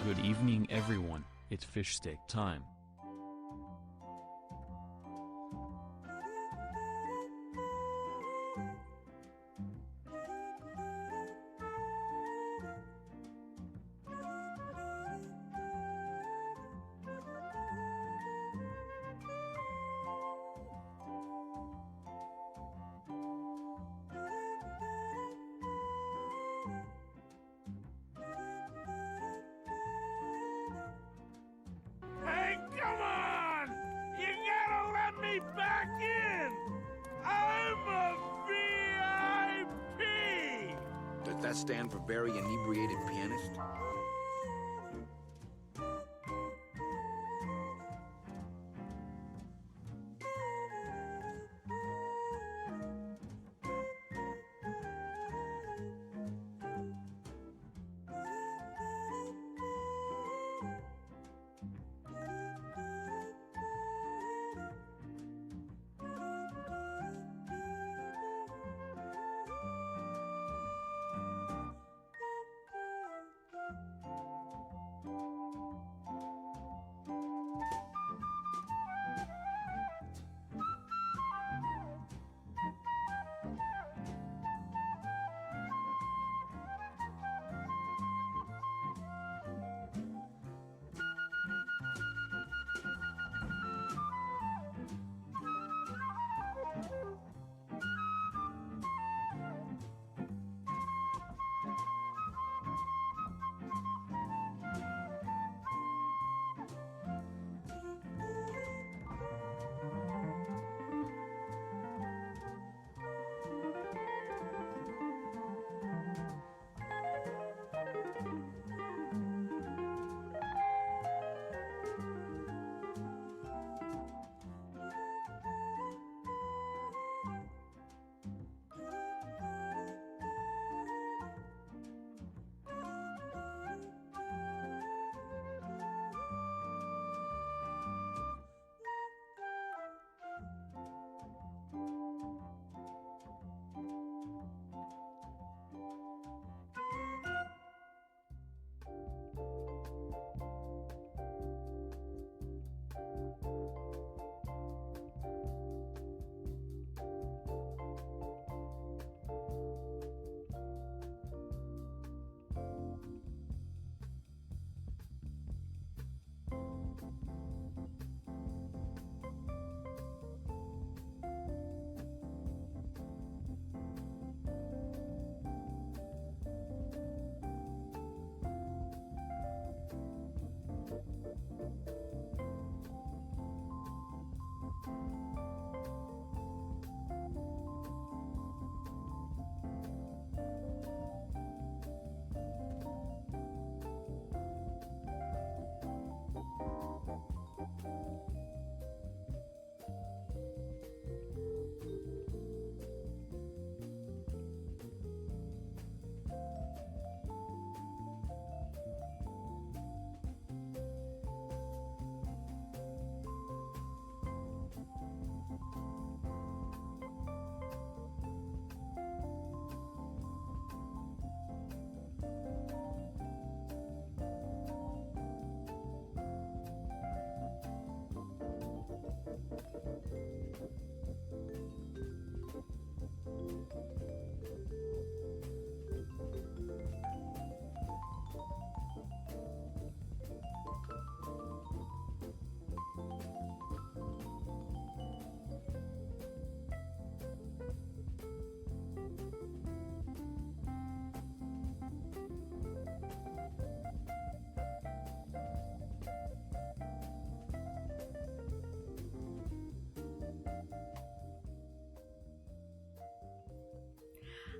Good evening everyone, it's fish steak time. Hey, come on! You gotta let me back in! I'm a VIP! Does that stand for very inebriated pianist?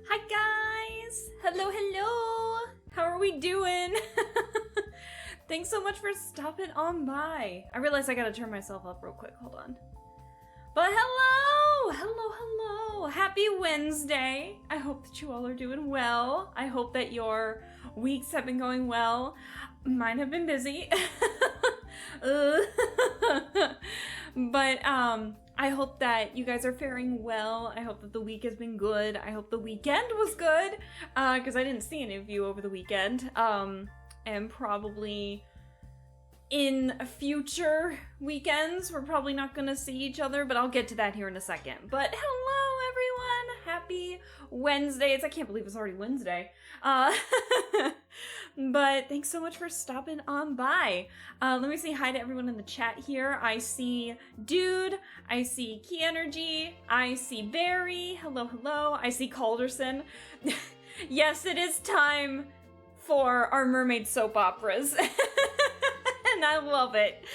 Hi guys! Hello, hello! How are we doing? Thanks so much for stopping on by. I realize I gotta turn myself up real quick, hold on. But hello! Hello, hello! Happy Wednesday! I hope that you all are doing well. I hope that your weeks have been going well. Mine have been busy. But I hope that you guys are faring well. I hope that the week has been good. I hope the weekend was good, because I didn't see any of you over the weekend. and probably in future weekends, we're probably not gonna see each other, but I'll get to that here in a second. But hello, everyone! Happy Wednesday. I can't believe it's already Wednesday. But thanks so much for stopping on by. Let me say hi to everyone in the chat here. I see Dude, I see Key Energy, I see Barry, hello, hello. I see Calderson. Yes, it is time for our mermaid soap operas. And I love it.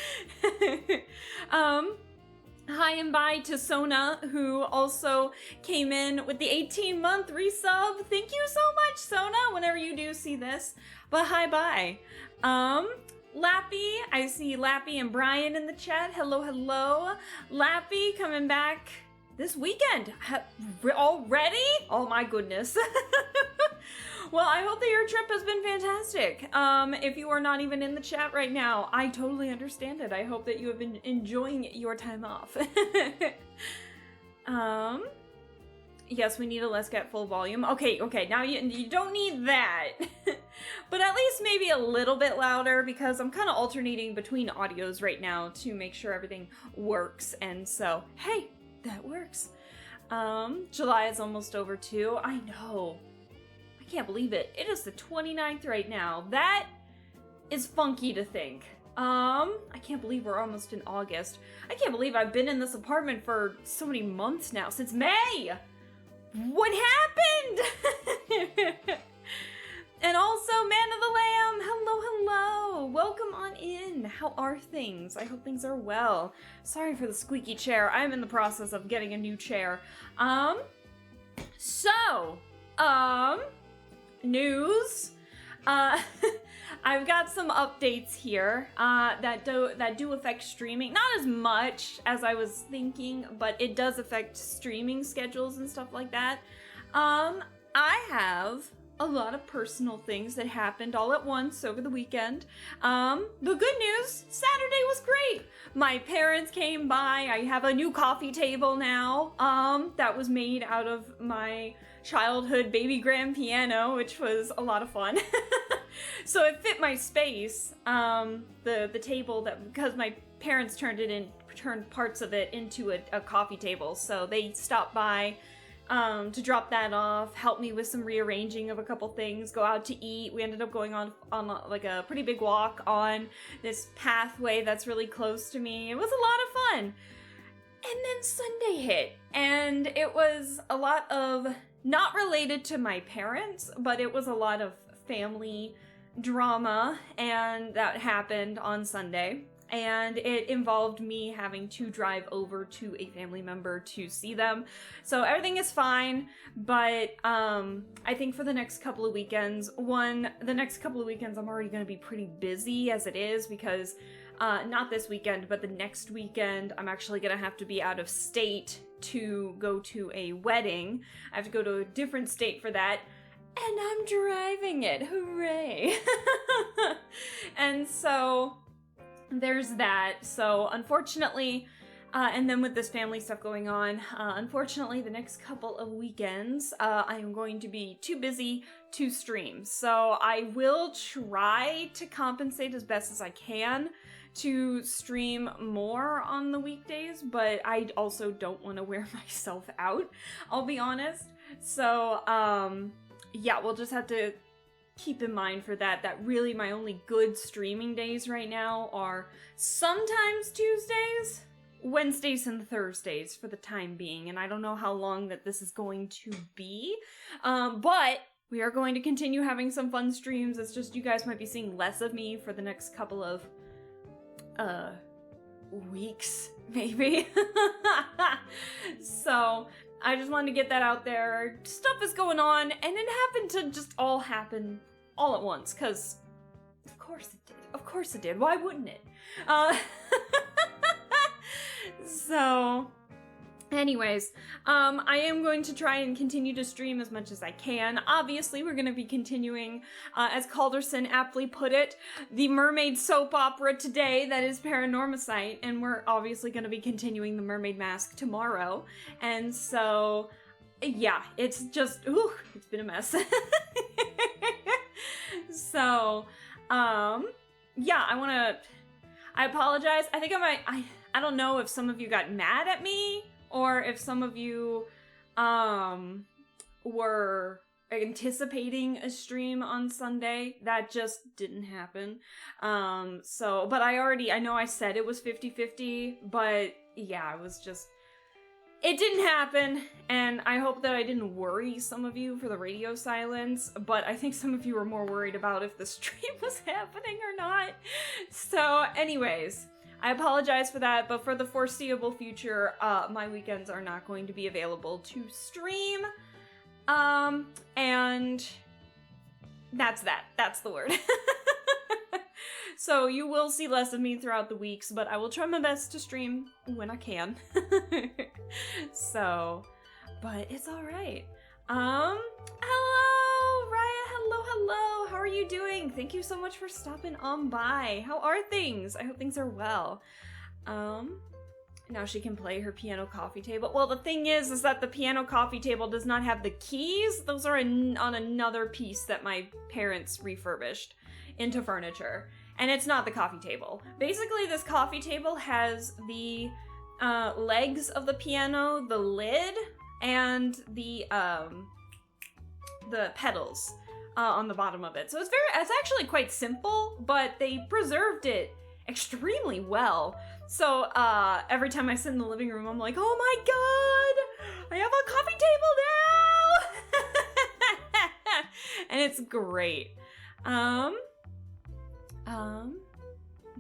Hi and bye to Sona, who also came in with the 18-month resub. Thank you so much, Sona, whenever you do see this. But hi bye. Lappy, I see Lappy and Brian in the chat. Hello, hello. Lappy coming back this weekend. Already? Oh my goodness. Well, I hope that your trip has been fantastic. If you are not even in the chat right now, I totally understand it. I hope that you have been enjoying your time off. Yes, we need a Let's Get full volume. Okay, now you don't need that. But at least maybe a little bit louder, because I'm kind of alternating between audios right now to make sure everything works. And so, hey, that works. July is almost over too. I know. I can't believe it. It is the 29th right now. That is funky to think. I can't believe we're almost in August. I can't believe I've been in this apartment for so many months now, since May! What happened? And also, Man of the Lamb, hello, hello. Welcome on in. How are things? I hope things are well. Sorry for the squeaky chair. I'm in the process of getting a new chair. News. I've got some updates here that do affect streaming. Not as much as I was thinking, but it does affect streaming schedules and stuff like that. I have a lot of personal things that happened all at once over the weekend. The good news, Saturday was great. My parents came by. I have a new coffee table now that was made out of my childhood baby grand piano, which was a lot of fun. So it fit my space, the table, that because my parents turned parts of it into a coffee table. So they stopped by to drop that off, help me with some rearranging of a couple things, go out to eat. We ended up going on like a pretty big walk on this pathway that's really close to me. It was a lot of fun. And then Sunday hit, and it was a lot of, not related to my parents, but it was a lot of family drama, and that happened on Sunday. And it involved me having to drive over to a family member to see them. So everything is fine, but I think for the next couple of weekends, I'm already going to be pretty busy as it is, because not this weekend, but the next weekend, I'm actually going to have to be out of state to go to a wedding. I have to go to a different state for that. And I'm driving it. Hooray. And so there's that. So unfortunately, and then with this family stuff going on, unfortunately the next couple of weekends, I am going to be too busy to stream. So I will try to compensate as best as I can to stream more on the weekdays, but I also don't want to wear myself out, I'll be honest. So, yeah, we'll just have to keep in mind for that really my only good streaming days right now are sometimes Tuesdays, Wednesdays, and Thursdays for the time being, and I don't know how long that this is going to be, but we are going to continue having some fun streams. It's just you guys might be seeing less of me for the next couple of weeks, maybe. So I just wanted to get that out there. Stuff is going on, and it happened to just all happen all at once, because of course it did. Of course it did. Why wouldn't it? So anyways, I am going to try and continue to stream as much as I can. Obviously, we're going to be continuing, as Calderson aptly put it, the Mermaid soap opera today, that is Paranormasight, and we're obviously going to be continuing the Mermaid Mask tomorrow. And so, yeah, it's just, it's been a mess. So, Yeah, I apologize. I think I don't know if some of you got mad at me or if some of you, were anticipating a stream on Sunday. That just didn't happen. But I know I said it was 50-50, but yeah, it didn't happen, and I hope that I didn't worry some of you for the radio silence, but I think some of you were more worried about if the stream was happening or not. So anyways, I apologize for that, but for the foreseeable future, my weekends are not going to be available to stream. And that's that. That's the word. So you will see less of me throughout the weeks, but I will try my best to stream when I can. So, but it's all right. Hello, Raya. Hello. How are you doing? Thank you so much for stopping on by. How are things? I hope things are well. Now she can play her piano coffee table. Well, the thing is that the piano coffee table does not have the keys. Those are on another piece that my parents refurbished into furniture. And it's not the coffee table. Basically, this coffee table has the legs of the piano, the lid, and the pedals on the bottom of it. So it's actually quite simple, but they preserved it extremely well. So every time I sit in the living room, I'm like, oh my god, I have a coffee table now! And it's great.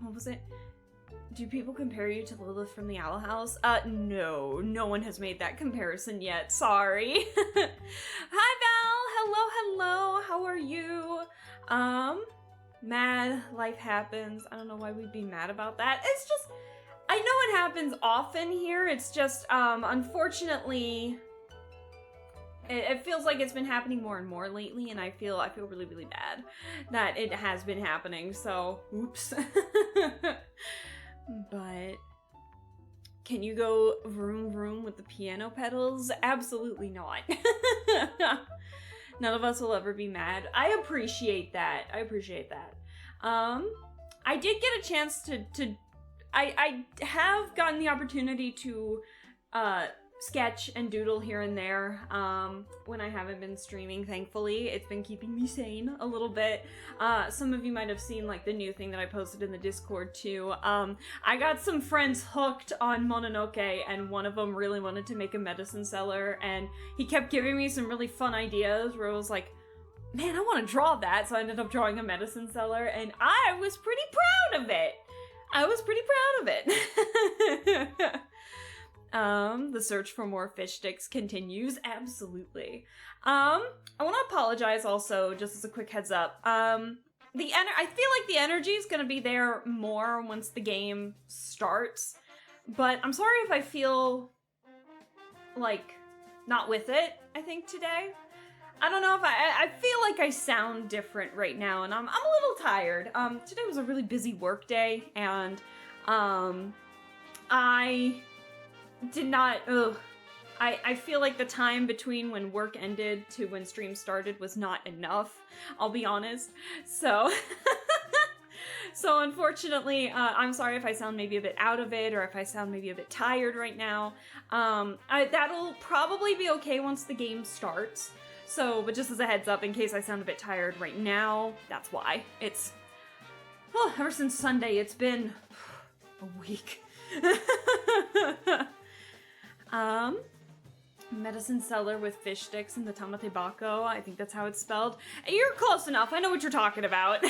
What was it? Do people compare you to Lilith from the Owl House? No one has made that comparison yet. Sorry. Hi, Val. Hello. How are you? Mad. Life happens. I don't know why we'd be mad about that. It's just, I know it happens often here. It's just, unfortunately, it feels like it's been happening more and more lately, and I feel really, really bad that it has been happening, so, oops. But, can you go vroom vroom with the piano pedals? Absolutely not. None of us will ever be mad. I appreciate that. I did get a chance I have gotten the opportunity to, sketch and doodle here and there when I haven't been streaming. Thankfully, it's been keeping me sane a little bit. Some of you might have seen like the new thing that I posted in the Discord too. I got some friends hooked on Mononoke, and one of them really wanted to make a medicine cellar, and he kept giving me some really fun ideas where I was like, man, I want to draw that. So I ended up drawing a medicine cellar, and I was pretty proud of it. The search for more fish sticks continues. Absolutely. I want to apologize also, just as a quick heads up. I feel like the energy is going to be there more once the game starts, but I'm sorry if I feel like not with it, I think, today. I don't know if I feel like I sound different right now, and I'm a little tired. Today was a really busy work day, and I did not, I feel like the time between when work ended to when stream started was not enough, I'll be honest. So, so unfortunately, I'm sorry if I sound maybe a bit out of it, or if I sound maybe a bit tired right now. That'll probably be okay once the game starts. So, but just as a heads up, in case I sound a bit tired right now, that's why. It's, ever since Sunday, it's been a week. Medicine cellar with fish sticks and the tamate bako. I think that's how it's spelled. You're close enough. I know what you're talking about.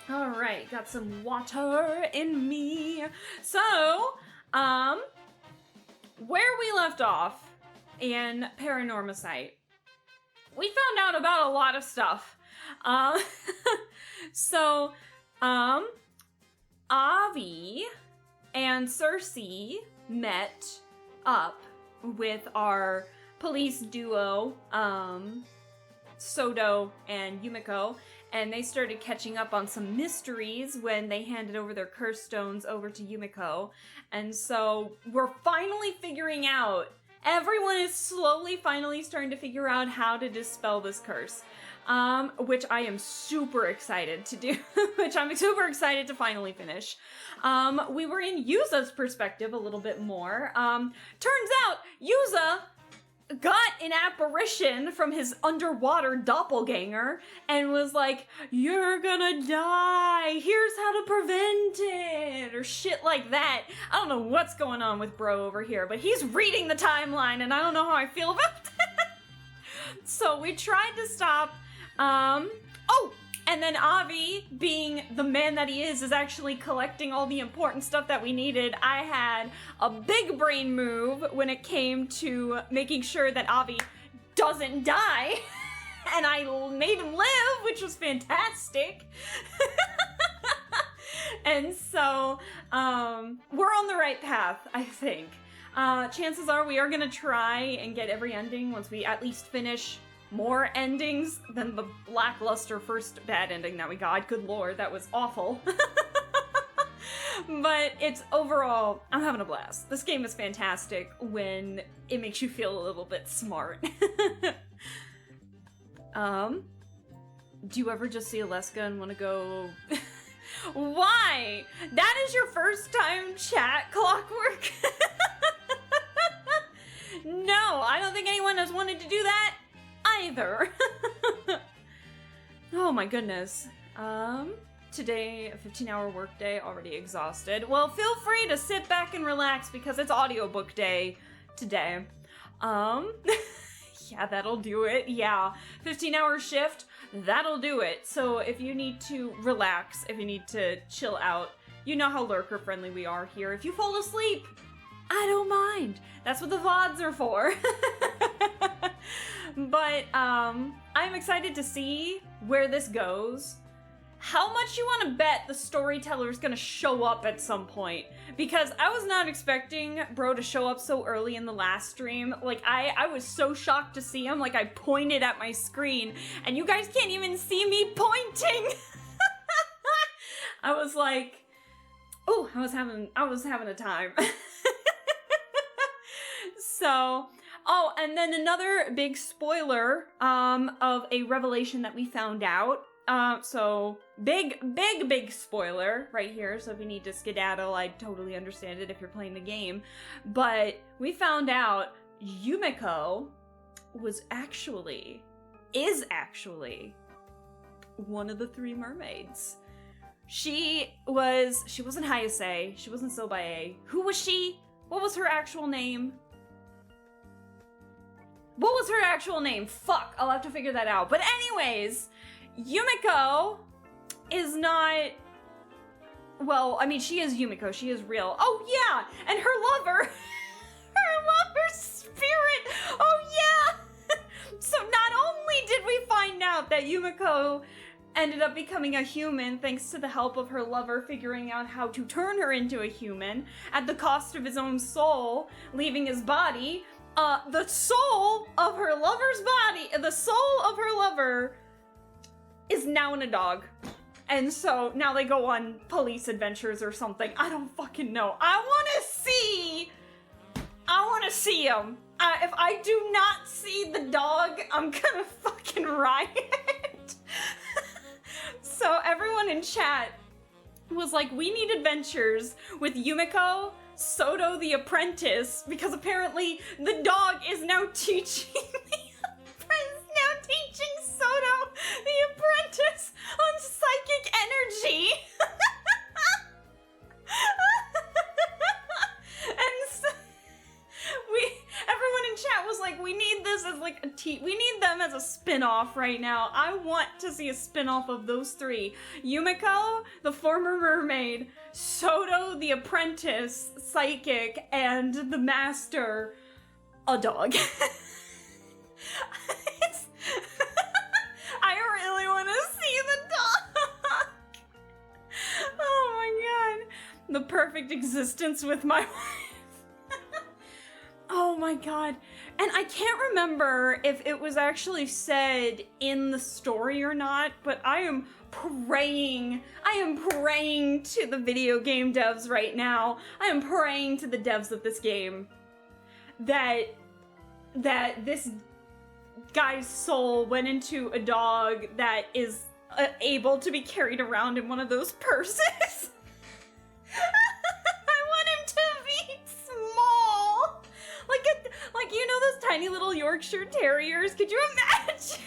All right, got some water in me. So, where we left off in PARANORMASIGHT, we found out about a lot of stuff. So, Avi and Cersei met up with our police duo, Sodo and Yumiko, and they started catching up on some mysteries when they handed over their curse stones over to Yumiko. And so we're finally figuring out, everyone is finally starting to figure out how to dispel this curse. which I am super excited to do, which I'm super excited to finally finish. We were in Yuza's perspective a little bit more. Turns out Yuza got an apparition from his underwater doppelganger and was like, "You're gonna die, here's how to prevent it," or shit like that. I don't know what's going on with bro over here, but he's reading the timeline and I don't know how I feel about that. So we tried to stop, and then Avi, being the man that he is actually collecting all the important stuff that we needed. I had a big brain move when it came to making sure that Avi doesn't die. And I made him live, which was fantastic. And so, we're on the right path, I think. Chances are we are gonna try and get every ending once we at least finish more endings than the lackluster first bad ending that we got. Good lord, that was awful. But it's overall, I'm having a blast. This game is fantastic when it makes you feel a little bit smart. Do you ever just see Alaska and want to go... Why? That is your first time chat, Clockwork? No, I don't think anyone has wanted to do that either. Oh my goodness. Today, a 15-hour workday, already exhausted. Well, feel free to sit back and relax because it's audiobook day today. Yeah, that'll do it. Yeah, 15-hour shift, that'll do it. So if you need to relax, if you need to chill out, you know how lurker friendly we are here. If you fall asleep, I don't mind. That's what the VODs are for. But I'm excited to see where this goes. How much you want to bet the storyteller's gonna show up at some point? Because I was not expecting bro to show up so early in the last stream. Like, I was so shocked to see him. Like, I pointed at my screen, and you guys can't even see me pointing! I was like, oh, I was having a time. So... Oh, and then another big spoiler of a revelation that we found out. So big spoiler right here. So if you need to skedaddle, I totally understand it if you're playing the game. But we found out Yumiko is actually one of the 3 mermaids. She wasn't Hayase, she wasn't Sobae. Who was she? What was her actual name? What was her actual name? Fuck, I'll have to figure that out. But anyways, Yumiko is not... Well, I mean, she is Yumiko. She is real. Oh, yeah! And her lover... her lover's spirit! Oh, yeah! So not only did we find out that Yumiko ended up becoming a human thanks to the help of her lover figuring out how to turn her into a human at the cost of his own soul, leaving his body... the soul of her lover's body, the soul of her lover is now in a dog. And so now they go on police adventures or something. I don't fucking know. I want to see him. If I do not see the dog, I'm gonna fucking riot. So everyone in chat was like, we need adventures with Yumiko, Soto the apprentice, because apparently the dog is now teaching Soto the apprentice on psychic energy. And so everyone in chat was like, we need this as like we need them as a spin-off right now. I want to see a spin-off of those 3. Yumiko, the former mermaid, Soto the apprentice, psychic, and the master, a dog. I really want to see the dog. Oh my god. The perfect existence with my wife. Oh my god. And I can't remember if it was actually said in the story or not, but I am praying to the video game devs right now. I am praying to the devs of this game that this guy's soul went into a dog that is able to be carried around in one of those purses. I want him to be small. Like you know those tiny little Yorkshire Terriers? Could you imagine?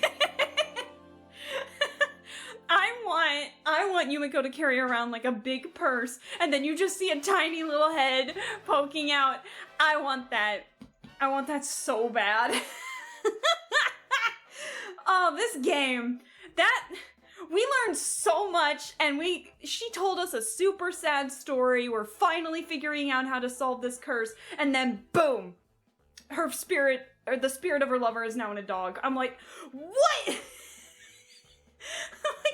I want Yumiko to carry around like a big purse, and then you just see a tiny little head poking out. I want that. I want that so bad. Oh, this game. We learned so much, and she told us a super sad story. We're finally figuring out how to solve this curse, and then boom! Her spirit, or the spirit of her lover, is now in a dog. I'm like, what? Like,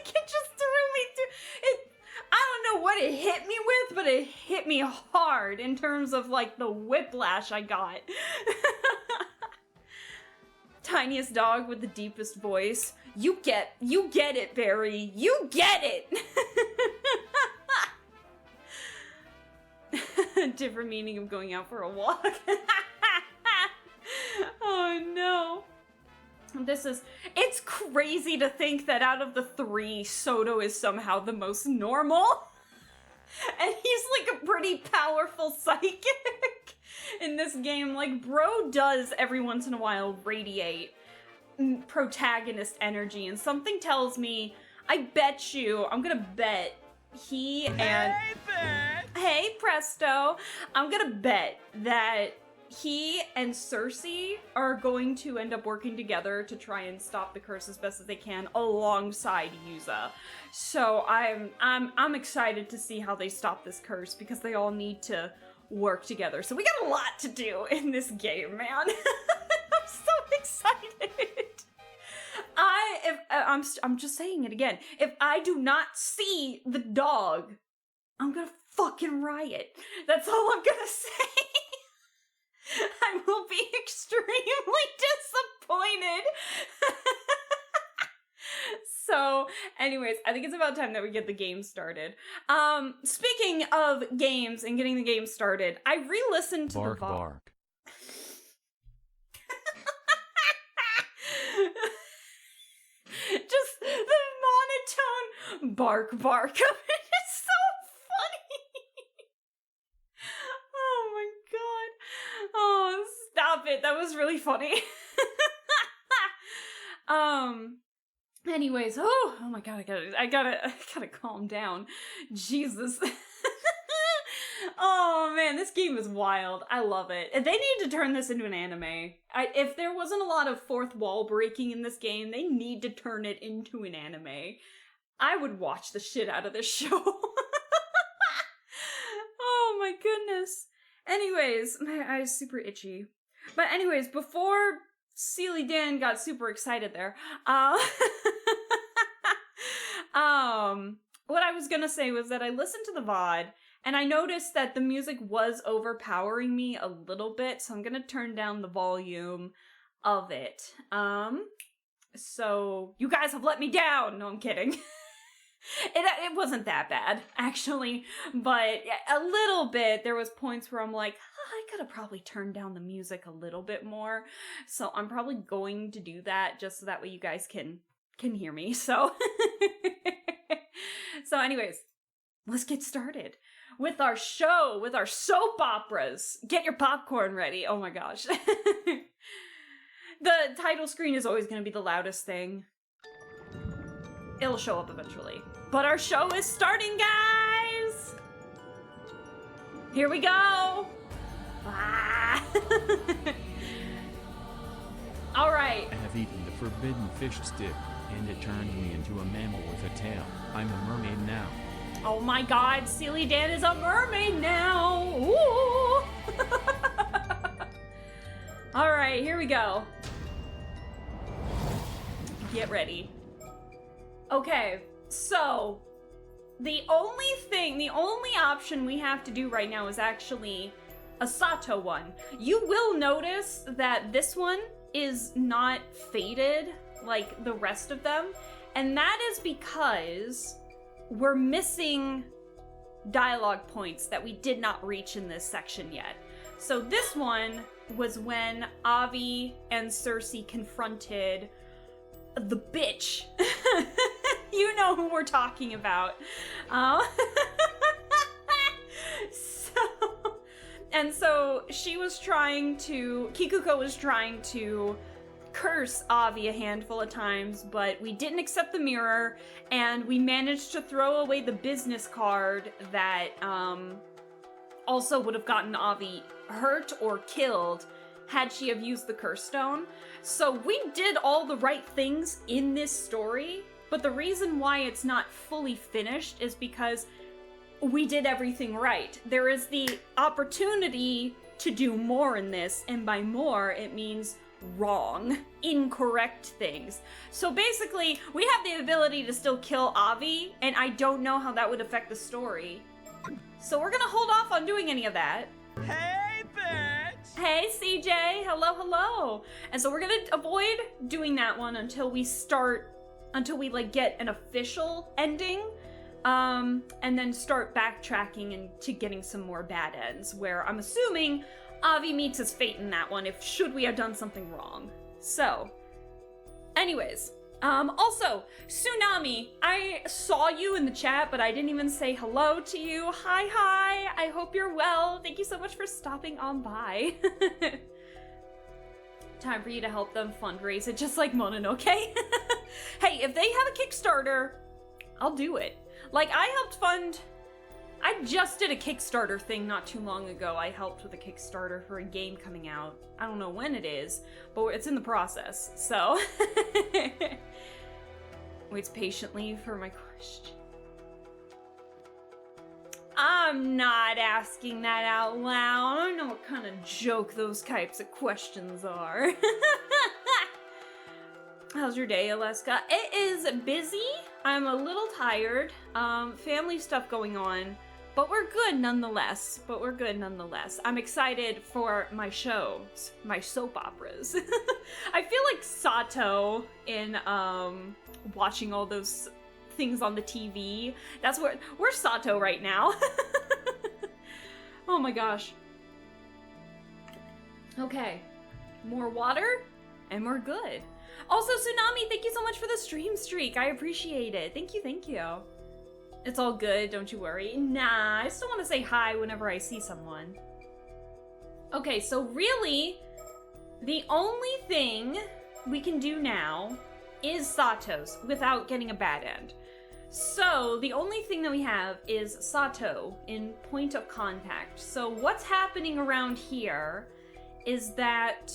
it just threw me through it. I don't know what it hit me with, but it hit me hard in terms of like the whiplash I got. Tiniest dog with the deepest voice. You get it, Barry. You get it. Different meaning of going out for a walk. Oh no. It's crazy to think that out of the three, Soto is somehow the most normal. And he's like a pretty powerful psychic in this game. Like, bro does every once in a while radiate protagonist energy, and something tells me, I'm gonna bet he and... Hey, Presto! I'm gonna bet that he and Cersei are going to end up working together to try and stop the curse as best as they can alongside Yuza. So I'm excited to see how they stop this curse, because they all need to work together. So we got a lot to do in this game, man. I'm so excited. I'm just saying it again. If I do not see the dog, I'm gonna fucking riot. That's all I'm gonna say. I will be extremely disappointed. So, anyways, I think it's about time that we get the game started. Speaking of games and getting the game started, I re-listened to Bark, the VOD. bark. Just the monotone bark bark of it is so funny. Oh my god. Oh, stop it. That was really funny. Anyways, oh my god, I gotta calm down. Jesus. Oh man, this game is wild. I love it. They need to turn this into an anime. If there wasn't a lot of fourth wall breaking in this game, they need to turn it into an anime. I would watch the shit out of this show. Oh my goodness. Anyways, my eye's super itchy. But anyways, before Steely Dan got super excited there, what I was gonna say was that I listened to the VOD, and I noticed that the music was overpowering me a little bit, so I'm gonna turn down the volume of it. So you guys have let me down. No, I'm kidding. It wasn't that bad, actually, but a little bit. There was points where I'm like, I could have probably turned down the music a little bit more, so I'm probably going to do that just so that way you guys can hear me. So, so anyways, let's get started with our show, with our soap operas. Get your popcorn ready. Oh my gosh. The title screen is always going to be the loudest thing. It'll show up eventually. But our show is starting, guys! Here we go! Ah. Alright. I have eaten the forbidden fish stick, and it turned me into a mammal with a tail. I'm a mermaid now. Oh my god, Steely Dan is a mermaid now! Ooh! Alright, here we go. Get ready. Okay, so the only option we have to do right now is actually a Sato one. You will notice that this one is not faded like the rest of them, and that is because we're missing dialogue points that we did not reach in this section yet. So this one was when Avi and Cersei confronted the bitch. You know who we're talking about. So she was trying to, Kikuko was trying to curse Avi a handful of times, but we didn't accept the mirror, and we managed to throw away the business card that also would have gotten Avi hurt or killed had she have used the curse stone. So we did all the right things in this story, but the reason why it's not fully finished is because we did everything right. There is the opportunity to do more in this, and by more, it means wrong, incorrect things. So basically, we have the ability to still kill Avi, and I don't know how that would affect the story. So we're gonna hold off on doing any of that. Hey, bitch! Hey, CJ! Hello, hello! And so we're gonna avoid doing that one until we like get an official ending. And then start backtracking into getting some more bad ends, where I'm assuming Avi meets his fate in that one should we have done something wrong. So, anyways, also, Tsunami, I saw you in the chat, but I didn't even say hello to you. Hi, I hope you're well. Thank you so much for stopping on by. Time for you to help them fundraise it, just like Mononoke. Hey, if they have a Kickstarter, I'll do it. Like, I just did a Kickstarter thing not too long ago. I helped with a Kickstarter for a game coming out. I don't know when it is, but it's in the process, so. Waits patiently for my question. I'm not asking that out loud. I don't know what kind of joke those types of questions are. How's your day, Alaska? It is busy. I'm a little tired. Family stuff going on, but we're good nonetheless. I'm excited for my shows, my soap operas. I feel like Sato in watching all those things on the TV. That's where we're Sato right now. Oh my gosh. Okay, more water, and we're good. Also, Tsunami, thank you so much for the stream streak. I appreciate it. Thank you. It's all good, don't you worry. Nah, I still want to say hi whenever I see someone. Okay, so really, the only thing we can do now is Sato's without getting a bad end. So, the only thing that we have is Sato in point of contact. So, what's happening around here is that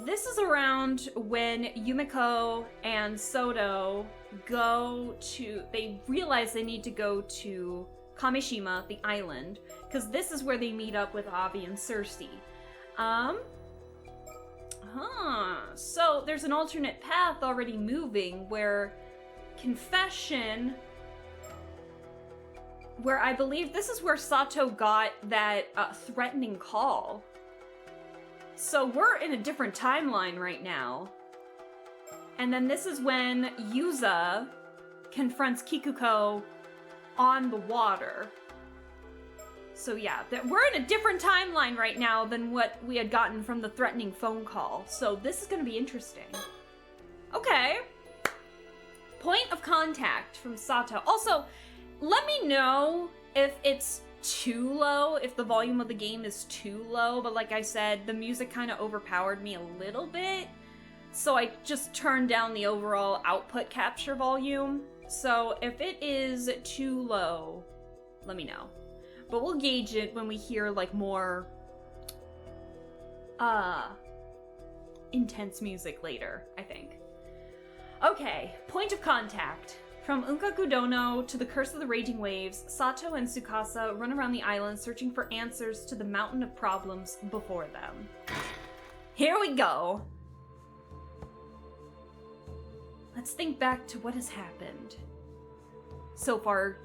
this is around when Yumiko and Soto they realize they need to go to Kamishima, the island, because this is where they meet up with Avi and Cersei. So there's an alternate path already moving where Confession, where I believe this is where Sato got that threatening call. So we're in a different timeline right now. And then this is when Yuza confronts Kikuko on the water. So yeah, we're in a different timeline right now than what we had gotten from the threatening phone call. So this is gonna be interesting. Okay. Point of contact from Sato. Also, let me know if it's too low, if the volume of the game is too low, but like I said, the music kind of overpowered me a little bit, so I just turned down the overall output capture volume. So if it is too low, let me know. But we'll gauge it when we hear like more intense music later, I think. Okay, point of contact. From Unkaku Dono to the Curse of the Raging Waves, Sato and Tsukasa run around the island searching for answers to the mountain of problems before them. Here we go! Let's think back to what has happened. So far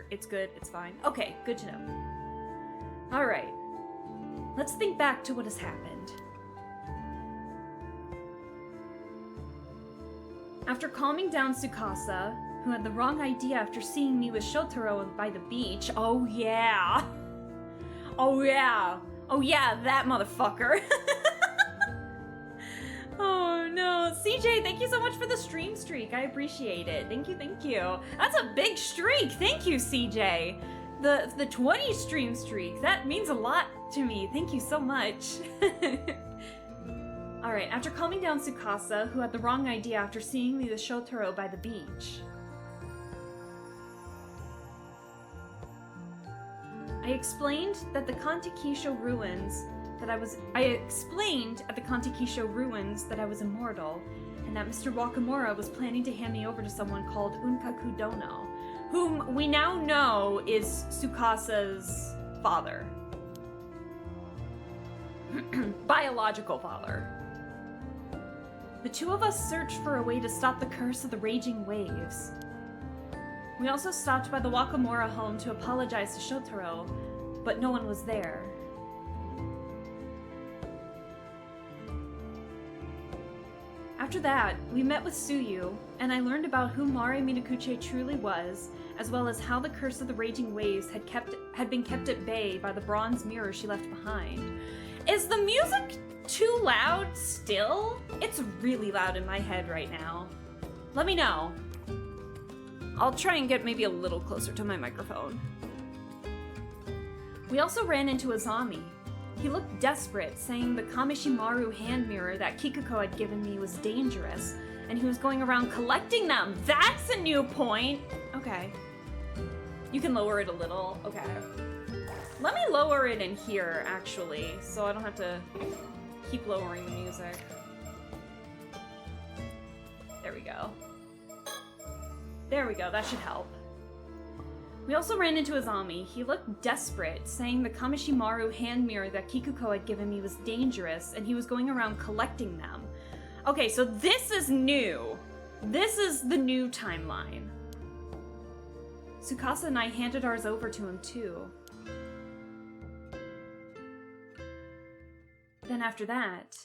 it's good, it's fine. Okay, good to know. Alright. Let's think back to what has happened. After calming down Tsukasa, who had the wrong idea after seeing me with Shotaro by the beach, oh yeah! Oh yeah. Oh yeah, that motherfucker. Oh no. CJ, thank you so much for the stream streak. I appreciate it. Thank you, thank you. That's a big streak. Thank you, CJ. The 20 stream streak. That means a lot to me. Thank you so much. Alright, after calming down Tsukasa, who had the wrong idea after seeing the Shotaro by the beach, I explained at the Kantekisho ruins that I was immortal, and that Mr. Wakamura was planning to hand me over to someone called Unkaku Dono, whom we now know is Tsukasa's father. Biological father. The two of us searched for a way to stop the curse of the raging waves. We also stopped by the Wakamura home to apologize to Shotaro, but no one was there. After that, we met with Tsuyu, and I learned about who Mari Minakuche truly was, as well as how the curse of the raging waves had been kept at bay by the bronze mirror she left behind. Is the music too loud still? It's really loud in my head right now. Let me know. I'll try and get maybe a little closer to my microphone. We also ran into Azami. He looked desperate, saying the Kamishimaru hand mirror that Kikuko had given me was dangerous, and he was going around collecting them. That's a new point! Okay. You can lower it a little. Okay. Let me lower it in here, actually, so I don't have to keep lowering the music. There we go. There we go, that should help. We also ran into Azami. He looked desperate, saying the Kamishimaru hand mirror that Kikuko had given me was dangerous, and he was going around collecting them. Okay, so this is new. This is the new timeline. Tsukasa and I handed ours over to him too. Then after that...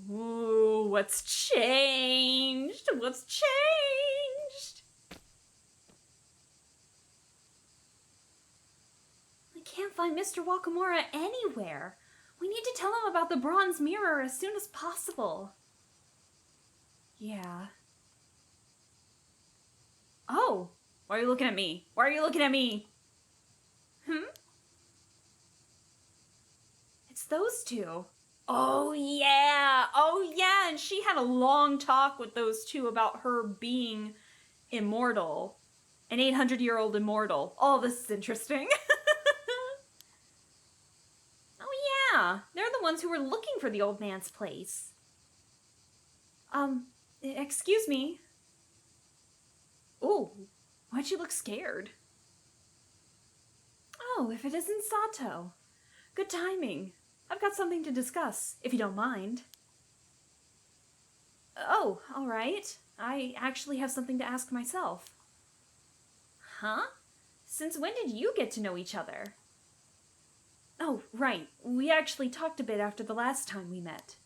Ooh, what's changed? What's changed? I can't find Mr. Wakamura anywhere. We need to tell him about the bronze mirror as soon as possible. Yeah. Oh, why are you looking at me? Why are you looking at me? It's those two. Oh yeah, and she had a long talk with those two about her being immortal. An 800-year-old immortal. Oh, this is interesting. Oh yeah, they're the ones who were looking for the old man's place. Excuse me. Oh, why'd you look scared? Oh, if it isn't Sato. Good timing. I've got something to discuss, if you don't mind. Oh, all right. I actually have something to ask myself. Huh? Since when did you get to know each other? Oh, right. We actually talked a bit after the last time we met.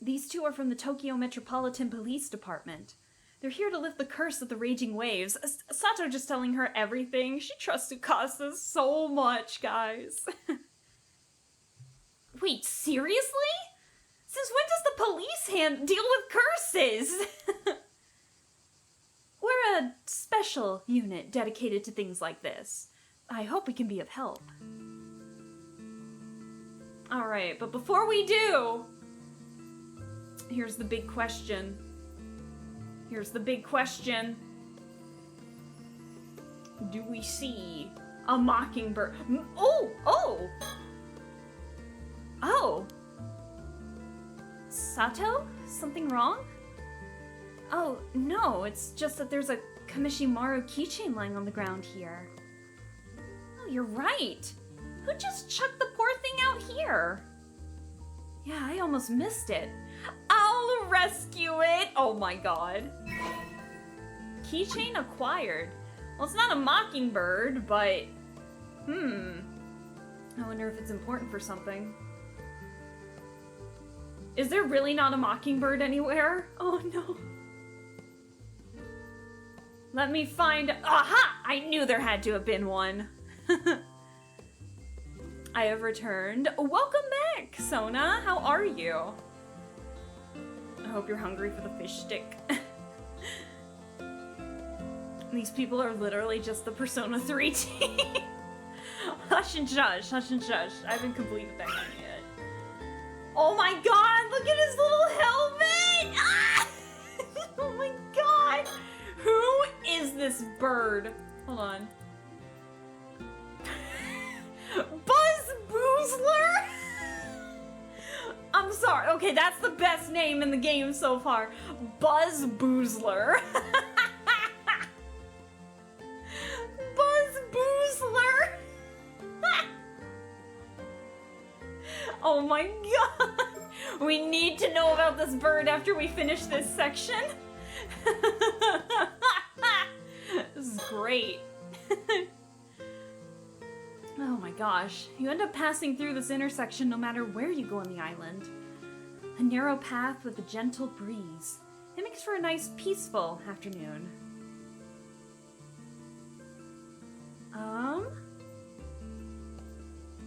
These two are from the Tokyo Metropolitan Police Department. They're here to lift the curse of the raging waves. Sato just telling her everything. She trusts Tsukasa so much, guys. Wait, seriously? Since when does the police deal with curses? We're a special unit dedicated to things like this. I hope we can be of help. Alright, but before we do, here's the big question. Here's the big question. Do we see a mockingbird? Oh! Sato? Something wrong? Oh, no, it's just that there's a Kamishimaru keychain lying on the ground here. Oh, you're right. Who just chucked the poor thing out here? Yeah, I almost missed it. I'll rescue it! Oh my god. Keychain acquired. Well, it's not a mockingbird, but... I wonder if it's important for something. Is there really not a mockingbird anywhere? Oh no. Let me find... Aha! I knew there had to have been one. I have returned. Welcome back, Sona. How are you? I hope you're hungry for the fish stick. These people are literally just the Persona 3 team. Hush and shush, hush and shush. I haven't completed that game yet. Oh my god, look at his little helmet! Ah! Oh my god! Who is this bird? Hold on. Buzz Boozler? I'm sorry. Okay, that's the best name in the game so far. Buzz Boozler. Buzz Boozler. Oh my god. We need to know about this bird after we finish this section. This is great. Oh my gosh. You end up passing through this intersection no matter where you go on the island. A narrow path with a gentle breeze. It makes for a nice, peaceful afternoon.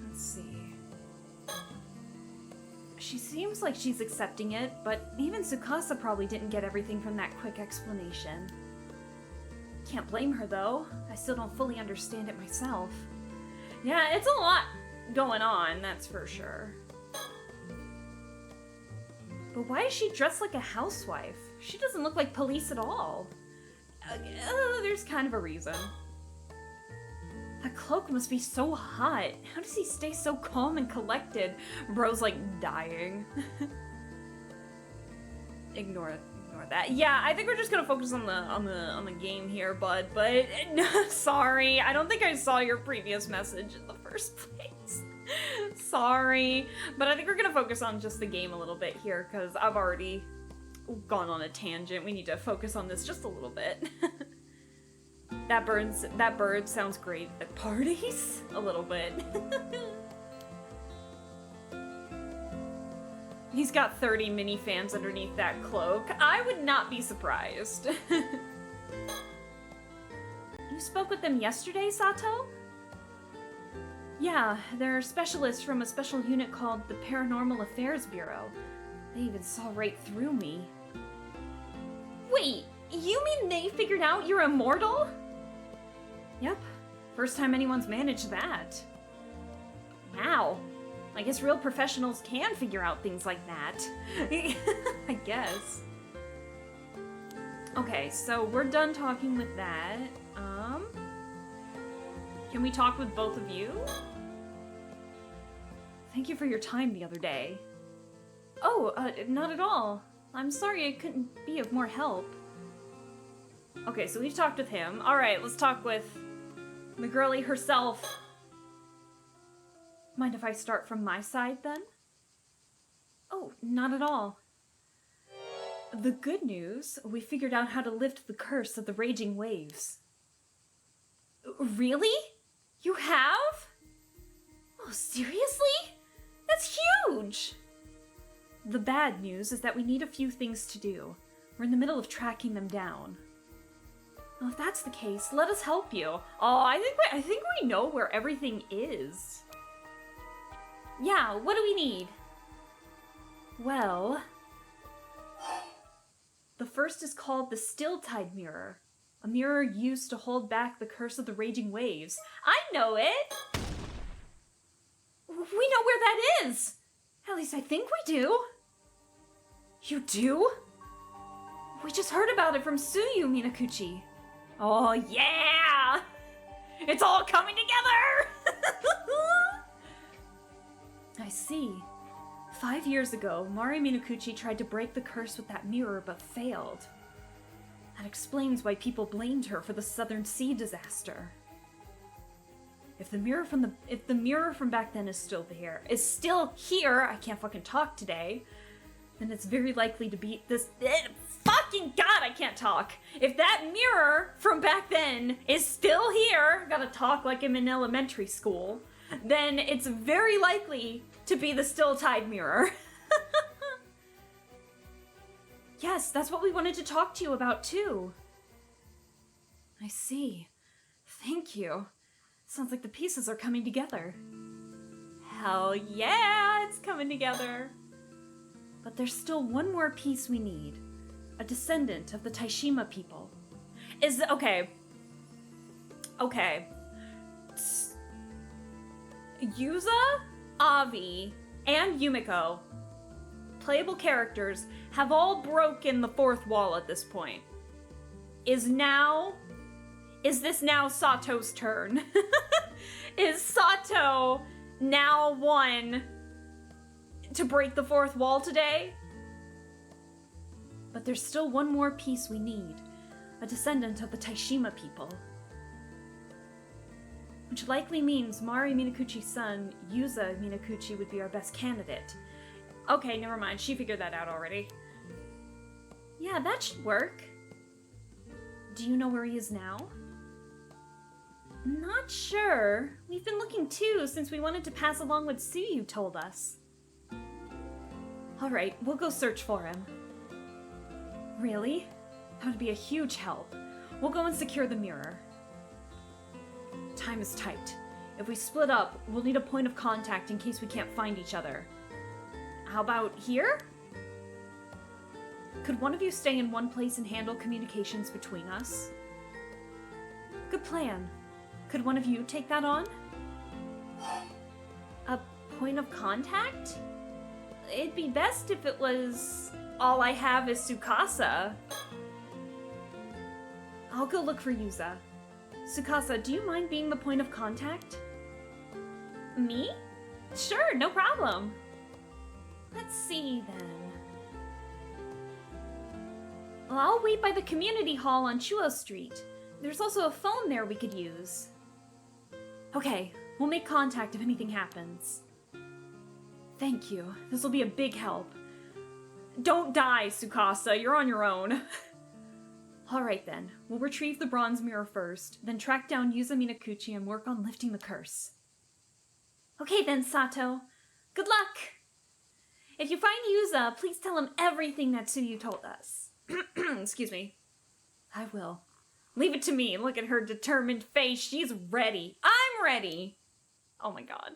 Let's see. She seems like she's accepting it, but even Tsukasa probably didn't get everything from that quick explanation. Can't blame her though. I still don't fully understand it myself. Yeah, it's a lot going on, that's for sure. But why is she dressed like a housewife? She doesn't look like police at all. There's kind of a reason. That cloak must be so hot. How does he stay so calm and collected? Bro's like dying. Ignore that. Yeah, I think we're just gonna focus on the game here, bud. But sorry, I don't think I saw your previous message in the first place. Sorry, but I think we're gonna focus on just the game a little bit here because I've already gone on a tangent. We need to focus on this just a little bit. That bird sounds great at parties. A little bit. He's got 30 mini fans underneath that cloak. I would not be surprised. You spoke with them yesterday, Sato? Yeah, they're specialists from a special unit called the Paranormal Affairs Bureau. They even saw right through me. Wait, you mean they figured out you're immortal? Yep, first time anyone's managed that. Wow. I guess real professionals can figure out things like that. I guess. Okay, so we're done talking with that. Can we talk with both of you? Thank you for your time the other day. Oh, not at all. I'm sorry I couldn't be of more help. Okay, so we've talked with him. Alright, let's talk with the girlie herself. Mind if I start from my side, then? Oh, not at all. The good news, we figured out how to lift the curse of the raging waves. Really? You have? Oh, seriously? That's huge! The bad news is that we need a few things to do. We're in the middle of tracking them down. Well, if that's the case, let us help you. Oh, I think we know where everything is. Yeah, what do we need? Well, the first is called the Still Tide Mirror. A mirror used to hold back the curse of the raging waves. I know it! We know where that is! At least I think we do. You do? We just heard about it from Tsuyu Minakuchi. Oh yeah! It's all coming together! I see. 5 years ago, Mari Minakuchi tried to break the curse with that mirror but failed. That explains why people blamed her for the Southern Sea disaster. If the mirror from back then is still here, I can't fucking talk today, then it's very likely to be this fucking god, I can't talk. If that mirror from back then is still here, gotta talk like I'm in elementary school, then it's very likely to be the Still Tide Mirror. Yes, that's what we wanted to talk to you about too. I see. Thank you. Sounds like the pieces are coming together. Hell yeah, it's coming together. But there's still one more piece we need. A descendant of the Taishima people. Okay. Yuza, Avi, and Yumiko, playable characters, have all broken the fourth wall at this point. Is this now Sato's turn? Is Sato now one to break the fourth wall today? But there's still one more piece we need. A descendant of the Taishima people. Which likely means Mari Minakuchi's son, Yuza Minakuchi, would be our best candidate. Okay, never mind. She figured that out already. Yeah, that should work. Do you know where he is now? Not sure. We've been looking too since we wanted to pass along what Tsuyu told us. Alright, we'll go search for him. Really? That would be a huge help. We'll go and secure the mirror. Time is tight. If we split up, we'll need a point of contact in case we can't find each other. How about here? Could one of you stay in one place and handle communications between us? Good plan. Could one of you take that on? A point of contact? It'd be best if it was all I have is Tsukasa. I'll go look for Yuza. Tsukasa, do you mind being the point of contact? Me? Sure, no problem. Let's see then. Well, I'll wait by the community hall on Chuo Street. There's also a phone there we could use. Okay, we'll make contact if anything happens. Thank you. This will be a big help. Don't die, Tsukasa. You're on your own. Alright then. We'll retrieve the bronze mirror first, then track down Yuza Minakuchi and work on lifting the curse. Okay then, Sato. Good luck! If you find Yuza, please tell him everything that Tsuyu told us. Excuse me. I will. Leave it to me. Look at her determined face. She's ready. I'm ready! Oh my god.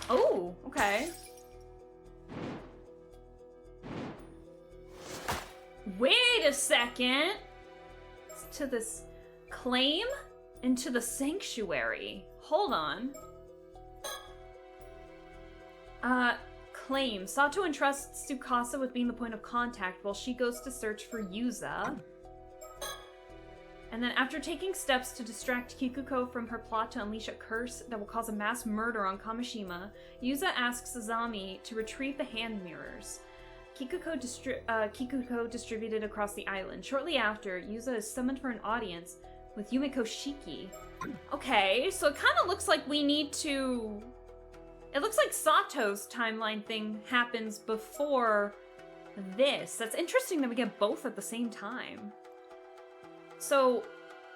Oh, okay. Wait a second! To this claim? Into the sanctuary. Hold on. Claim. Sato entrusts Tsukasa with being the point of contact while she goes to search for Yuza. And then after taking steps to distract Kikuko from her plot to unleash a curse that will cause a mass murder on Kamishima, Yuza asks Azami to retrieve the hand mirrors. Kikuko distributed across the island. Shortly after, Yuza is summoned for an audience with Yumiko Shiki. Okay, so it kind of looks like we need to... It looks like Sato's timeline thing happens before this. That's interesting that we get both at the same time. So,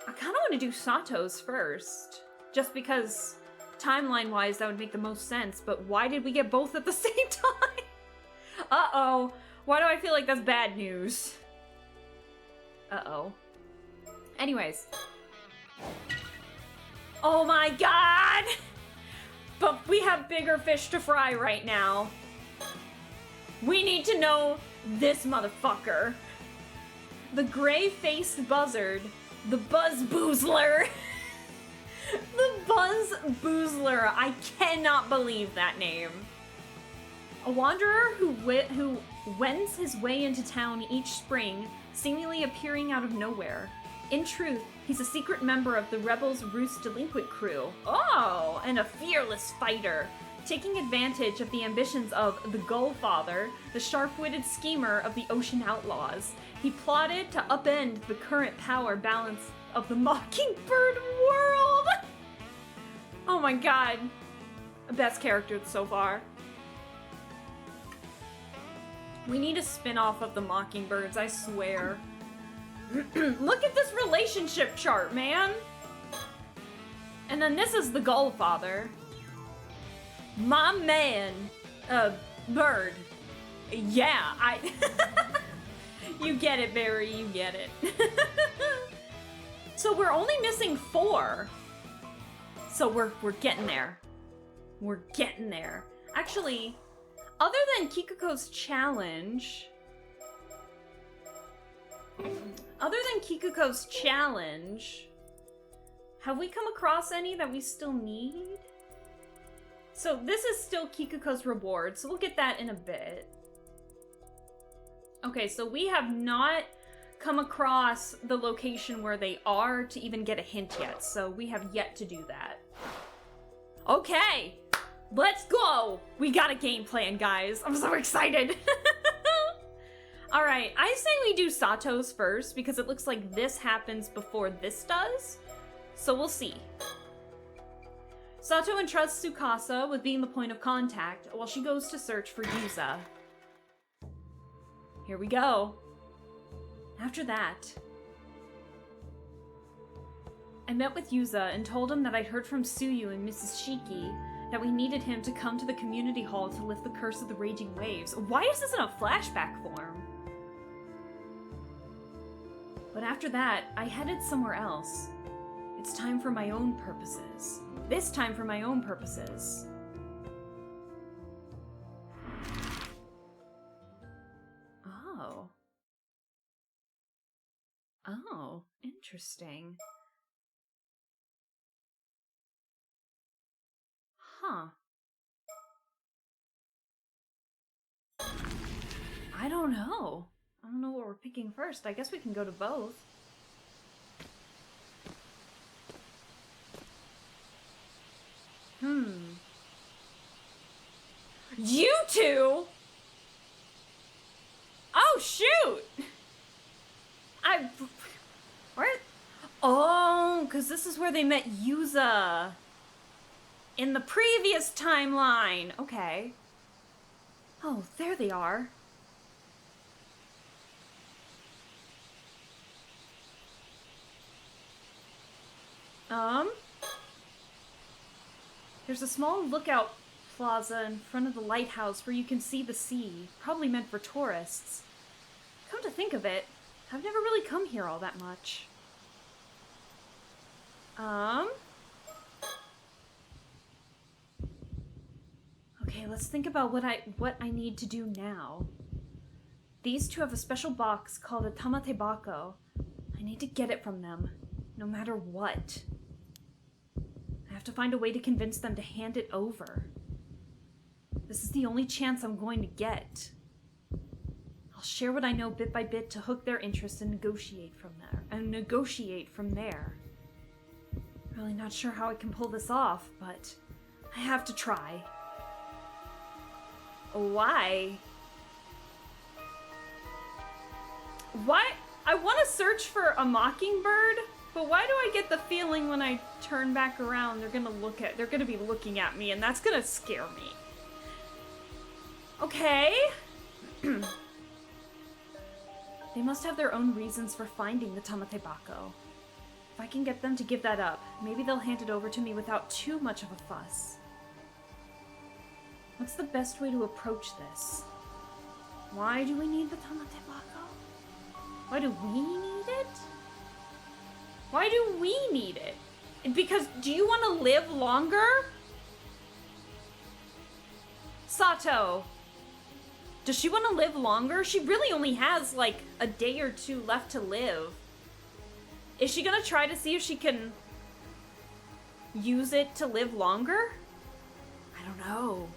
I kind of want to do Sato's first. Just because, timeline-wise, that would make the most sense. But why did we get both at the same time? Uh-oh. Why do I feel like that's bad news? Uh-oh. Anyways. Oh my god! But we have bigger fish to fry right now. We need to know this motherfucker. The gray-faced buzzard. The Buzz-Boozler. The Buzz-Boozler. I cannot believe that name. A wanderer who wends his way into town each spring, seemingly appearing out of nowhere. In truth, he's a secret member of the Rebels' Roost Delinquent crew. Oh, and a fearless fighter, taking advantage of the ambitions of the Gull Father, the sharp-witted schemer of the Ocean Outlaws. He plotted to upend the current power balance of the Mockingbird world! Oh my god. Best character so far. We need a spin-off of the Mockingbirds, I swear. Look at this relationship chart, man! And then this is the Gull Father. My man. Bird. Yeah, You get it, Barry, you get it. So we're only missing 4. So we're getting there. We're getting there. Actually, other than Kikuko's challenge, have we come across any that we still need? So this is still Kikuko's reward, so we'll get that in a bit. Okay, so we have not come across the location where they are to even get a hint yet, so we have yet to do that. Okay, let's go! We got a game plan, guys. I'm so excited. Alright, I say we do Sato's first, because it looks like this happens before this does. So we'll see. Sato entrusts Tsukasa with being the point of contact while she goes to search for Yuza. Here we go. After that, I met with Yuza and told him that I'd heard from Tsuyu and Mrs. Shiki that we needed him to come to the community hall to lift the curse of the raging waves. Why is this in a flashback form? But after that, I headed somewhere else. It's time for my own purposes. This time for my own purposes. Oh. Oh, interesting. Huh. I don't know. I don't know what we're picking first. I guess we can go to both. You two? Oh, shoot! Where? Oh, because this is where they met Yuza. In the previous timeline. Okay. Oh, there they are. There's a small lookout plaza in front of the lighthouse where you can see the sea, probably meant for tourists. Come to think of it, I've never really come here all that much. Okay, let's think about what I need to do now. These two have a special box called a tamatebako. I need to get it from them, no matter what. I have to find a way to convince them to hand it over. This is the only chance I'm going to get. I'll share what I know bit by bit to hook their interest and negotiate from there. Really not sure how I can pull this off, but I have to try. Why? Why? I want to search for a mockingbird, but why do I get the feeling when I turn back around they're gonna be looking at me, and that's gonna scare me. Okay. They must have their own reasons for finding the tamatebako. If I can get them to give that up, maybe they'll hand it over to me without too much of a fuss. What's the best way to approach this? Why do we need the tamatebako? Why do we need it? Why do we need it? Because, do you want to live longer? Sato, does she want to live longer? She really only has like a day or two left to live. Is she gonna try to see if she can use it to live longer? I don't know.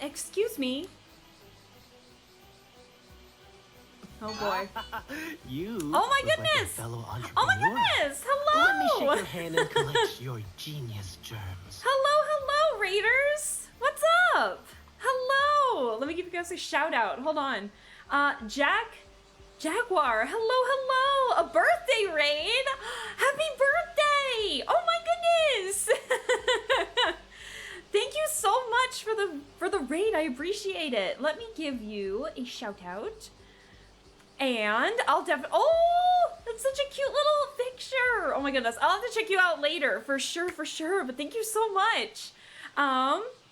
Excuse me. Oh boy. You. Oh my look like a goodness. fellow entrepreneur. Oh my goodness. Hello. Let me shake your hand and collect your genius germs. Hello, Raiders. What's up? Hello. Let me give you guys a shout out. Hold on. Jaguar. Hello. A birthday raid. Happy birthday. Oh my goodness. Thank you so much for the raid. I appreciate it. Let me give you a shout out. And I'll definitely... Oh, that's such a cute little picture. Oh my goodness. I'll have to check you out later. For sure. But thank you so much.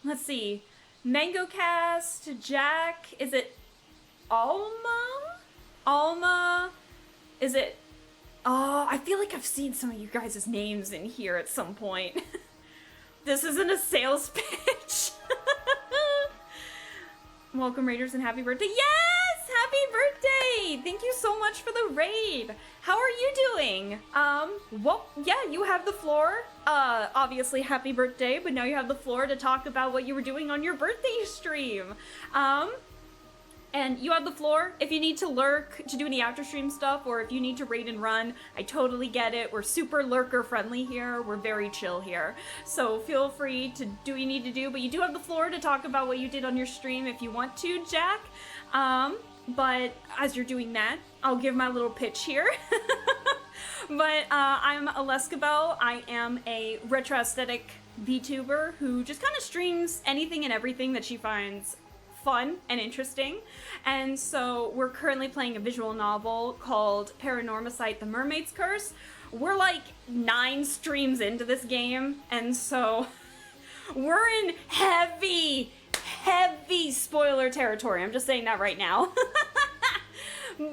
Let's see. Mango Cast, Jack. Is it Alma? Alma? Is it? Oh, I feel like I've seen some of you guys' names in here at some point. This isn't a sales pitch. Welcome, Raiders, and happy birthday. Yes! Happy birthday! Thank you so much for the raid. How are you doing? Well, yeah, you have the floor. Obviously, happy birthday, but now you have the floor to talk about what you were doing on your birthday stream. And you have the floor if you need to lurk to do any after stream stuff, or if you need to raid and run. I totally get it. We're super lurker friendly here. We're very chill here. So feel free to do what you need to do, but you do have the floor to talk about what you did on your stream if you want to, Jack. But as you're doing that, I'll give my little pitch here. But I'm Aleskabel. I am a retro aesthetic VTuber who just kind of streams anything and everything that she finds fun and interesting. And so we're currently playing a visual novel called PARANORMASIGHT, The Mermaid's Curse. We're like 9 streams into this game, and so we're in heavy spoiler territory. I'm just saying that right now.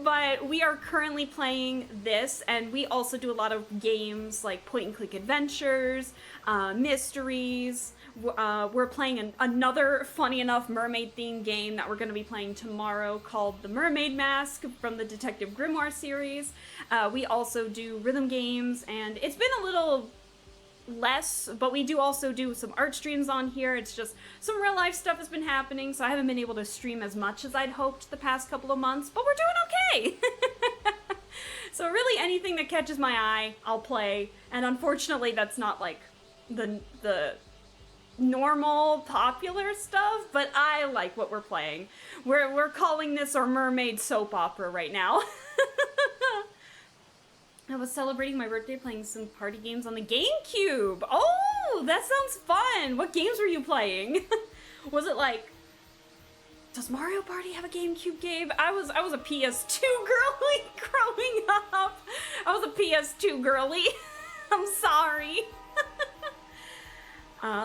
But we are currently playing this, and we also do a lot of games like point-and-click adventures, mysteries. We're playing another funny enough mermaid themed game that we're going to be playing tomorrow called The Mermaid Mask from the Detective Grimoire series. We also do rhythm games, and it's been a little less, but we do also do some art streams on here. It's just some real life stuff has been happening, so I haven't been able to stream as much as I'd hoped the past couple of months, but we're doing okay. So really anything that catches my eye, I'll play, and unfortunately that's not like the normal popular stuff, but I like what we're playing. We're calling this our mermaid soap opera right now. I was celebrating my birthday playing some party games on the GameCube. Oh, that sounds fun. What games were you playing? Was it like, does Mario Party have a GameCube game? I was a PS2 girly growing up. I was a PS2 girly. I'm sorry.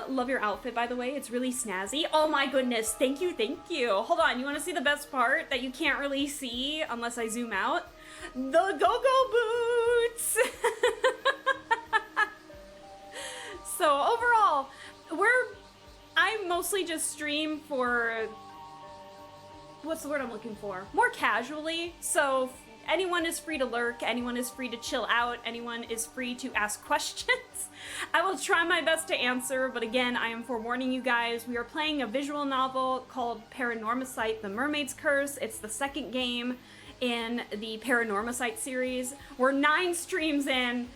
Love your outfit, by the way. It's really snazzy. Oh my goodness. Thank you, thank you. Hold on. You want to see the best part that you can't really see unless I zoom out? The go-go boots! So overall, I mostly just stream for, what's the word I'm looking for? More casually. So anyone is free to lurk, anyone is free to chill out, anyone is free to ask questions. I will try my best to answer, but again, I am forewarning you guys, we are playing a visual novel called PARANORMASIGHT, The Mermaid's Curse. It's the second game in the PARANORMASIGHT series. We're 9 streams in,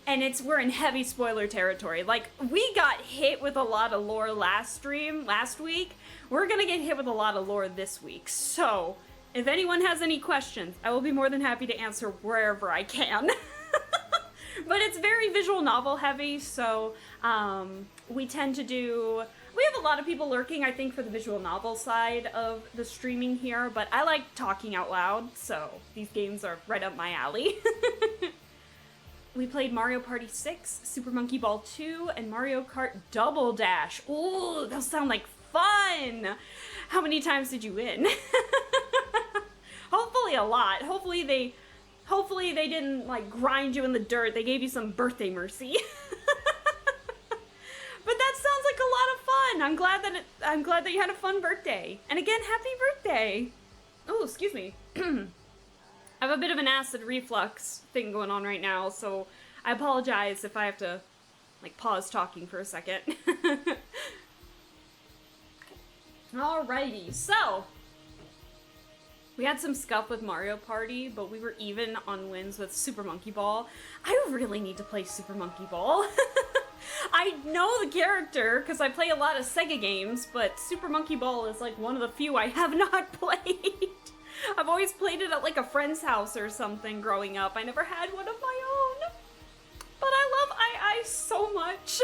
and we're in heavy spoiler territory. Like, we got hit with a lot of lore last week. We're gonna get hit with a lot of lore this week. So, if anyone has any questions, I will be more than happy to answer wherever I can. But it's very visual novel heavy, so we tend to do... We have a lot of people lurking, I think, for the visual novel side of the streaming here, but I like talking out loud, so these games are right up my alley. We played Mario Party 6, Super Monkey Ball 2, and Mario Kart Double Dash. Ooh, those sound like fun! How many times did you win? Hopefully a lot. Hopefully they didn't, like, grind you in the dirt. They gave you some birthday mercy. But that sounds like a lot of fun. I'm glad that you had a fun birthday. And again, happy birthday. Oh, excuse me. I have a bit of an acid reflux thing going on right now, so I apologize if I have to, like, pause talking for a second. Alrighty, so we had some scuff with Mario Party, but we were even on wins with Super Monkey Ball. I really need to play Super Monkey Ball. I know the character because I play a lot of Sega games, but Super Monkey Ball is like one of the few I have not played. I've always played it at like a friend's house or something growing up. I never had one of my own. But I love I so much.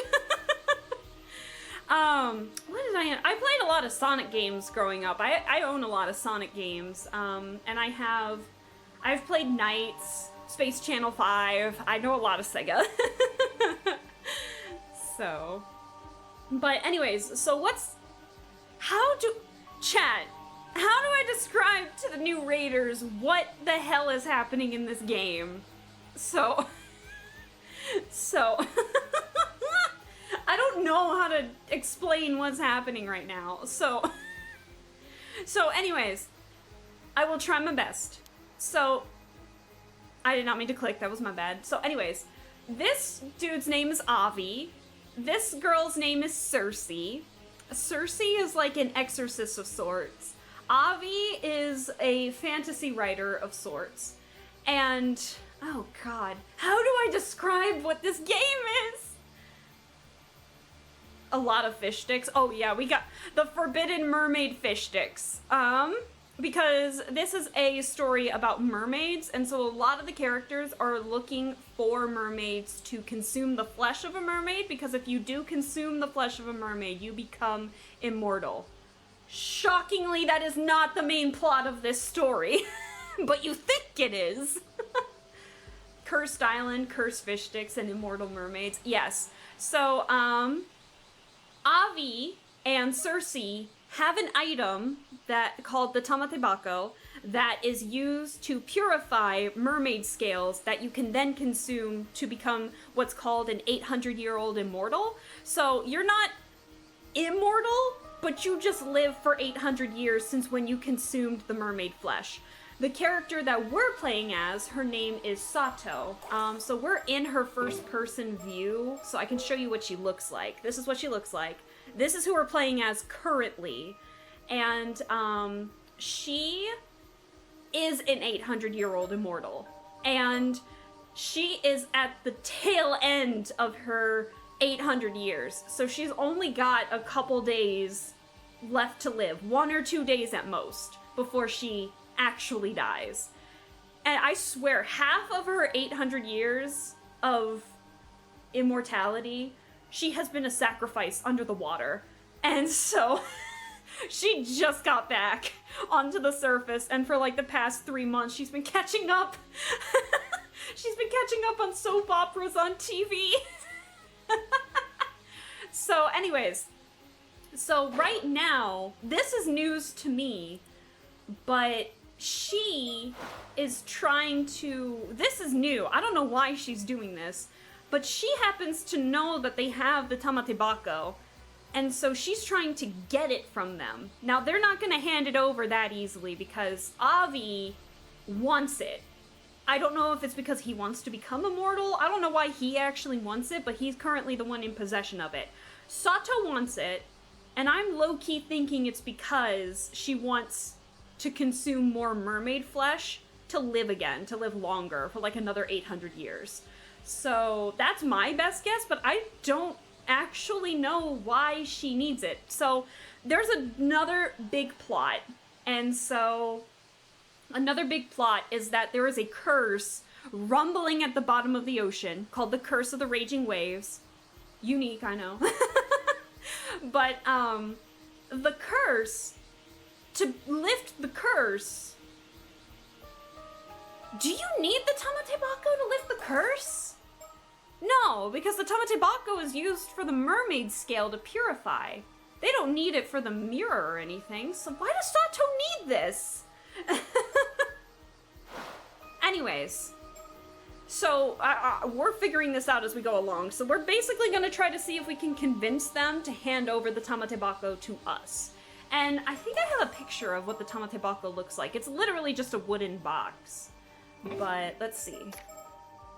What did I played a lot of Sonic games growing up. I own a lot of Sonic games. And I've played Knights, Space Channel 5. I know a lot of Sega. So, but anyways, so chat, how do I describe to the new raiders what the hell is happening in this game? So I don't know how to explain what's happening right now. So anyways, I will try my best. So I did not mean to click, that was my bad. So anyways, this dude's name is Avi. This girl's name is Cersei. Cersei is like an exorcist of sorts. Avi is a fantasy writer of sorts. And, oh god, how do I describe what this game is? A lot of fish sticks. Oh yeah, we got the Forbidden Mermaid fish sticks. Because this is a story about mermaids, and so a lot of the characters are looking for mermaids to consume the flesh of a mermaid, because if you do consume the flesh of a mermaid, you become immortal. Shockingly, that is not the main plot of this story, but you think it is. Cursed Island, cursed fish sticks, and immortal mermaids. Yes. So, Avi and Cersei have an item that called the tamatebako that is used to purify mermaid scales that you can then consume to become what's called an 800-year-old immortal. So you're not immortal, but you just live for 800 years since when you consumed the mermaid flesh. The character that we're playing as, her name is Sato. So we're in her first person view, so I can show you what she looks like. This is what she looks like. This is who we're playing as currently. And she is an 800-year-old immortal. And she is at the tail end of her 800 years. So she's only got a couple days left to live. 1 or 2 days at most before she actually dies. And I swear, half of her 800 years of immortality, she has been a sacrifice under the water. And so she just got back onto the surface, and for like the past 3 months she's been catching up. She's been catching up on soap operas on TV. So anyways, so right now, this is news to me, but she is trying to, this is new, I don't know why she's doing this, but she happens to know that they have the tamatebako, and so she's trying to get it from them. Now, they're not going to hand it over that easily because Avi wants it. I don't know if it's because he wants to become immortal. I don't know why he actually wants it, but he's currently the one in possession of it. Sato wants it, and I'm low-key thinking it's because she wants to consume more mermaid flesh to live again, to live longer for like another 800 years. So that's my best guess, but I don't actually know why she needs it. So there's another big plot, and so another big plot is that there is a curse rumbling at the bottom of the ocean called the Curse of the Raging Waves. Unique, I know. But the curse, to lift the curse, do you need the tamatebako to lift the curse? No, because the tamatebako is used for the mermaid scale to purify. They don't need it for the mirror or anything, so why does Sato need this? Anyways, so we're figuring this out as we go along. So we're basically going to try to see if we can convince them to hand over the tamatebako to us. And I think I have a picture of what the tamatebako looks like. It's literally just a wooden box. But let's see.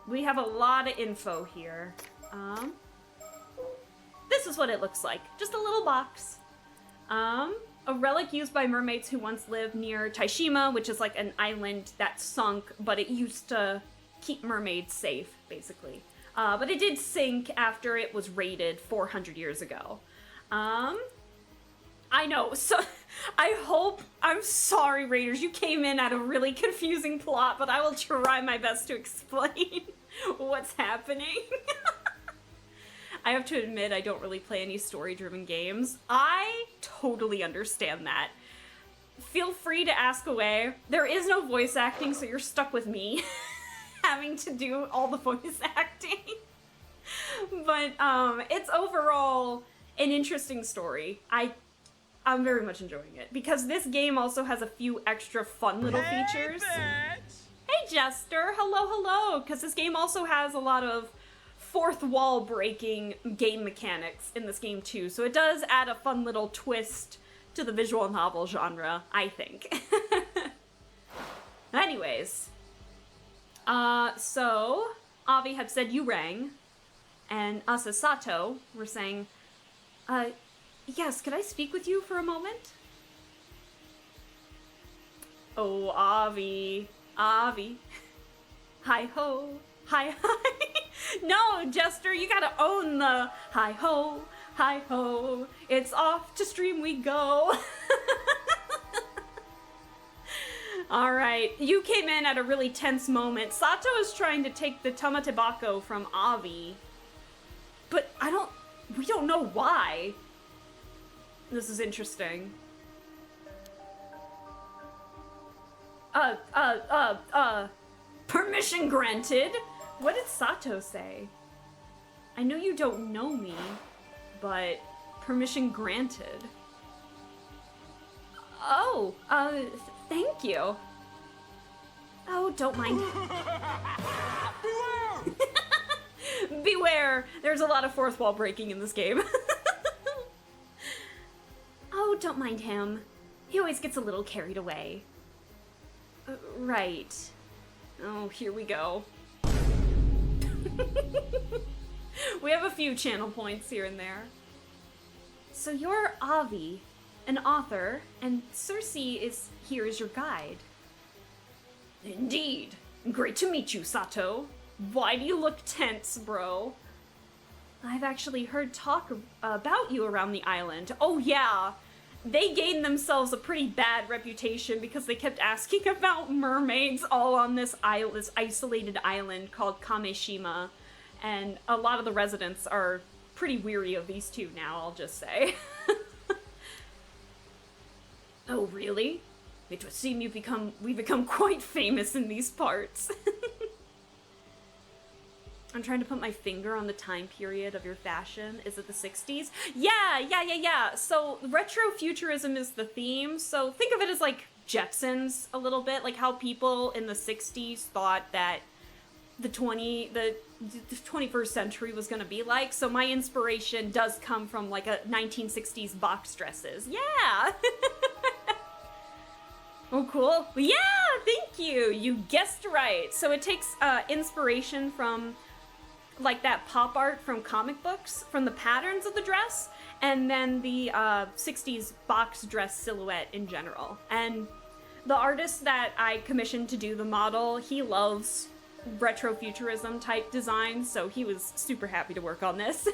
We have a lot of info here. This is what it looks like. Just a little box. A relic used by mermaids who once lived near Taishima, which is like an island that sunk, but it used to keep mermaids safe, basically. But it did sink after it was raided 400 years ago. I know, so I'm sorry, Raiders, you came in at a really confusing plot, but I will try my best to explain what's happening. I have to admit, I don't really play any story-driven games. I totally understand that. Feel free to ask away. There is no voice acting, so you're stuck with me having to do all the voice acting. But it's overall an interesting story. I'm very much enjoying it because this game also has a few extra fun little features. Bitch! Hey Jester, hello, hello, because this game also has a lot of fourth wall breaking game mechanics in this game too, so it does add a fun little twist to the visual novel genre, I think. Anyways, so Avi had said you rang, and us as Sato were saying, yes, could I speak with you for a moment? Oh, Avi. Avi. Hi-ho. Hi-hi. No, Jester, you gotta own the hi-ho. Hi-ho. It's off to stream we go. Alright, you came in at a really tense moment. Sato is trying to take the Tamatebako from Avi. But we don't know why. This is interesting. Permission granted? What did Sato say? I know you don't know me, but permission granted. Oh, thank you. Oh, don't mind. Beware! Beware! There's a lot of fourth wall breaking in this game. Oh, don't mind him. He always gets a little carried away. Right. Oh, here we go. We have a few channel points here and there. So you're Avi, an author, and Cersei is here as your guide. Indeed. Great to meet you, Sato. Why do you look tense, bro? I've actually heard talk about you around the island. Oh yeah, they gained themselves a pretty bad reputation because they kept asking about mermaids all on this isolated island called Kameshima. And a lot of the residents are pretty weary of these two now, I'll just say. Oh, really? It would seem we've become quite famous in these parts. I'm trying to put my finger on the time period of your fashion. Is it the 60s? Yeah. So retrofuturism is the theme. So think of it as like Jetsons a little bit, like how people in the 60s thought that the 21st century was gonna be like. So my inspiration does come from like a 1960s box dresses. Yeah. Oh, cool. Yeah, thank you. You guessed right. So it takes inspiration from like that pop art from comic books, from the patterns of the dress, and then the 60s box dress silhouette in general. And the artist that I commissioned to do the model, he loves retrofuturism type designs, so he was super happy to work on this.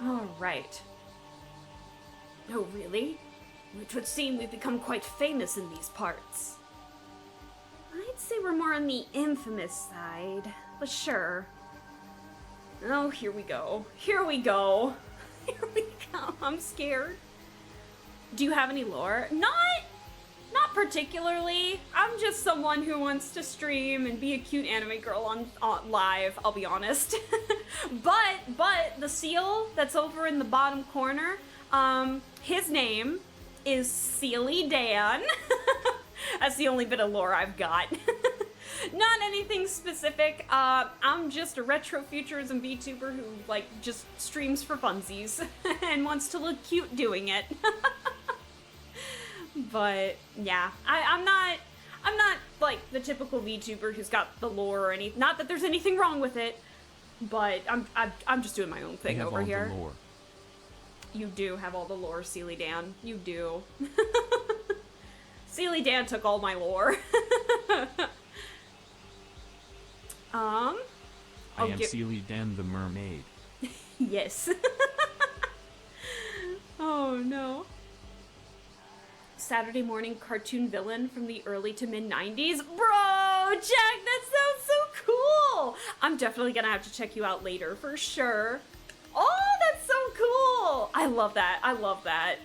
All right. Oh, really? It would seem we've become quite famous in these parts. I'd say we're more on the infamous side, but sure. Oh, here we go. Here we go. Here we go. I'm scared. Do you have any lore? Not particularly. I'm just someone who wants to stream and be a cute anime girl on live, I'll be honest. but the seal that's over in the bottom corner, his name is Sealy Dan. That's the only bit of lore I've got. Not anything specific. I'm just a retrofuturism VTuber who like just streams for funsies and wants to look cute doing it. But yeah, I'm not like the typical VTuber who's got the lore or anything. Not that there's anything wrong with it, but I'm just doing my own thing over here. The lore. You do have all the lore, Sealy Dan. You do. Sealy Dan took all my lore. I am Sealy Dan the Mermaid. Yes. Oh no. Saturday morning cartoon villain from the early to mid 90s. Bro, Jack, that sounds so cool. I'm definitely gonna have to check you out later for sure. Oh, that's so cool. I love that. I love that.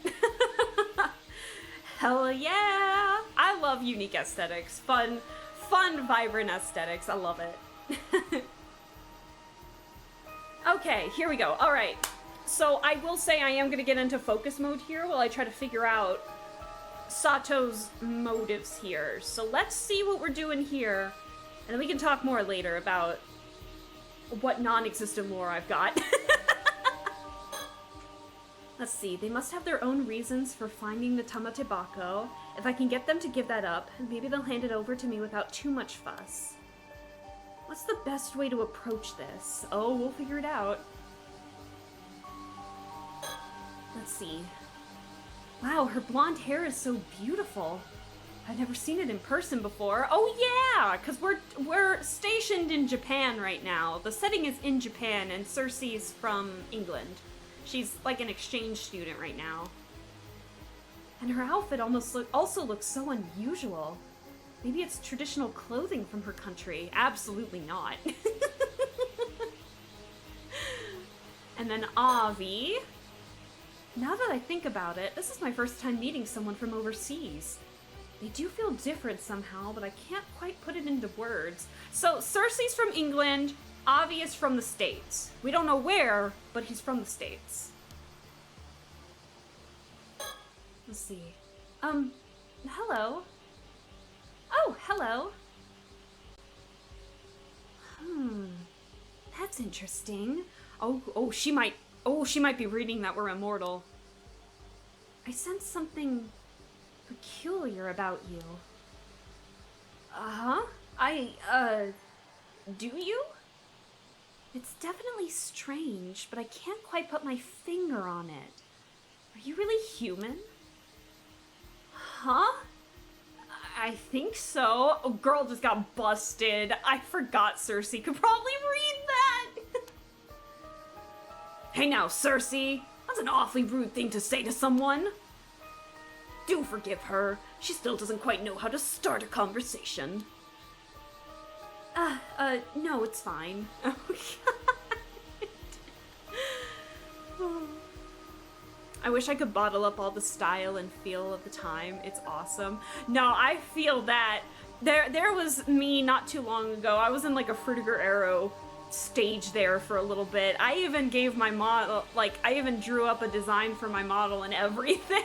Hell yeah. I love unique aesthetics. Fun, vibrant aesthetics. I love it. Okay, here we go. All right. So I will say I am gonna get into focus mode here while I try to figure out Sato's motives here. So let's see what we're doing here, and then we can talk more later about what non-existent lore I've got. Let's see, they must have their own reasons for finding the Tamatebako. If I can get them to give that up, maybe they'll hand it over to me without too much fuss. What's the best way to approach this? Oh, we'll figure it out. Let's see. Wow, her blonde hair is so beautiful. I've never seen it in person before. Oh yeah, because we're stationed in Japan right now. The setting is in Japan, and Cersei's from England. She's like an exchange student right now. And her outfit also looks so unusual. Maybe it's traditional clothing from her country. Absolutely not. And then Avi. Now that I think about it, this is my first time meeting someone from overseas. They do feel different somehow, but I can't quite put it into words. So Cersei's from England, Avi is from the States. We don't know where, but he's from the States. Let's see. Hello? Oh, hello. That's interesting. She might be reading that we're immortal. I sense something peculiar about you. Do you? It's definitely strange, but I can't quite put my finger on it. Are you really human? Huh? I think so. Oh, girl just got busted. I forgot Cersei could probably read that. Hey now, Cersei. That's an awfully rude thing to say to someone. Do forgive her. She still doesn't quite know how to start a conversation. No, it's fine. Oh, God. I wish I could bottle up all the style and feel of the time. It's awesome. No, I feel that. There was me not too long ago. I was in like a Frutiger Arrow stage there for a little bit. I even gave my model, I even drew up a design for my model and everything.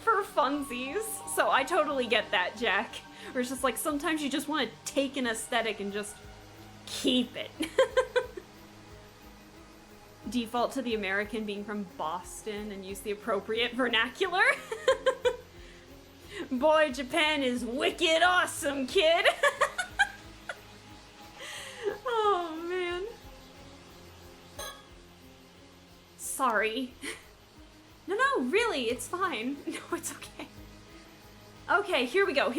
For funsies. So I totally get that, Jack. Where it's just like, sometimes you just want to take an aesthetic and just keep it. Default to the American being from Boston and use the appropriate vernacular. Boy, Japan is wicked awesome, kid. Oh, man. Sorry. No, really, it's fine. No, it's okay. Okay, here we go.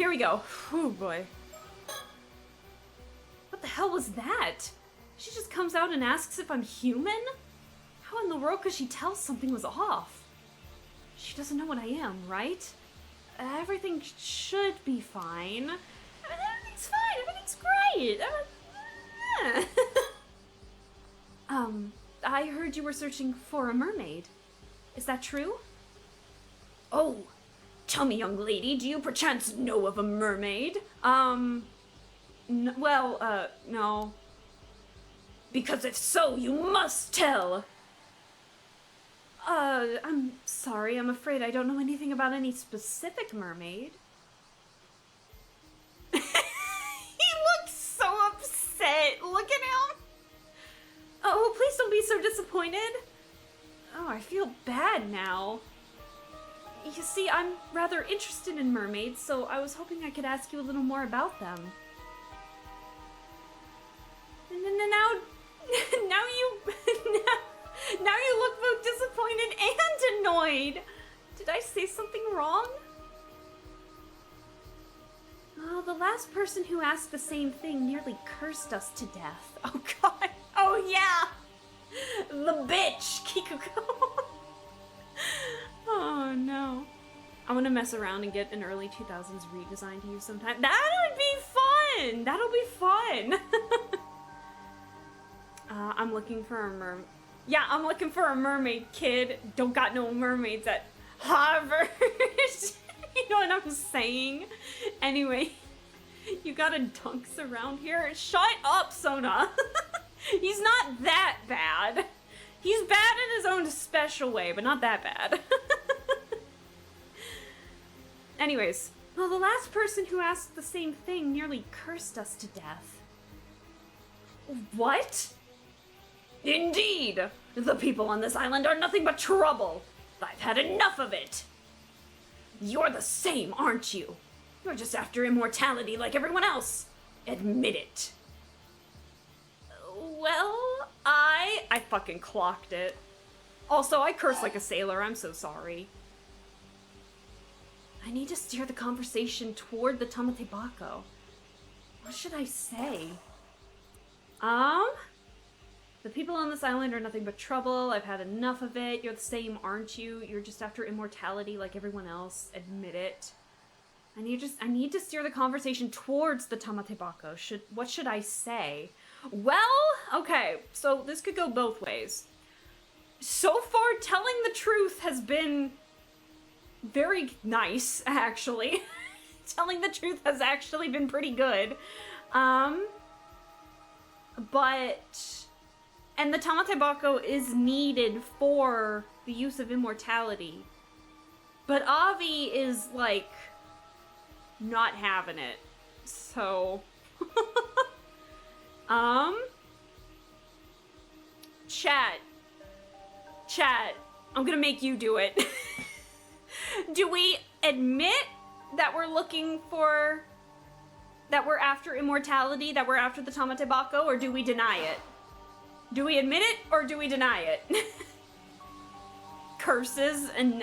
Oh, boy. What the hell was that? She just comes out and asks if I'm human? How in the world could she tell something was off? She doesn't know what I am, right? Everything should be fine. Everything's fine. Everything's great. I heard you were searching for a mermaid. Is that true? Oh, tell me, young lady, do you perchance know of a mermaid? No. Because if so, you must tell. I'm sorry, I'm afraid I don't know anything about any specific mermaid. He looks so upset. Look at him. Oh, please don't be so disappointed. Oh, I feel bad now. You see, I'm rather interested in mermaids, so I was hoping I could ask you a little more about them. Now you look both disappointed and annoyed. Did I say something wrong? Oh, the last person who asked the same thing nearly cursed us to death. Oh, God. Oh, yeah. The bitch, Kikuko. Oh, no. I want to mess around and get an early 2000s redesign to use sometime. That would be fun. That'll be fun. I'm looking for a mermaid. Yeah, I'm looking for a mermaid, kid. Don't got no mermaids at Harvard. You know what I'm saying? Anyway, you got a dunks around here. Shut up, Sona. He's not that bad. He's bad in his own special way, but not that bad. Anyways, well, the last person who asked the same thing nearly cursed us to death. What? Indeed! The people on this island are nothing but trouble. I've had enough of it. You're the same, aren't you? You're just after immortality like everyone else. Admit it. Well, I fucking clocked it. Also, I curse like a sailor. I'm so sorry. I need to steer the conversation toward the Tamatebako. What should I say? The people on this island are nothing but trouble. I've had enough of it. You're the same, aren't you? You're just after immortality like everyone else. Admit it. I need to steer the conversation towards the Tamatebako. What should I say? Well, okay, so this could go both ways. So far, telling the truth has been very nice, actually. Telling the truth has actually been pretty good. And the Tamatebako is needed for the use of immortality. But Avi is, like, not having it. So... Chat, I'm gonna make you do it. Do we admit that we're looking for... that we're after immortality, that we're after the Tamatebako, or do we deny it? Do we admit it, or do we deny it? Curses and...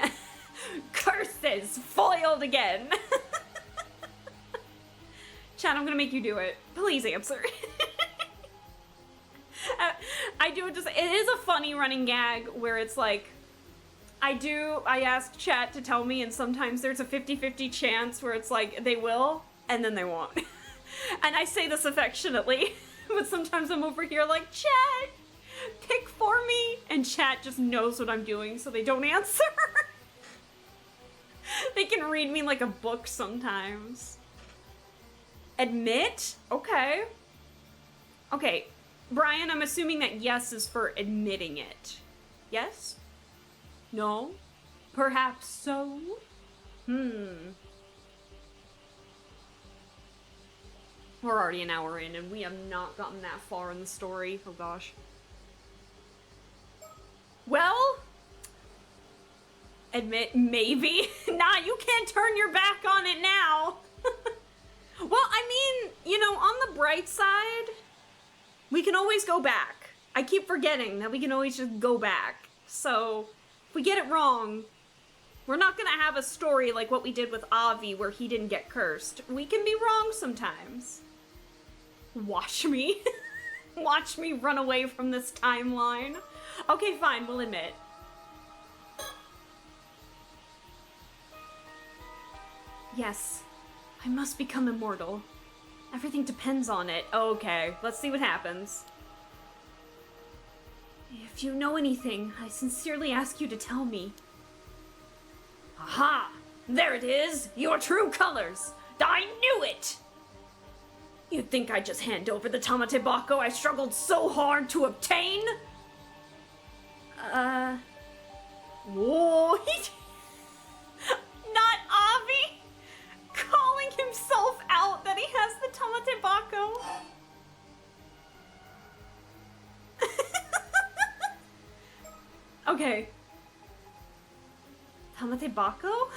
curses! Foiled again! Chat, I'm gonna make you do it. Please answer. I do it just... it is a funny running gag where it's like... I ask chat to tell me, and sometimes there's a 50-50 chance where it's like, they will, and then they won't. And I say this affectionately, but sometimes I'm over here like, chat, pick for me, and chat just knows what I'm doing, so they don't answer. They can read me like a book sometimes. Admit? Okay. Okay, Brian, I'm assuming that yes is for admitting it. Yes? No? Perhaps so? We're already an hour in and we have not gotten that far in the story. Oh gosh. Well? Admit maybe? Nah, you can't turn your back on it now. Well, I mean, you know, on the bright side, we can always go back. I keep forgetting that we can always just go back. So, if we get it wrong, we're not gonna have a story like what we did with Avi where he didn't get cursed. We can be wrong sometimes. Watch me. Watch me run away from this timeline. Okay, fine, we'll admit. Yes, I must become immortal. Everything depends on it. Okay, let's see what happens. If you know anything, I sincerely ask you to tell me. Aha! There it is! Your true colors! I knew it! You'd think I'd just hand over the Tamatebako I struggled so hard to obtain? Whoa, not Avi! Calling himself out that he has the Tamatebako. Okay. Tamatebako?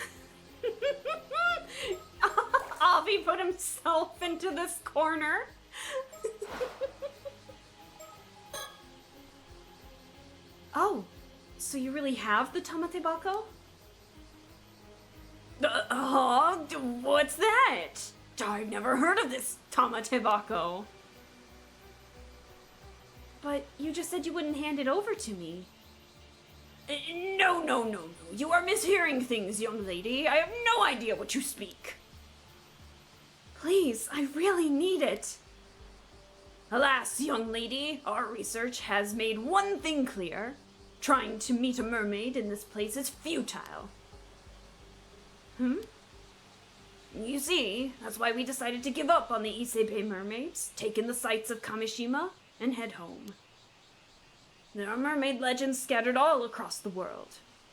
Avi put himself into this corner. Oh, so you really have the Tamatebako? What's that? I've never heard of this Tamatebako. But you just said you wouldn't hand it over to me. No. You are mishearing things, young lady. I have no idea what you speak. Please, I really need it. Alas, young lady, our research has made one thing clear. Trying to meet a mermaid in this place is futile. You see, that's why we decided to give up on the Isebe mermaids, take in the sights of Kamishima, and head home. There are mermaid legends scattered all across the world.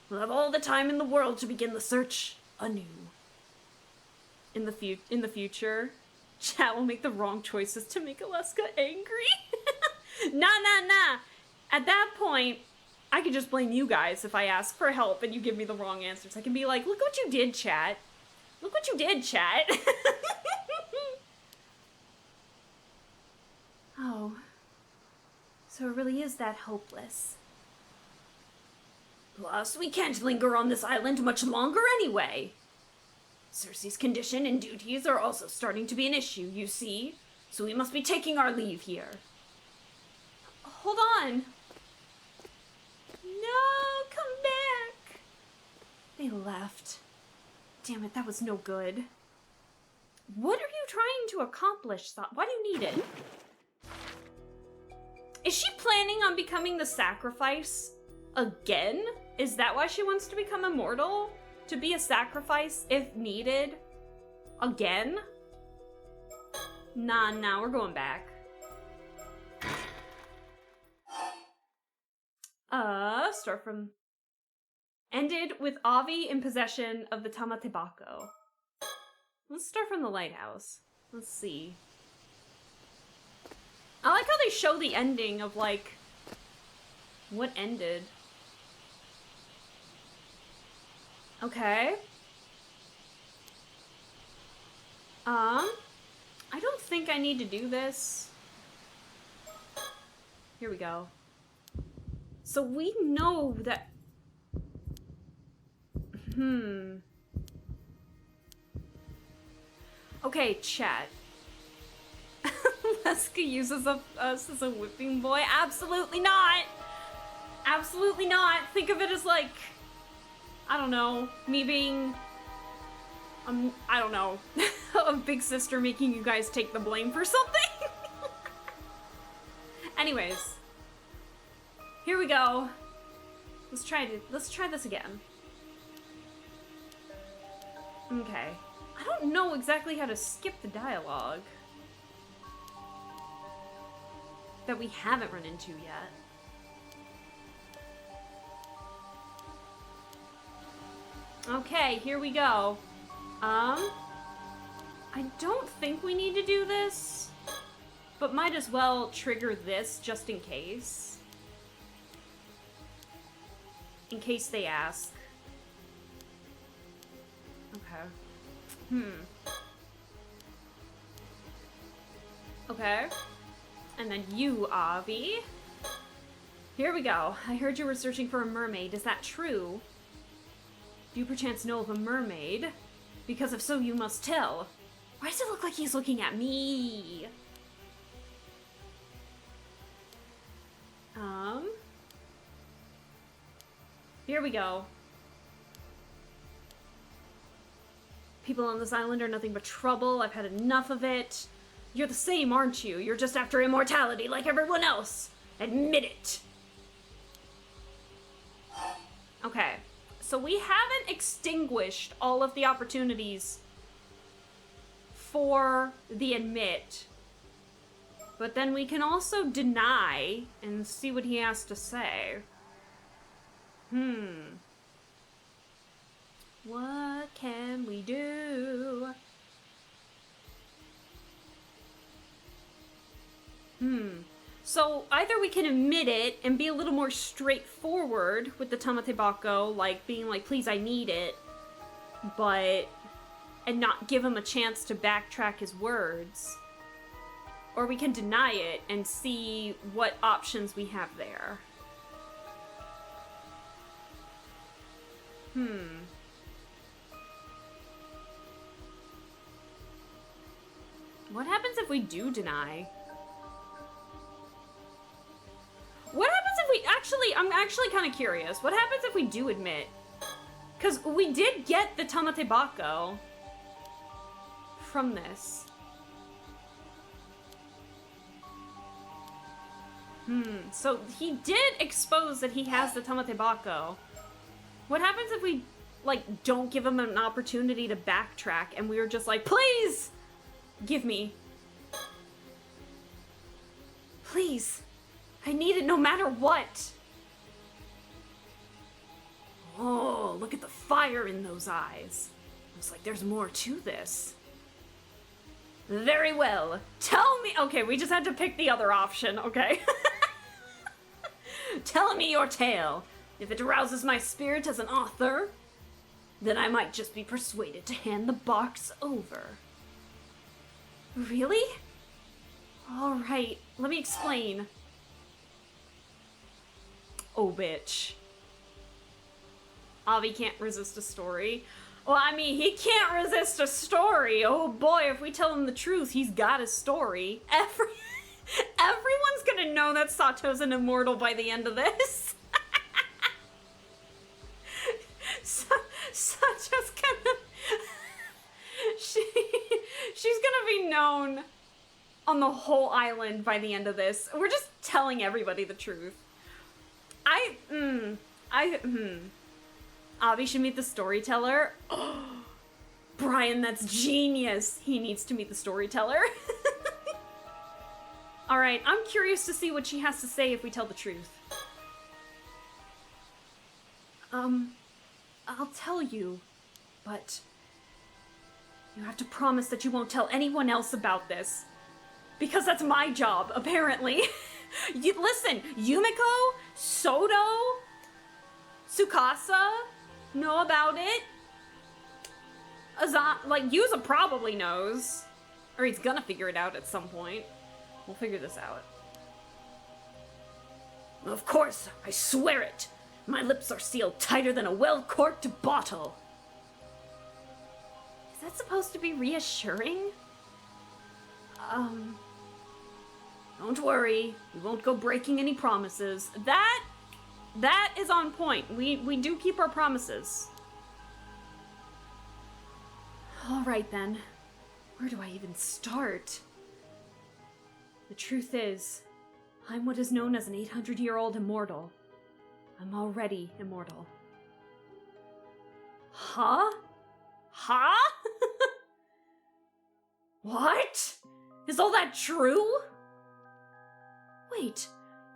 We'll have all the time in the world to begin the search anew. In the future, chat will make the wrong choices to make Alaska angry. Nah. At that point, I could just blame you guys if I ask for help and you give me the wrong answers. I can be like, look what you did, chat. Look what you did, chat. Oh. So it really is that hopeless. Plus, we can't linger on this island much longer anyway. Cersei's condition and duties are also starting to be an issue, you see. So we must be taking our leave here. Hold on. No, come back. They left. Damn it, that was no good. What are you trying to accomplish? Why do you need it? Is she planning on becoming the sacrifice again? Is that why she wants to become immortal? To be a sacrifice if needed? Again? Nah, we're going back. Start from... Ended with Avi in possession of the Tamatebako. Let's start from the lighthouse. Let's see. I like how they show the ending of, like, what ended. Okay. I don't think I need to do this. Here we go. So we know that... Okay, chat. Leska uses us as a whipping boy? Absolutely not! Absolutely not! Think of it as like... I don't know, me being... I don't know. A big sister making you guys take the blame for something? Anyways. Here we go. Let's try this again. Okay. I don't know exactly how to skip the dialogue that we haven't run into yet. Okay, here we go. I don't think we need to do this, but might as well trigger this just in case. In case they ask. Okay. Okay. And then you, Avi. Here we go. I heard you were searching for a mermaid. Is that true? Do you perchance know of a mermaid? Because if so, you must tell. Why does it look like he's looking at me? Here we go. People on this island are nothing but trouble. I've had enough of it. You're the same, aren't you? You're just after immortality like everyone else. Admit it. Okay. So we haven't extinguished all of the opportunities for the admit. But then we can also deny and see what he has to say. What can we do? So either we can admit it and be a little more straightforward with the Tamatebako, like being like, please, I need it, and not give him a chance to backtrack his words. Or we can deny it and see what options we have there. What happens if we do deny? What happens if we I'm actually kind of curious. What happens if we do admit? Because we did get the Tamatebako from this. So he did expose that he has the Tamatebako. What happens if we, like, don't give him an opportunity to backtrack and we were just like, please, give me. Please. I need it no matter what. Oh, look at the fire in those eyes. Looks like there's more to this. Very well. Tell me. Okay, we just had to pick the other option, okay? Tell me your tale. If it arouses my spirit as an author, then I might just be persuaded to hand the box over. Really? Alright, let me explain. Oh, bitch. Avi can't resist a story. Well, I mean, he can't resist a story. Oh boy, if we tell him the truth, he's got a story. Everyone's gonna know that Sato's an immortal by the end of this. Sato's gonna... She's gonna be known on the whole island by the end of this. We're just telling everybody the truth. Avi should meet the storyteller. Brian, that's genius. He needs to meet the storyteller. Alright, I'm curious to see what she has to say if we tell the truth. I'll tell you, but you have to promise that you won't tell anyone else about this. Because that's my job, apparently. Listen, Yumiko, Soto, Tsukasa know about it. Yuza probably knows. Or he's gonna figure it out at some point. We'll figure this out. Of course, I swear it. My lips are sealed tighter than a well-corked bottle. Is that supposed to be reassuring? Don't worry. We won't go breaking any promises. That is on point. We do keep our promises. Alright then. Where do I even start? The truth is, I'm what is known as an 800-year-old immortal. I'm already immortal. Huh? Huh? What? Is all that true? Wait,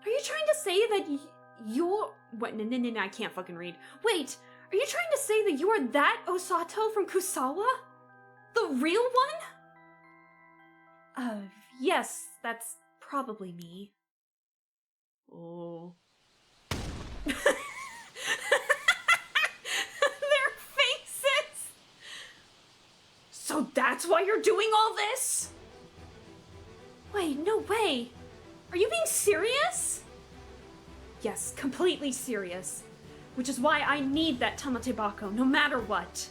are you trying to say that you're... What? No, I can't fucking read. Wait, are you trying to say that you are that Osato from Kusawa? The real one? Yes, that's probably me. Oh. Their faces! So that's why you're doing all this? Wait, no way. Are you being serious? Yes, completely serious. Which is why I need that Tamatebako, no matter what.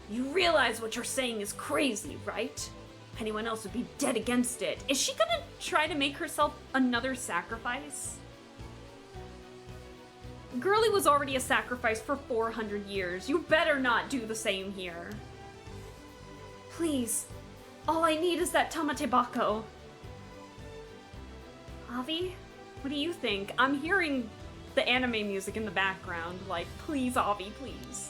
You realize what you're saying is crazy, right? Anyone else would be dead against it. Is she gonna try to make herself another sacrifice? Girly was already a sacrifice for 400 years. You better not do the same here. Please. All I need is that Tamatebako. Avi, what do you think? I'm hearing the anime music in the background. Like, please, Avi, please.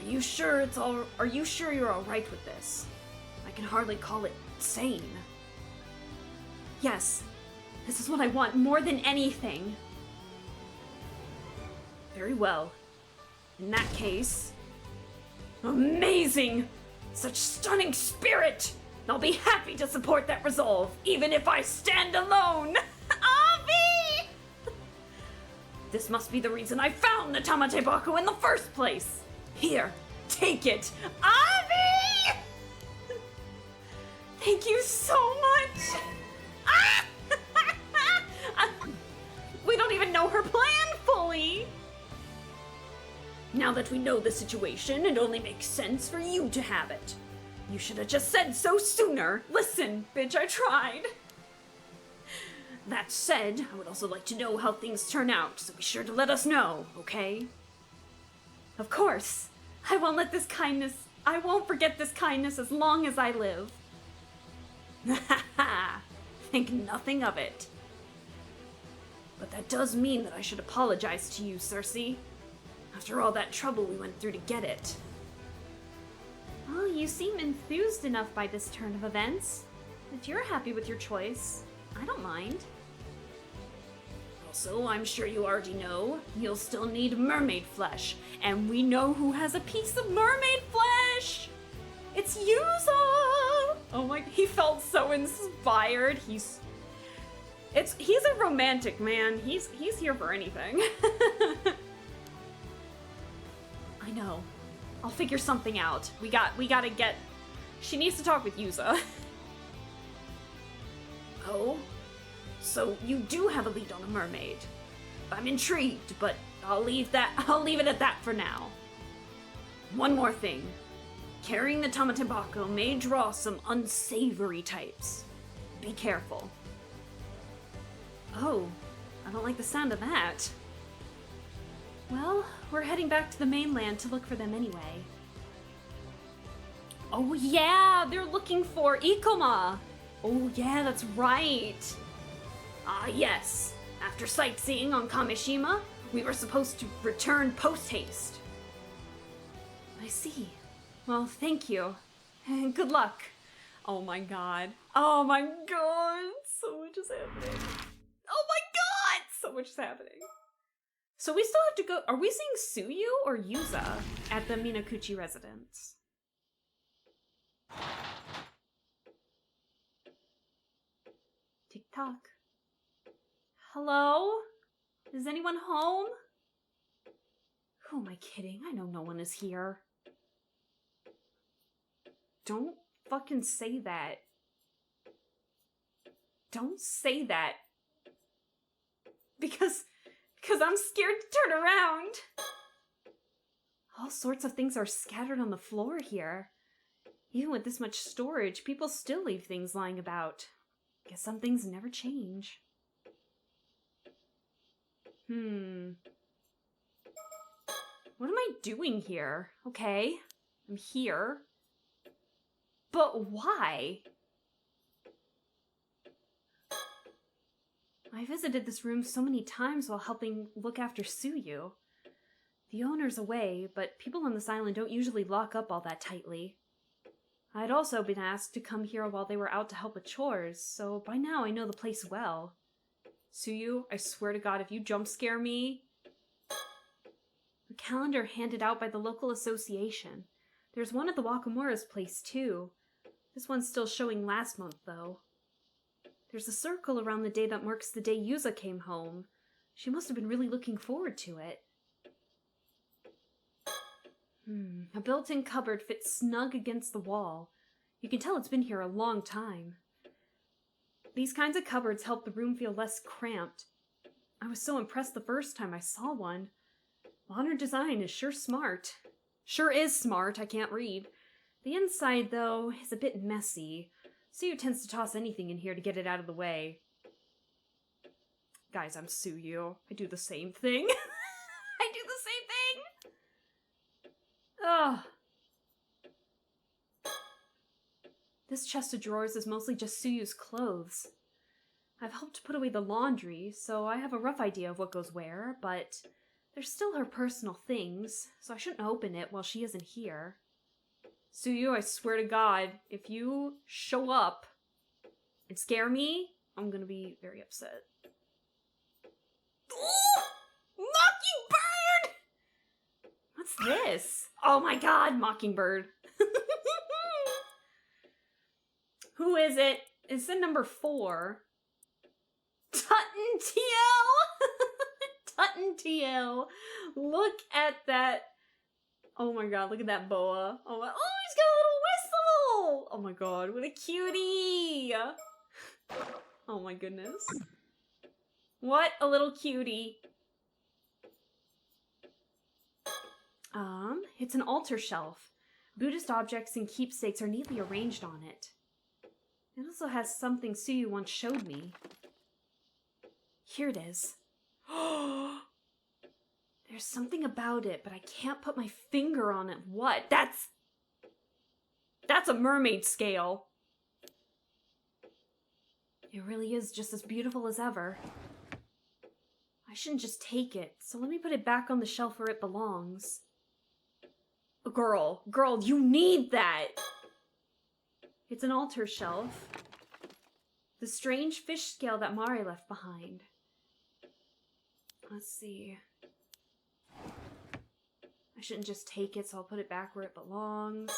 Are you sure you're alright with this? I can hardly call it sane. Yes, this is what I want more than anything. Very well. In that case... Amazing! Such stunning spirit! I'll be happy to support that resolve, even if I stand alone! Avi! This must be the reason I found the Tamatebako in the first place! Here, take it! Avi! Thank you so much! We don't even know her plan fully! Now that we know the situation, it only makes sense for you to have it. You should have just said so sooner. Listen, bitch, I tried. That said, I would also like to know how things turn out, so be sure to let us know, okay? Of course. I won't forget this kindness as long as I live. Think nothing of it. But that does mean that I should apologize to you, Cersei. After all that trouble we went through to get it. Well, you seem enthused enough by this turn of events. If you're happy with your choice, I don't mind. Also, I'm sure you already know, you'll still need mermaid flesh, and we know who has a piece of mermaid flesh! It's Yuza! Oh my, he felt so inspired. He's a romantic man. He's here for anything. I know. I'll figure something out. We gotta get... She needs to talk with Yuza. Oh? So you do have a lead on a mermaid. I'm intrigued, but I'll leave it at that for now. One more thing. Carrying the Tamatebako may draw some unsavory types. Be careful. Oh, I don't like the sound of that. Well, we're heading back to the mainland to look for them anyway. Oh yeah, they're looking for Ikoma! Oh yeah, that's right! Ah yes, after sightseeing on Kamishima, we were supposed to return post-haste. I see. Well, thank you. And good luck. Oh my god. Oh my god! So much is happening. Oh my god! So much is happening. So we still have to go... Are we seeing Tsuyu or Yuza at the Minakuchi residence? Tick-tock. Hello? Is anyone home? Who am I kidding? I know no one is here. Don't fucking say that. Don't say that. Because I'm scared to turn around. All sorts of things are scattered on the floor here. Even with this much storage, people still leave things lying about. Guess some things never change. What am I doing here? Okay, I'm here. But why? I visited this room so many times while helping look after Tsuyu. The owner's away, but people on this island don't usually lock up all that tightly. I'd also been asked to come here while they were out to help with chores, so by now I know the place well. Tsuyu, I swear to God, if you jump scare me... The calendar handed out by the local association. There's one at the Wakamura's place, too. This one's still showing last month, though. There's a circle around the day that marks the day Yuza came home. She must have been really looking forward to it. A built-in cupboard fits snug against the wall. You can tell it's been here a long time. These kinds of cupboards help the room feel less cramped. I was so impressed the first time I saw one. Modern design is sure smart. Sure is smart, I can't read. The inside, though, is a bit messy. Tsuyu tends to toss anything in here to get it out of the way. Guys, I'm Tsuyu. I do the same thing. I do the same thing! Ugh. This chest of drawers is mostly just Tsuyu's clothes. I've helped put away the laundry, so I have a rough idea of what goes where, but they're still her personal things, so I shouldn't open it while she isn't here. Tsuyu, I swear to God, if you show up and scare me, I'm gonna be very upset. Ooh! Mockingbird! What's this? Oh my God, Mockingbird. Who is it? It's the number 4. Tutton TL! Tutton TL. Look at that. Oh my God, look at that boa. Oh, he's got a little whistle! Oh my God, what a cutie! Oh my goodness. What a little cutie. It's an altar shelf. Buddhist objects and keepsakes are neatly arranged on it. It also has something Tsuyu once showed me. Here it is. There's something about it, but I can't put my finger on it. What? That's a mermaid scale. It really is just as beautiful as ever. I shouldn't just take it, so let me put it back on the shelf where it belongs. girl, you need that. It's an altar shelf. The strange fish scale that Mari left behind. Let's see. I shouldn't just take it, so I'll put it back where it belongs.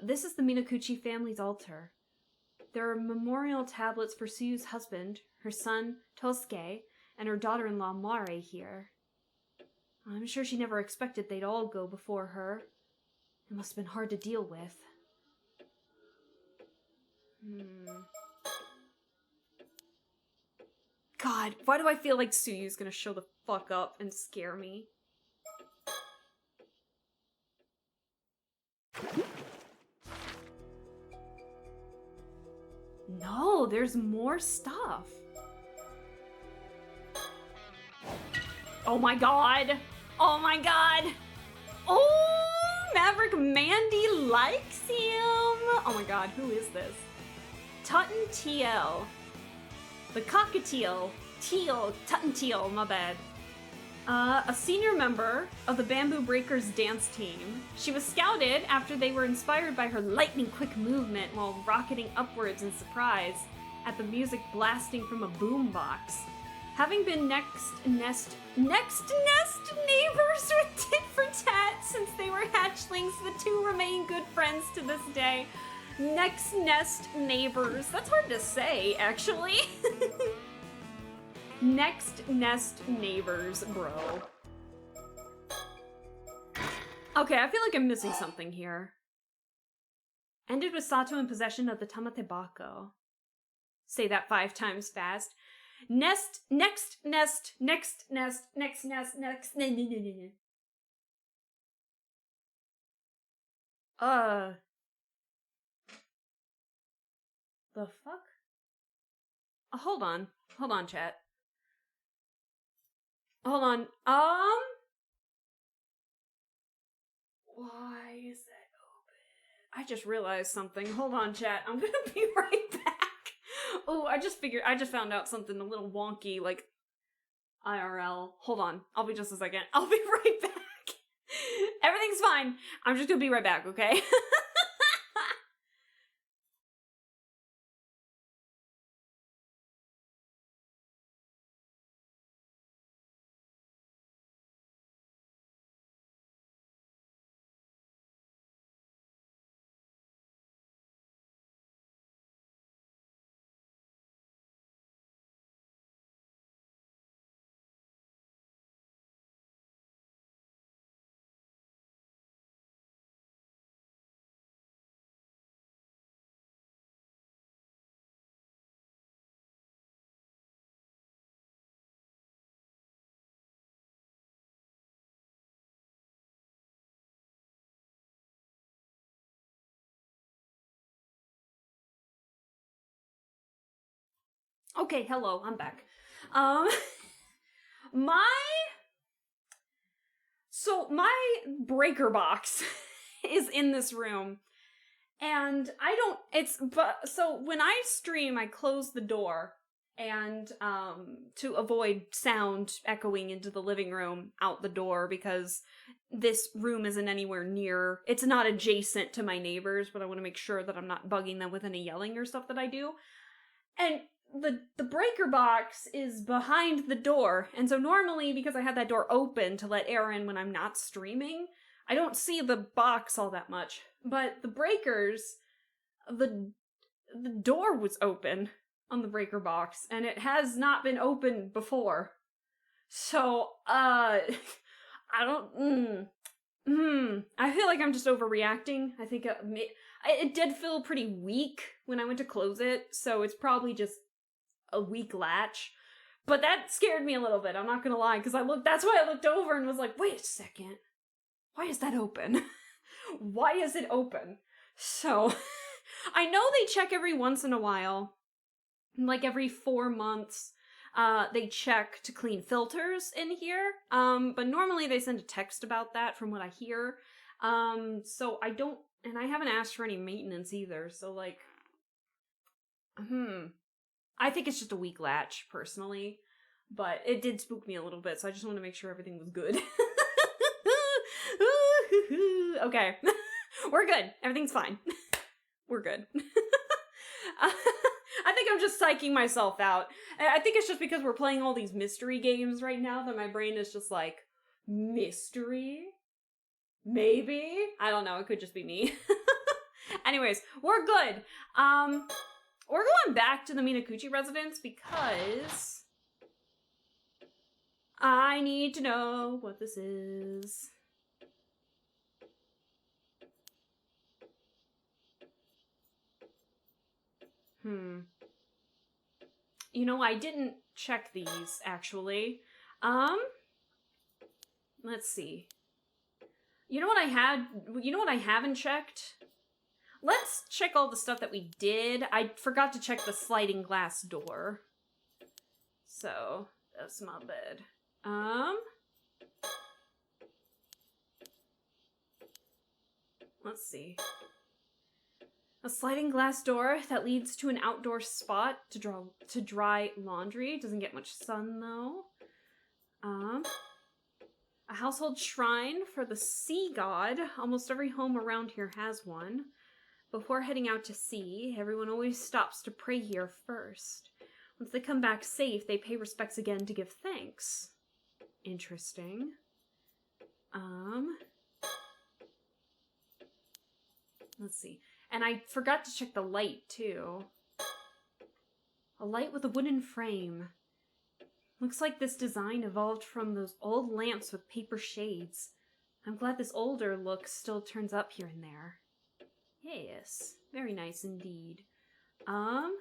This is the Minakuchi family's altar. There are memorial tablets for Suyu's husband, her son, Tosuke, and her daughter-in-law, Mare, here. I'm sure she never expected they'd all go before her. It must have been hard to deal with. God, why do I feel like Suyu's gonna show the fuck up and scare me? No, there's more stuff. Oh my god! Oh my god! Oh, Maverick Mandy likes him! Oh my god, who is this? Tutton TL. The cockatiel. Tutton Teal, my bad. A senior member of the Bamboo Breakers dance team. She was scouted after they were inspired by her lightning-quick movement while rocketing upwards in surprise at the music blasting from a boombox. Having been next nest neighbors with tit for tat since they were hatchlings, the two remain good friends to this day. Next nest neighbors. That's hard to say, actually. Next nest neighbors, bro. Okay, I feel like I'm missing something here. Ended with Sato in possession of the Tamatebako. Say that 5 times fast. Next nest. The fuck? Hold on, chat. Hold on. Why is that open? I just realized something. Hold on, chat. I'm gonna be right back. Oh, I just found out something a little wonky, like IRL. Hold on. I'll be just a second. I'll be right back. Everything's fine. I'm just gonna be right back, okay? Okay, hello, I'm back. My breaker box is in this room, and so when I stream, I close the door, and to avoid sound echoing into the living room out the door, because this room isn't anywhere near, it's not adjacent to my neighbors, but I want to make sure that I'm not bugging them with any yelling or stuff that I do. And the breaker box is behind the door, and so normally, because I had that door open to let air in when I'm not streaming, I don't see the box all that much. But the breakers, the door was open on the breaker box, and it has not been open before. So, I don't, I feel like I'm just overreacting. I think it did feel pretty weak when I went to close it, so it's probably just a weak latch. But that scared me a little bit, I'm not gonna lie, because that's why I looked over and was like, wait a second, why is that open? Why is it open? So, I know they check every once in a while, like every 4 months, they check to clean filters in here, but normally they send a text about that from what I hear, so I don't, and I haven't asked for any maintenance either, so like, I think it's just a weak latch, personally, but it did spook me a little bit, so I just want to make sure everything was good. Okay. We're good. Everything's fine. We're good. I think I'm just psyching myself out. I think it's just because we're playing all these mystery games right now that my brain is just like, mystery? Maybe? I don't know. It could just be me. Anyways, we're good. We're going back to the Minakuchi residence because I need to know what this is. You know, I didn't check these, actually. Let's see. You know what I haven't checked? Let's check all the stuff that we did. I forgot to check the sliding glass door. So, that's my bad. Let's see. A sliding glass door that leads to an outdoor spot to dry laundry. Doesn't get much sun though. A household shrine for the sea god. Almost every home around here has one. Before heading out to sea, everyone always stops to pray here first. Once they come back safe, they pay respects again to give thanks. Interesting. Let's see. And I forgot to check the light, too. A light with a wooden frame. Looks like this design evolved from those old lamps with paper shades. I'm glad this older look still turns up here and there. Yes, very nice indeed. So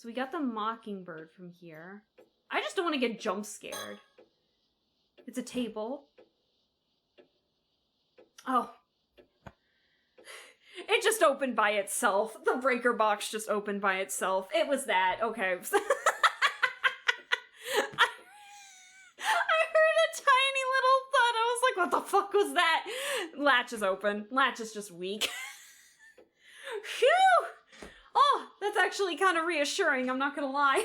we got the mockingbird from here. I just don't want to get jump scared. It's a table. Oh. It just opened by itself. The breaker box just opened by itself. It was that. Okay. I heard a tiny little thud. I was like, what the fuck was that? Latch is open. Latch is just weak. Phew! Oh, that's actually kind of reassuring. I'm not gonna lie.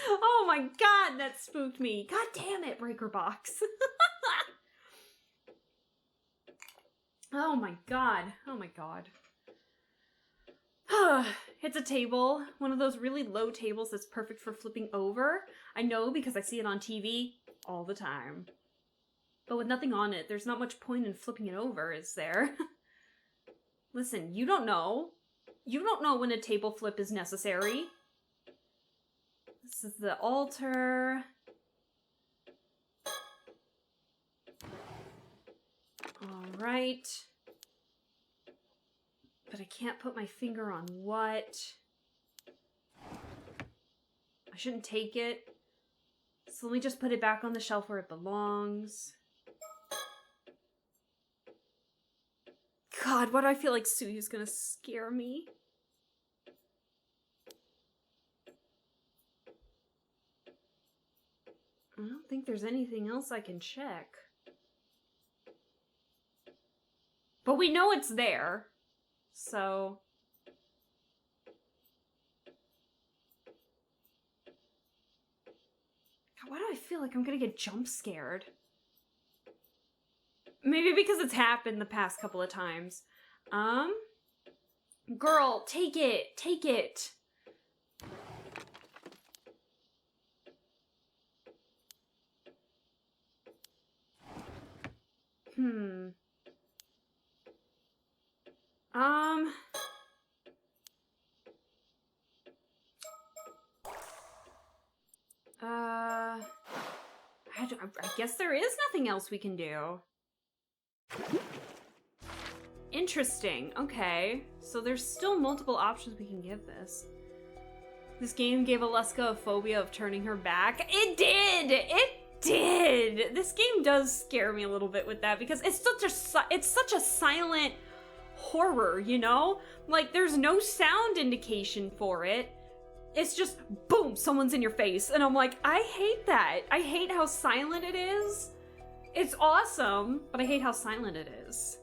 Oh my god, that spooked me. God damn it, breaker box. Oh my god. Oh my god. It's a table. One of those really low tables that's perfect for flipping over. I know because I see it on TV all the time. But with nothing on it, there's not much point in flipping it over, is there? Listen, you don't know. You don't know when a table flip is necessary. This is the altar. Alright. But I can't put my finger on what. I shouldn't take it. So let me just put it back on the shelf where it belongs. God, why do I feel like Suyu's gonna scare me? I don't think there's anything else I can check. But we know it's there, so... God, why do I feel like I'm gonna get jump scared? Maybe because it's happened the past couple of times. Girl, take it! Take it! I guess there is nothing else we can do. Interesting. Okay. So there's still multiple options we can give this. This game gave Aleska a phobia of turning her back. It did! It did! This game does scare me a little bit with that because it's such a silent horror, you know? Like, there's no sound indication for it. It's just, boom, someone's in your face. And I'm like, I hate that. I hate how silent it is. It's awesome, but I hate how silent it is.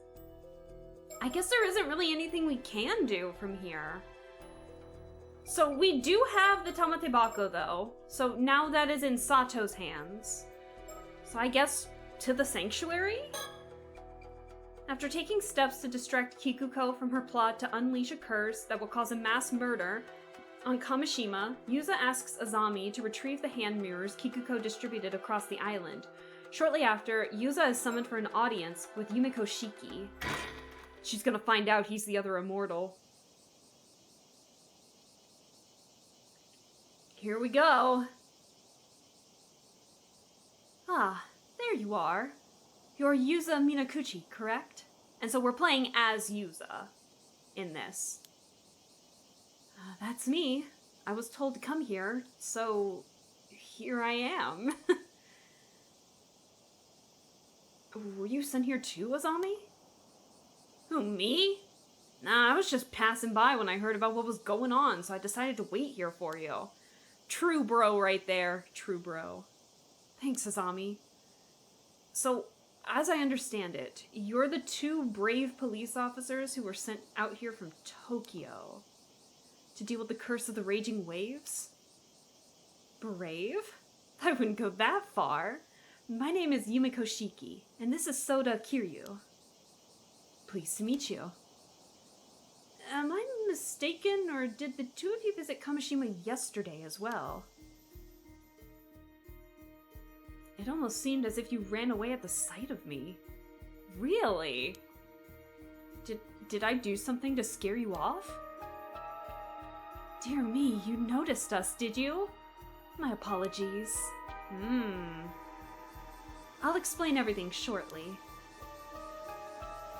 I guess there isn't really anything we can do from here. So we do have the Tamatebako, though. So now that is in Sato's hands. So I guess To the sanctuary? After taking steps to distract Kikuko from her plot to unleash a curse that will cause a mass murder on Kamishima, Yuza asks Azami to retrieve the hand mirrors Kikuko distributed across the island. Shortly after, Yuza is summoned for an audience with Yumiko Shiki. She's gonna find out he's the other immortal. Here we go. Ah, there you are. You're Yuza Minakuchi, correct? And so we're playing as Yuza in this. That's me. I was told to come here, so here I am. Were you sent here too, Azami? Who, me? Nah, I was just passing by when I heard about what was going on, so I decided to wait here for you. True bro right there. True bro. Thanks, Azami. So, as I understand it, you're the two brave police officers who were sent out here from Tokyo to deal with the curse of the raging waves? Brave? I wouldn't go that far. My name is Yumiko Shiki, and this is Soda Kiryu. Pleased to meet you. Am I mistaken, or did the two of you visit Kamishima yesterday as well? It almost seemed as if you ran away at the sight of me. Really? Did I do something to scare you off? Dear me, you noticed us, did you? My apologies. I'll explain everything shortly.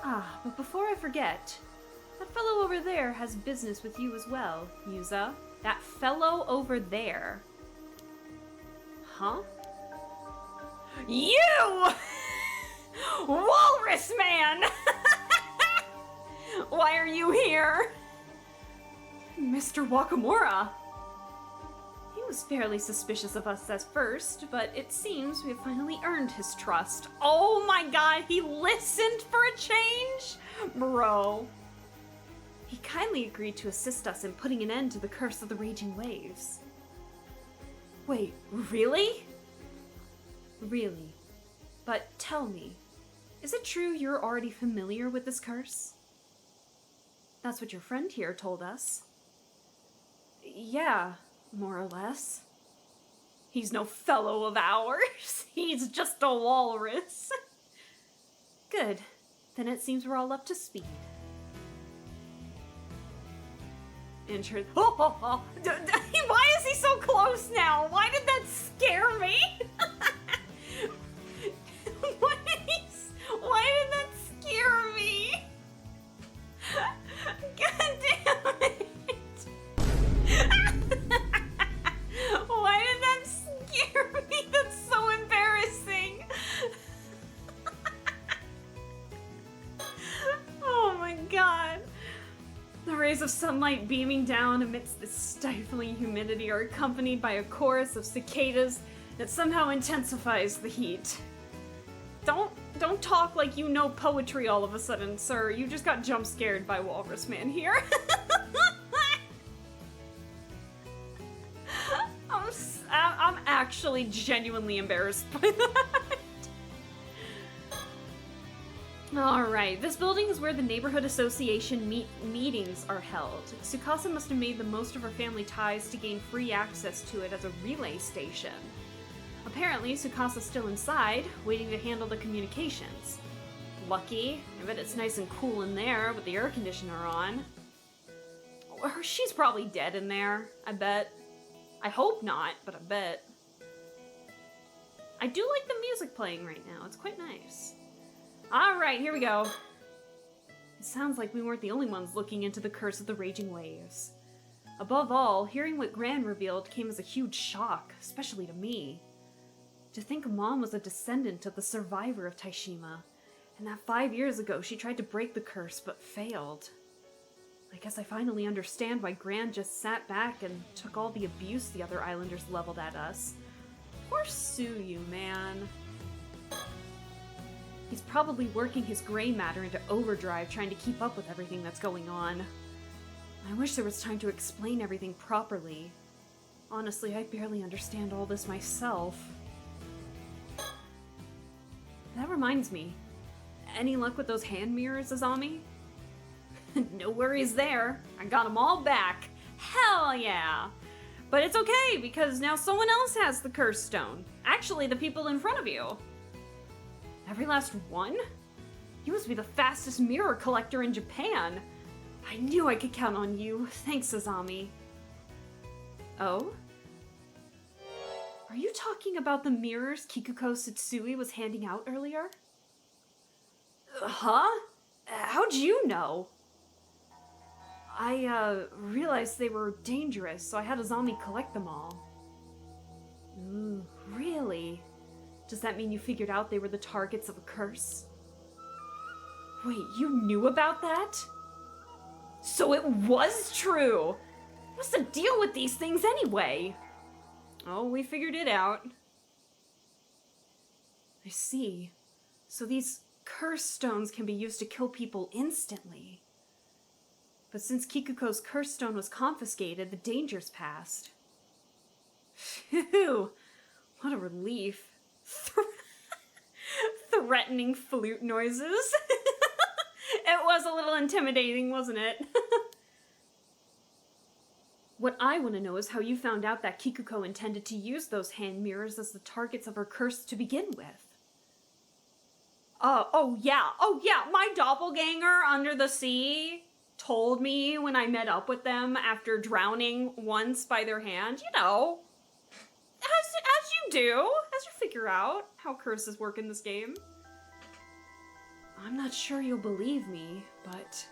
Ah, but before I forget, that fellow over there has business with you as well, Yuza. That fellow over there. Huh? You! Walrus man! Why are you here? Mr. Wakamura! He was fairly suspicious of us at first, but it seems we have finally earned his trust. Oh my god, he listened for a change? Bro. He kindly agreed to assist us in putting an end to the curse of the raging waves. Wait, really? Really. But tell me, is it true you're already familiar with this curse? That's what your friend here told us. Yeah, more or less. He's no fellow of ours. He's just a walrus. Good. Then it seems we're all up to speed. Why is he so close now? Why did that scare me? Why did that scare me? God damn it! Why did that scare me? That's so embarrassing. Oh my god. The rays of sunlight beaming down amidst the stifling humidity are accompanied by a chorus of cicadas that somehow intensifies the heat. Don't talk like you know poetry all of a sudden, sir. You just got jump scared by Walrus Man here. I'm actually genuinely embarrassed by that. Alright, this building is where the neighborhood association meetings are held. Tsukasa must have made the most of her family ties to gain free access to it as a relay station. Apparently, Tsukasa's still inside, waiting to handle the communications. Lucky. I bet it's nice and cool in there with the air conditioner on. Or she's probably dead in there, I bet. I hope not, but I bet. I do like the music playing right now. It's quite nice. Alright, here we go. It sounds like we weren't the only ones looking into the curse of the raging waves. Above all, hearing what Gran revealed came as a huge shock, especially to me. To think Mom was a descendant of the survivor of Taishima, and that 5 years ago she tried to break the curse but failed. I guess I finally understand why Gran just sat back and took all the abuse the other islanders leveled at us. Poor Suyu, man. He's probably working his gray matter into overdrive trying to keep up with everything that's going on. I wish there was time to explain everything properly. Honestly, I barely understand all this myself. That reminds me. Any luck with those hand mirrors, Azami? No worries there. I got them all back. Hell yeah! But it's okay, because now someone else has the curse stone. Actually, the people in front of you. Every last one? You must be the fastest mirror collector in Japan. I knew I could count on you. Thanks, Azami. Oh? Are you talking about the mirrors Kikuko Satsui was handing out earlier? Huh? How'd you know? I, realized they were dangerous, so I had Azami collect them all. Ooh, really? Does that mean you figured out they were the targets of a curse? Wait, you knew about that? So it was true! What's the deal with these things anyway? Oh, we figured it out. I see. So these curse stones can be used to kill people instantly. But since Kikuko's curse stone was confiscated, the danger's passed. Phew! What a relief. Threatening flute noises. It was a little intimidating, wasn't it? What I want to know is how you found out that Kikuko intended to use those hand mirrors as the targets of her curse to begin with. Oh yeah, my doppelganger under the sea told me when I met up with them after drowning once by their hand, you know, as you do, as you figure out how curses work in this game. I'm not sure you'll believe me, but...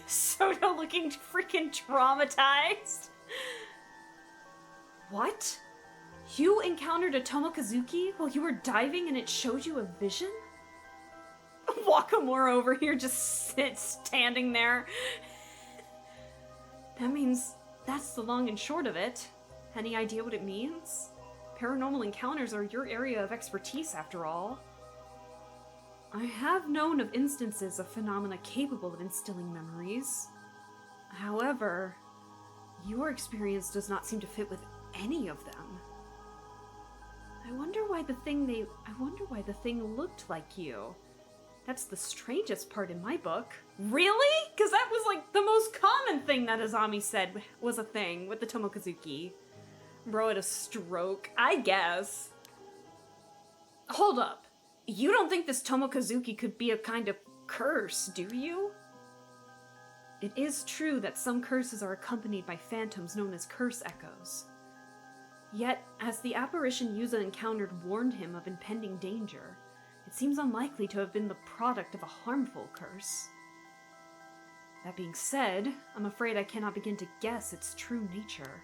Soda looking freaking traumatized. What? You encountered a Tomokazuki while you were diving and it showed you a vision? Wakamura over here just standing there. That means that's the long and short of it. Any idea what it means? Paranormal encounters are your area of expertise, after all. I have known of instances of phenomena capable of instilling memories. However, your experience does not seem to fit with any of them. I wonder why the thing looked like you. That's the strangest part in my book. Really? Because that was like the most common thing that Azami said was a thing with the Tomokazuki. Bro had a stroke, I guess. Hold up. You don't think this Tomokazuki could be a kind of curse, do you? It is true that some curses are accompanied by phantoms known as curse echoes. Yet, as the apparition Yuza encountered warned him of impending danger, it seems unlikely to have been the product of a harmful curse. That being said, I'm afraid I cannot begin to guess its true nature.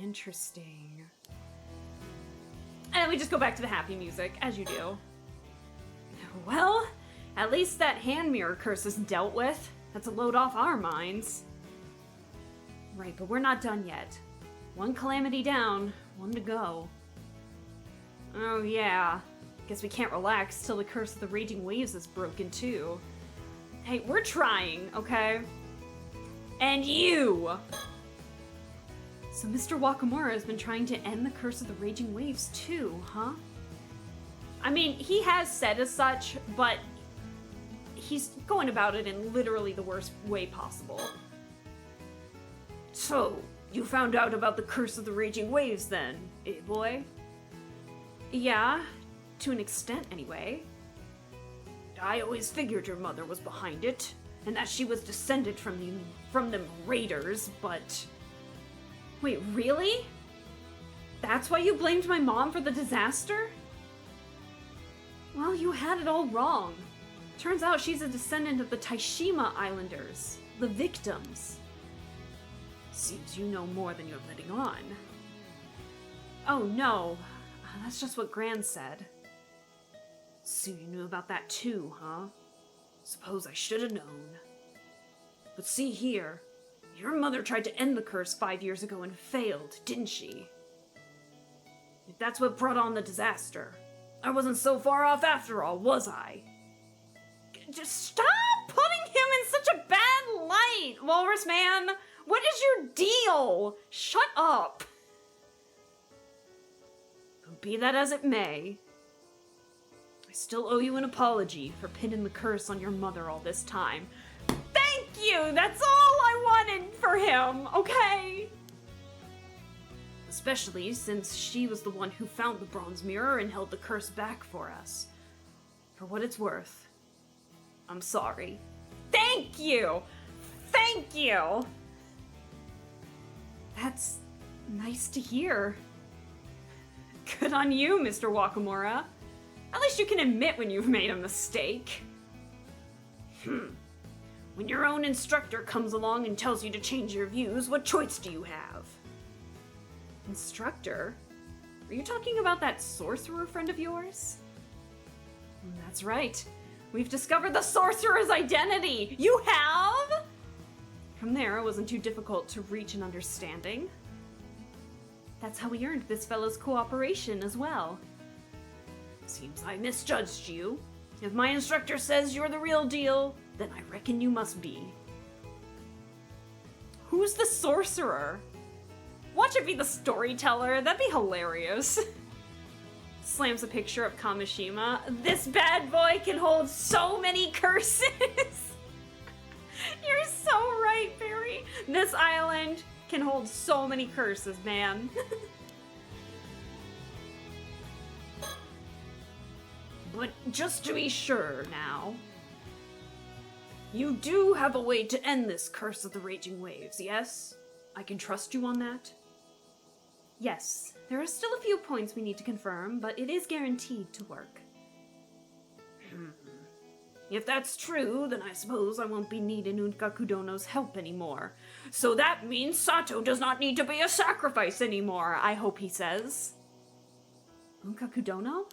Interesting. And we just go back to the happy music, as you do. Well, at least that hand mirror curse is dealt with. That's a load off our minds. Right, but we're not done yet. One calamity down, one to go. Oh yeah, guess we can't relax till the curse of the raging waves is broken too. Hey, we're trying, okay? And you! So Mr. Wakamura has been trying to end the curse of the raging waves too, huh? I mean, he has said as such, but he's going about it in literally the worst way possible. So, you found out about the curse of the raging waves then, eh, boy? Yeah, to an extent anyway. I always figured your mother was behind it, and that she was descended from them raiders, but... Wait, really? That's why you blamed my mom for the disaster? Well, you had it all wrong. Turns out she's a descendant of the Taishima Islanders, the victims. Seems you know more than you're letting on. Oh no, that's just what Gran said. So you knew about that too, huh? Suppose I should have known. But see here, your mother tried to end the curse 5 years ago and failed, didn't she? If that's what brought on the disaster, I wasn't so far off after all, was I? Just stop putting him in such a bad light, Walrus Man! What is your deal? Shut up! be that as it may, I still owe you an apology for pinning the curse on your mother all this time. Thank you! That's all I wanted for him, okay? Especially since she was the one who found the bronze mirror and held the curse back for us. For what it's worth, I'm sorry. Thank you! Thank you! That's nice to hear. Good on you, Mr. Wakamura. At least you can admit when you've made a mistake. When your own instructor comes along and tells you to change your views, what choice do you have? Instructor? Are you talking about that sorcerer friend of yours? That's right. We've discovered the sorcerer's identity! You have?! From there, it wasn't too difficult to reach an understanding. That's how we earned this fellow's cooperation as well. Seems I misjudged you. If my instructor says you're the real deal, then I reckon you must be. Who's the sorcerer? Watch it be the storyteller, that'd be hilarious. Slams a picture of Kamishima. This bad boy can hold so many curses! You're so right, Barry. This island can hold so many curses, man. But just to be sure now, you do have a way to end this curse of the raging waves, yes? I can trust you on that? Yes, there are still a few points we need to confirm, but it is guaranteed to work. If that's true, then I suppose I won't be needing Unkakudono's help anymore. So that means Sato does not need to be a sacrifice anymore, I hope he says. Unkakudono?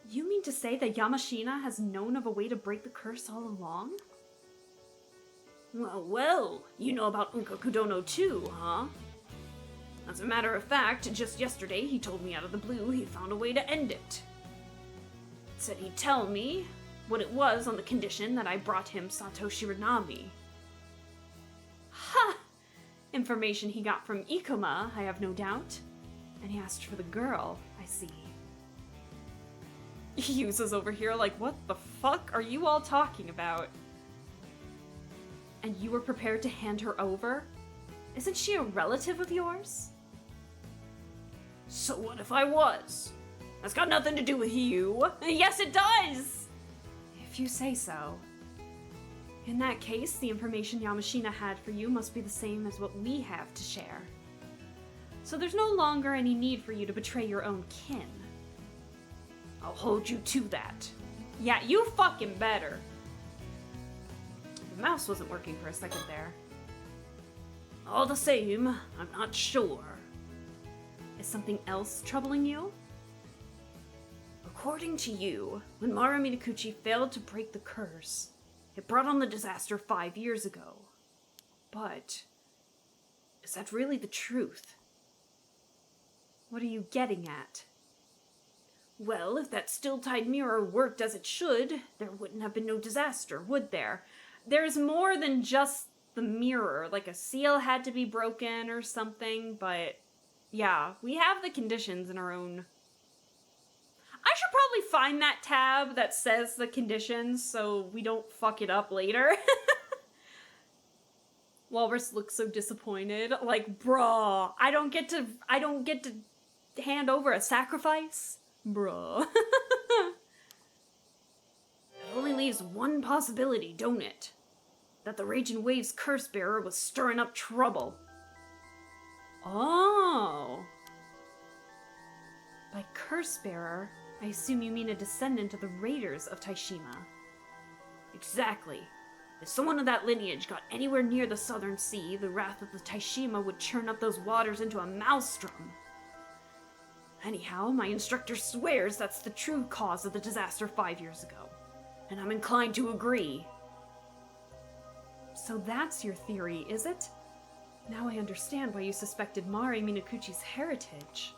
You mean to say that Yamashina has known of a way to break the curse all along? Well, you know about Unkakudono too, huh? As a matter of fact, just yesterday he told me out of the blue he found a way to end it. Said he'd tell me what it was on the condition that I brought him Satoshi Ranami. Ha! Information he got from Ikoma, I have no doubt. And he asked for the girl, I see. Yusa's over here like, what the fuck are you all talking about? And you were prepared to hand her over? Isn't she a relative of yours? So what if I was? That's got nothing to do with you. Yes, it does! If you say so. In that case, the information Yamashina had for you must be the same as what we have to share. So there's no longer any need for you to betray your own kin. I'll hold you to that. Yeah, you fucking better. The mouse wasn't working for a second there. All the same, I'm not sure. Is something else troubling you? According to you, when Mara Minakuchi failed to break the curse, it brought on the disaster 5 years ago. But is that really the truth? What are you getting at? Well, if that still-tied mirror worked as it should, there wouldn't have been no disaster, would there? There's more than just the mirror, like a seal had to be broken or something, but yeah, we have the conditions in our own. I should probably find that tab that says the conditions so we don't fuck it up later. Walrus looks so disappointed, like, bruh, I don't get to hand over a sacrifice? Bruh. It only leaves one possibility, don't it? That the Raging Waves curse bearer was stirring up trouble. Oh. By curse bearer, I assume you mean a descendant of the raiders of Taishima. Exactly. If someone of that lineage got anywhere near the Southern Sea, the wrath of the Taishima would churn up those waters into a maelstrom. Anyhow, my instructor swears that's the true cause of the disaster 5 years ago, and I'm inclined to agree. So that's your theory, is it? Now I understand why you suspected Mari Minakuchi's heritage.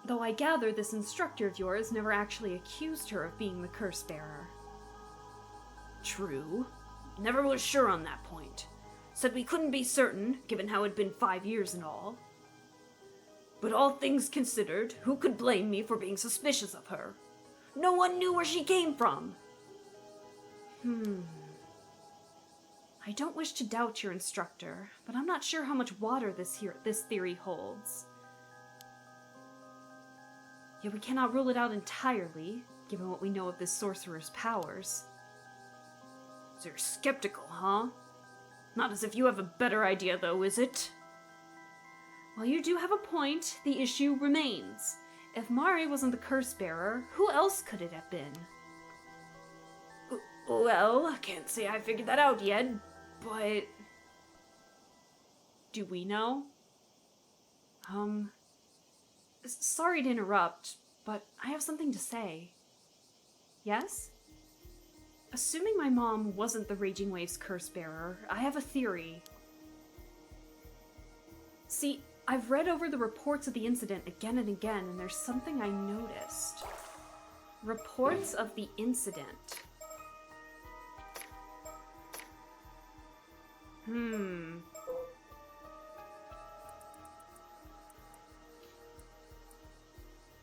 Though I gather this instructor of yours never actually accused her of being the curse bearer. True. Never was sure on that point. said we couldn't be certain, given how it'd been 5 years and all. But all things considered, who could blame me for being suspicious of her? No one knew where she came from. I don't wish to doubt your instructor, but I'm not sure how much water this theory holds. Yet we cannot rule it out entirely, given what we know of this sorcerer's powers. So you're skeptical, huh? Not as if you have a better idea, though, is it? While you do have a point, the issue remains. If Mari wasn't the curse bearer, who else could it have been? Well, I can't say I figured that out yet, but... Do we know? Sorry to interrupt, but I have something to say. Yes? Assuming my mom wasn't the Raging Waves curse bearer, I have a theory. See, I've read over the reports of the incident again and again, and there's something I noticed. Reports of the incident.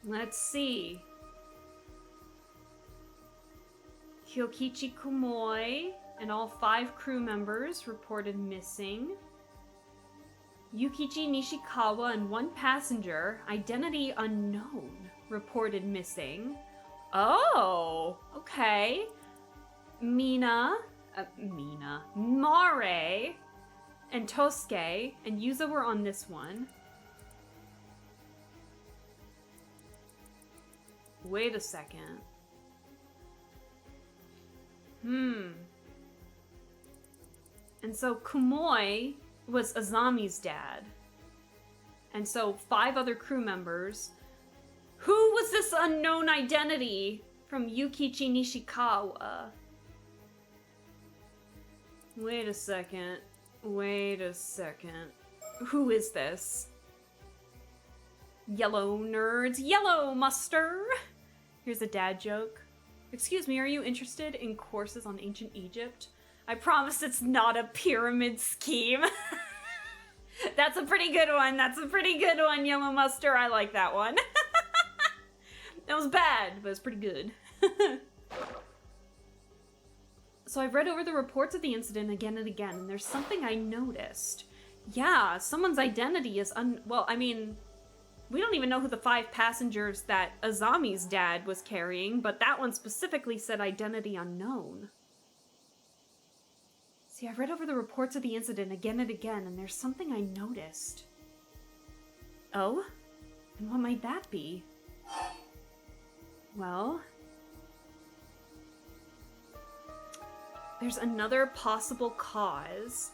Let's see. Kyokichi Kumoi and all 5 crew members reported missing. Yukichi Nishikawa and 1 passenger, identity unknown, reported missing. Oh, okay. Mare, and Tosuke and Yuza were on this one. Wait a second. And so Kumoi was Azami's dad. And so 5 other crew members. Who was this unknown identity from Yukichi Nishikawa? Wait a second. Who is this? Yellow nerds. Yellow muster! Here's a dad joke. Excuse me, are you interested in courses on ancient Egypt? I promise it's not a pyramid scheme. That's a pretty good one. Yellow muster. I like that one. That was bad, but it's pretty good. So I've read over the reports of the incident again and again, and there's something I noticed. Yeah, someone's identity is well, I mean, we don't even know who the 5 passengers that Azami's dad was carrying, but that one specifically said identity unknown. See, I've read over the reports of the incident again and again, and there's something I noticed. Oh? And what might that be? Well... there's another possible cause.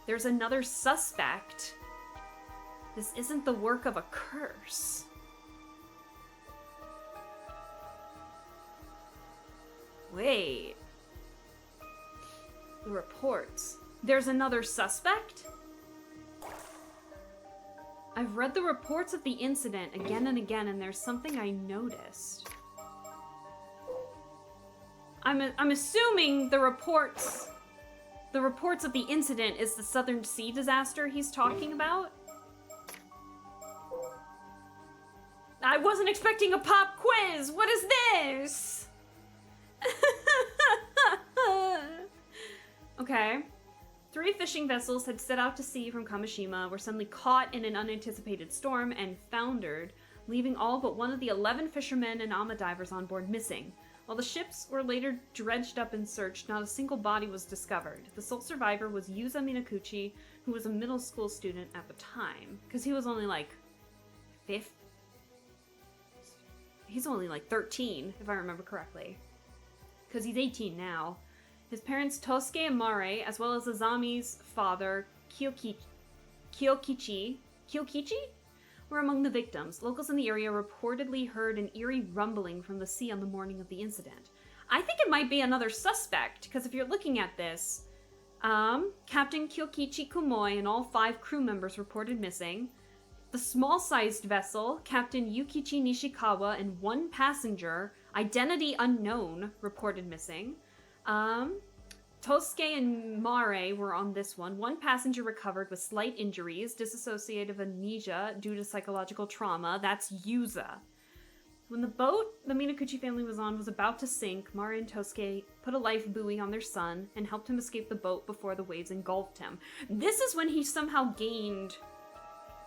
There's another suspect. This isn't the work of a curse. Wait. The reports. There's another suspect? I've read the reports of the incident again and again, and there's something I noticed. I'm assuming the reports of the incident is the Southern Sea disaster he's talking about. I wasn't expecting a pop quiz. What is this? Okay. 3 fishing vessels had set out to sea from Kamishima, were suddenly caught in an unanticipated storm and foundered, leaving all but one of the 11 fishermen and ama divers on board missing. While the ships were later dredged up and searched, not a single body was discovered. The sole survivor was Yuza Minakuchi, who was a middle school student at the time. Because he was only like... He's only like 13, if I remember correctly. Because he's 18 now. His parents Tosuke and Mare, as well as Azami's father, Kyokichi, were among the victims. Locals in the area reportedly heard an eerie rumbling from the sea on the morning of the incident. I think it might be another suspect, because if you're looking at this, Captain Kyokichi Kumoi and all 5 crew members reported missing. The small-sized vessel, Captain Yukichi Nishikawa and 1 passenger, identity unknown, reported missing. Tosuke and Mare were on this one. One passenger recovered with slight injuries, dissociative amnesia due to psychological trauma. That's Yuza. When the boat the Minakuchi family was on was about to sink, Mare and Tosuke put a life buoy on their son and helped him escape the boat before the waves engulfed him. This is when he somehow gained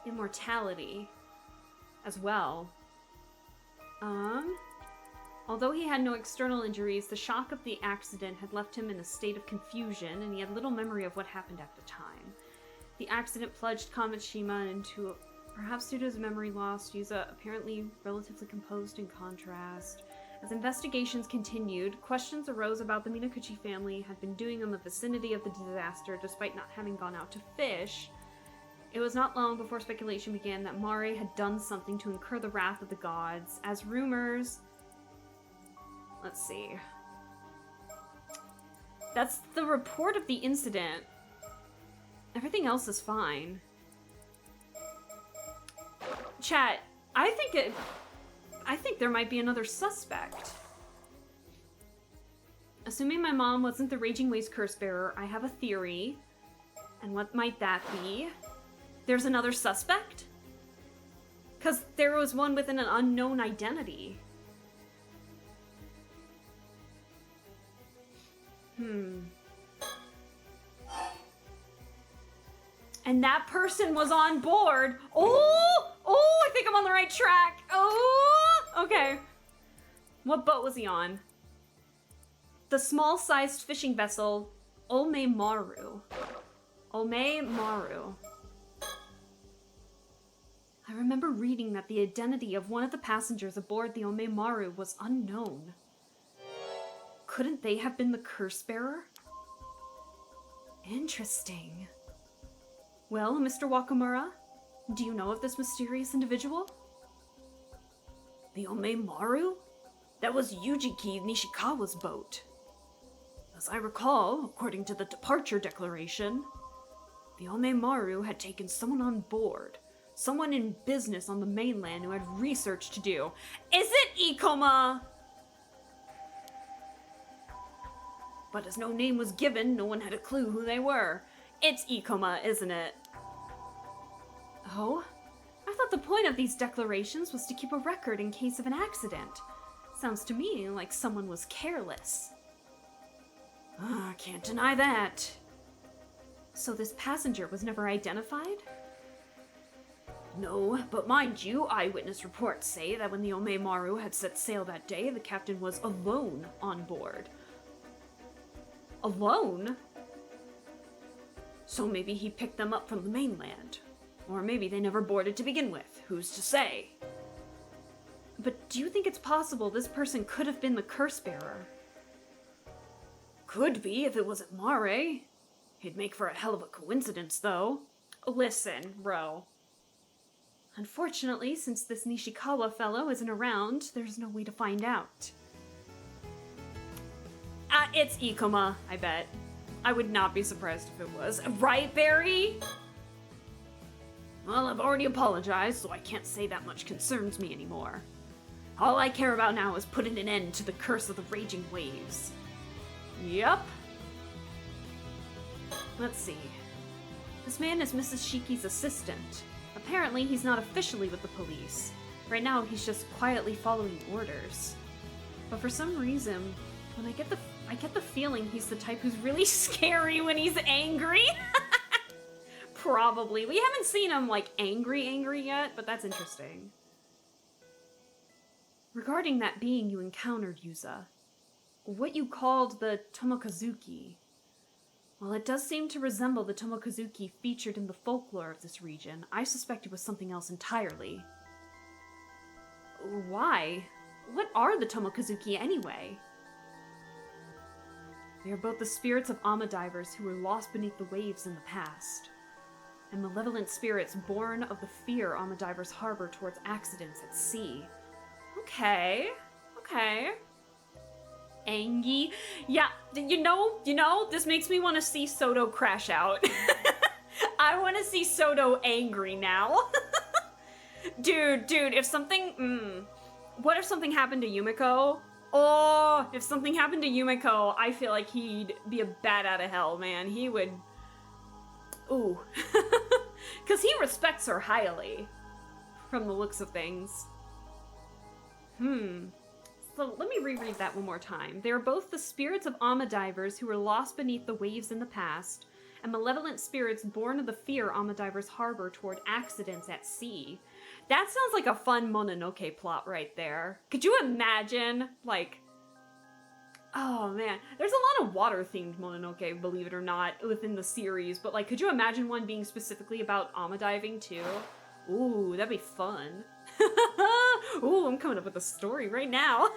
immortality as well. Although he had no external injuries, the shock of the accident had left him in a state of confusion, and he had little memory of what happened at the time. The accident plunged Kamishima into, perhaps due to his memory loss, Yuza apparently relatively composed in contrast. As investigations continued, questions arose about the Minakuchi family had been doing in the vicinity of the disaster despite not having gone out to fish. It was not long before speculation began that Mare had done something to incur the wrath of the gods, as rumors... Let's see. That's the report of the incident. Everything else is fine. Chat, I think there might be another suspect. Assuming my mom wasn't the Raging Waves curse bearer, I have a theory. And what might that be? There's another suspect? Because there was one with an unknown identity. And that person was on board. Oh, I think I'm on the right track. Oh, okay. What boat was he on? The small-sized fishing vessel, Ome Maru. Ome Maru. I remember reading that the identity of one of the passengers aboard the Ome Maru was unknown. Couldn't they have been the curse bearer? Interesting. Well, Mr. Wakamura, do you know of this mysterious individual? The Ome Maru? That was Yujiki Nishikawa's boat. As I recall, according to the departure declaration, the Ome Maru had taken someone on board. Someone in business on the mainland who had research to do. Is it Ikoma? But as no name was given, no one had a clue who they were. It's Ikoma, isn't it? Oh? I thought the point of these declarations was to keep a record in case of an accident. Sounds to me like someone was careless. Can't deny that. So this passenger was never identified? No, but mind you, eyewitness reports say that when the Ome Maru had set sail that day, the captain was alone on board. Alone? So maybe he picked them up from the mainland. Or maybe they never boarded to begin with. Who's to say? But do you think it's possible this person could have been the curse bearer? Could be if it wasn't Mare. He'd make for a hell of a coincidence, though. Listen, bro. Unfortunately, since this Nishikawa fellow isn't around, there's no way to find out. It's Ikoma, I bet. I would not be surprised if it was. Right, Barry? Well, I've already apologized, so I can't say that much concerns me anymore. All I care about now is putting an end to the curse of the raging waves. Yup. Let's see. This man is Mrs. Shiki's assistant. Apparently, he's not officially with the police. Right now, he's just quietly following orders. But for some reason, when I get the feeling he's the type who's really scary when he's angry. Probably. We haven't seen him, like, angry yet, but that's interesting. Regarding that being you encountered, Yuza, what you called the Tomokazuki, well, it does seem to resemble the Tomokazuki featured in the folklore of this region. I suspect it was something else entirely. Why? What are the Tomokazuki anyway? They are both the spirits of Ama divers who were lost beneath the waves in the past, and malevolent spirits born of the fear Ama divers harbor towards accidents at sea. Okay. Angie. Yeah, you know, this makes me want to see Soto crash out. I want to see Soto angry now. Dude, if something, what if something happened to Yumiko Oh, if something happened to Yumiko, I feel like he'd be a bat out of hell, man. He would... Ooh. Because he respects her highly, from the looks of things. So let me reread that one more time. They are both the spirits of Ama divers who were lost beneath the waves in the past, and malevolent spirits born of the fear Ama divers harbor toward accidents at sea. That sounds like a fun Mononoke plot right there. Could you imagine, like... Oh man, there's a lot of water-themed Mononoke, believe it or not, within the series, but like, could you imagine one being specifically about Ama diving too? Ooh, that'd be fun. Ooh, I'm coming up with a story right now.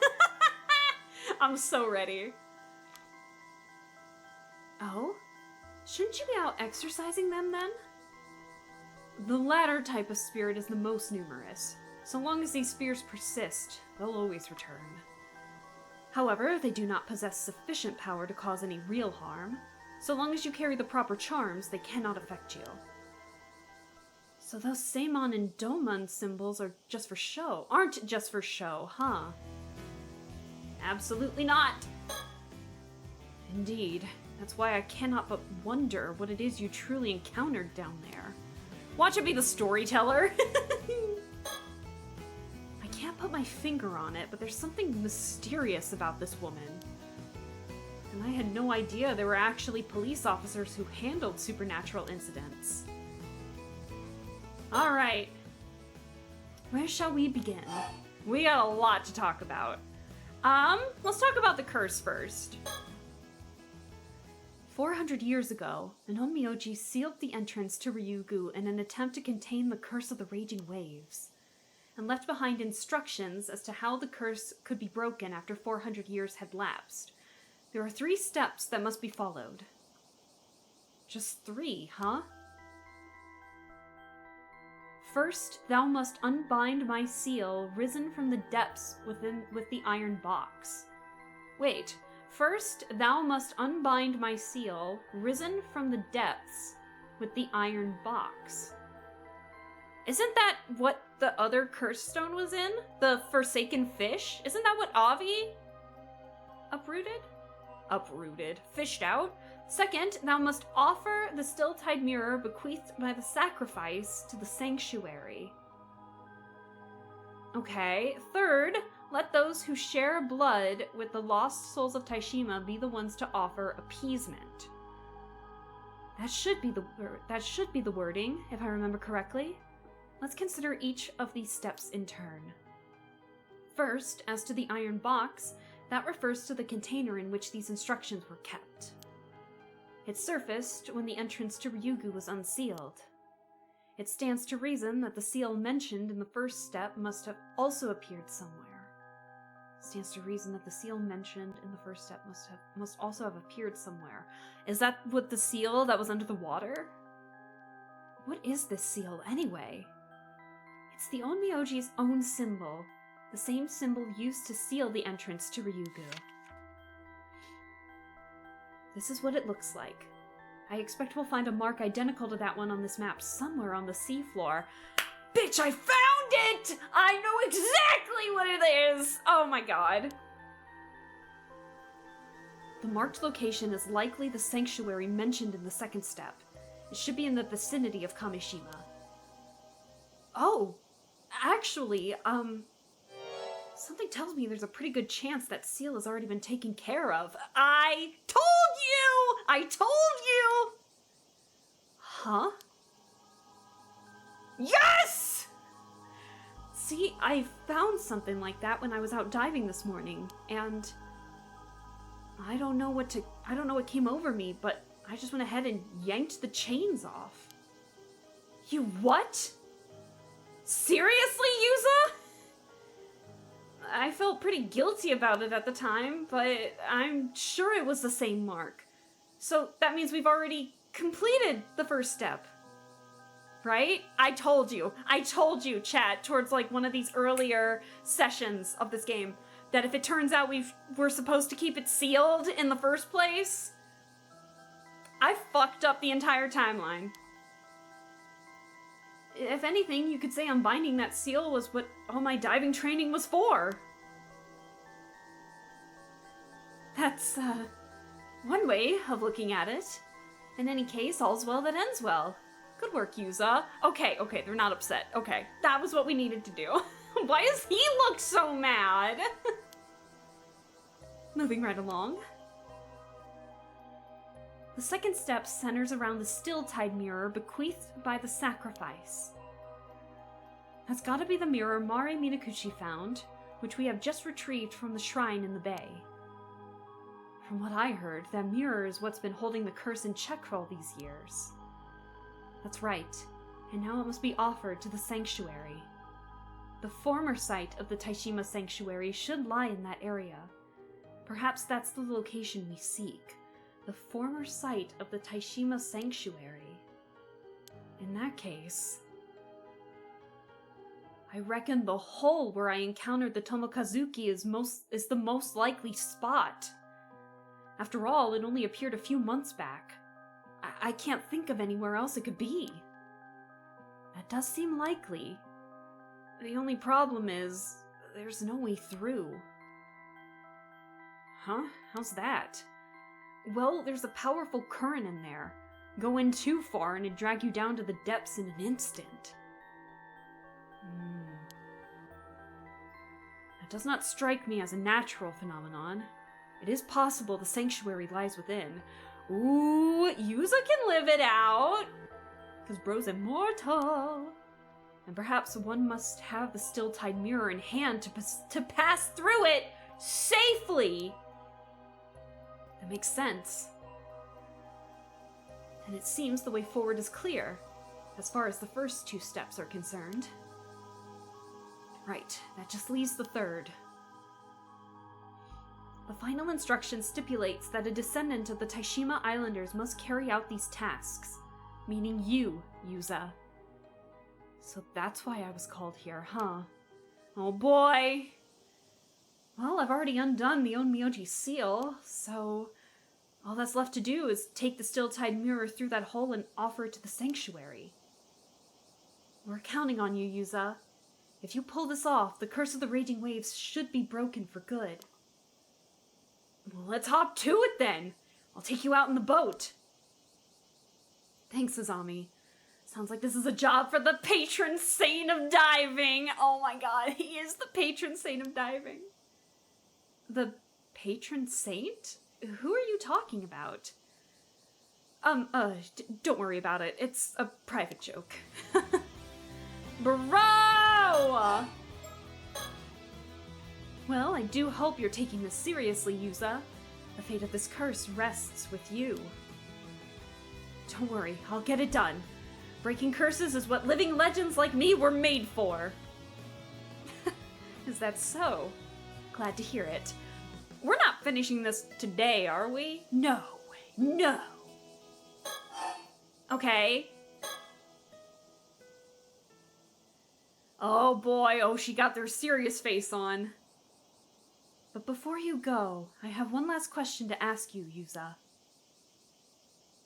I'm so ready. Oh? Shouldn't you be out exercising them then? The latter type of spirit is the most numerous. So long as these fears persist, they'll always return. However, they do not possess sufficient power to cause any real harm. So long as you carry the proper charms, they cannot affect you. So those Seimon and Domon symbols are just for show. Aren't just for show, huh? Absolutely not. Indeed. That's why I cannot but wonder what it is you truly encountered down there. Watch it be the storyteller. I can't put my finger on it, but there's something mysterious about this woman. And I had no idea there were actually police officers who handled supernatural incidents. Alright. Where shall we begin? We got a lot to talk about. Let's talk about the curse first. 400 years ago, an Onmyoji sealed the entrance to Ryugu in an attempt to contain the curse of the raging waves, and left behind instructions as to how the curse could be broken after 400 years had lapsed. There are 3 steps that must be followed. Just 3, huh? First, thou must unbind my seal risen from the depths with the iron box. Wait. First, thou must unbind my seal, risen from the depths, with the iron box. Isn't that what the other curse stone was in? The forsaken fish? Isn't that what Avi uprooted? Uprooted. Fished out? Second, thou must offer the still-tide mirror bequeathed by the sacrifice to the sanctuary. Okay. Third, let those who share blood with the lost souls of Taishima be the ones to offer appeasement. That should be the wording, if I remember correctly. Let's consider each of these steps in turn. First, as to the iron box, that refers to the container in which these instructions were kept. It surfaced when the entrance to Ryugu was unsealed. It stands to reason that the seal mentioned in the first step must have also appeared somewhere. Stands to reason that the seal mentioned in the first step must also have appeared somewhere. Is that what the seal that was under the water? What is this seal, anyway? It's the Onmyoji's own symbol, the same symbol used to seal the entrance to Ryugu. This is what it looks like. I expect we'll find a mark identical to that one on this map somewhere on the seafloor. Bitch, I found it! I know exactly what it is! Oh my god. The marked location is likely the sanctuary mentioned in the second step. It should be in the vicinity of Kamishima. Oh, actually, something tells me there's a pretty good chance that seal has already been taken care of. I told you! I told you! Huh? Yes! See, I found something like that when I was out diving this morning, and I don't know what came over me, but I just went ahead and yanked the chains off. You what? Seriously, Yuza? I felt pretty guilty about it at the time, but I'm sure it was the same mark. So that means we've already completed the first step. Right? I told you, chat, towards like one of these earlier sessions of this game, that if it turns out we're supposed to keep it sealed in the first place, I fucked up the entire timeline. If anything, you could say unbinding that seal was what all my diving training was for. That's, one way of looking at it. In any case, all's well that ends well. Good work, Yuza. Okay, they're not upset. Okay, that was what we needed to do. Why does he look so mad? Moving right along. The second step centers around the still-tide mirror bequeathed by the sacrifice. That's gotta be the mirror Mare Minakuchi found, which we have just retrieved from the shrine in the bay. From what I heard, that mirror is what's been holding the curse in check for all these years. That's right, and now it must be offered to the sanctuary. The former site of the Taishima Sanctuary should lie in that area. Perhaps that's the location we seek. The former site of the Taishima Sanctuary. In that case, I reckon the hole where I encountered the Tomokazuki is the most likely spot. After all, it only appeared a few months back. I can't think of anywhere else it could be. That does seem likely. The only problem is, there's no way through. Huh? How's that? Well, there's a powerful current in there. Go in too far and it'd drag you down to the depths in an instant. That does not strike me as a natural phenomenon. It is possible the sanctuary lies within. Ooh, Yuza can live it out! Because bro's immortal. And perhaps one must have the still-tide mirror in hand to pass through it safely! That makes sense. And it seems the way forward is clear, as far as the first two steps are concerned. Right, that just leaves the third. The final instruction stipulates that a descendant of the Taishima Islanders must carry out these tasks, meaning you, Yuza. So that's why I was called here, huh? Oh boy! Well, I've already undone the Onmyoji seal, so all that's left to do is take the still-tide mirror through that hole and offer it to the sanctuary. We're counting on you, Yuza. If you pull this off, the curse of the raging waves should be broken for good. Well, let's hop to it then! I'll take you out in the boat! Thanks, Azami. Sounds like this is a job for the patron saint of diving! Oh my god, he is the patron saint of diving! The patron saint? Who are you talking about? Don't worry about it. It's a private joke. Bro! Well, I do hope you're taking this seriously, Yuza. The fate of this curse rests with you. Don't worry, I'll get it done. Breaking curses is what living legends like me were made for. Is that so? Glad to hear it. We're not finishing this today, are we? No. No. Okay. Oh boy, oh she got their serious face on. But before you go, I have one last question to ask you, Yuza.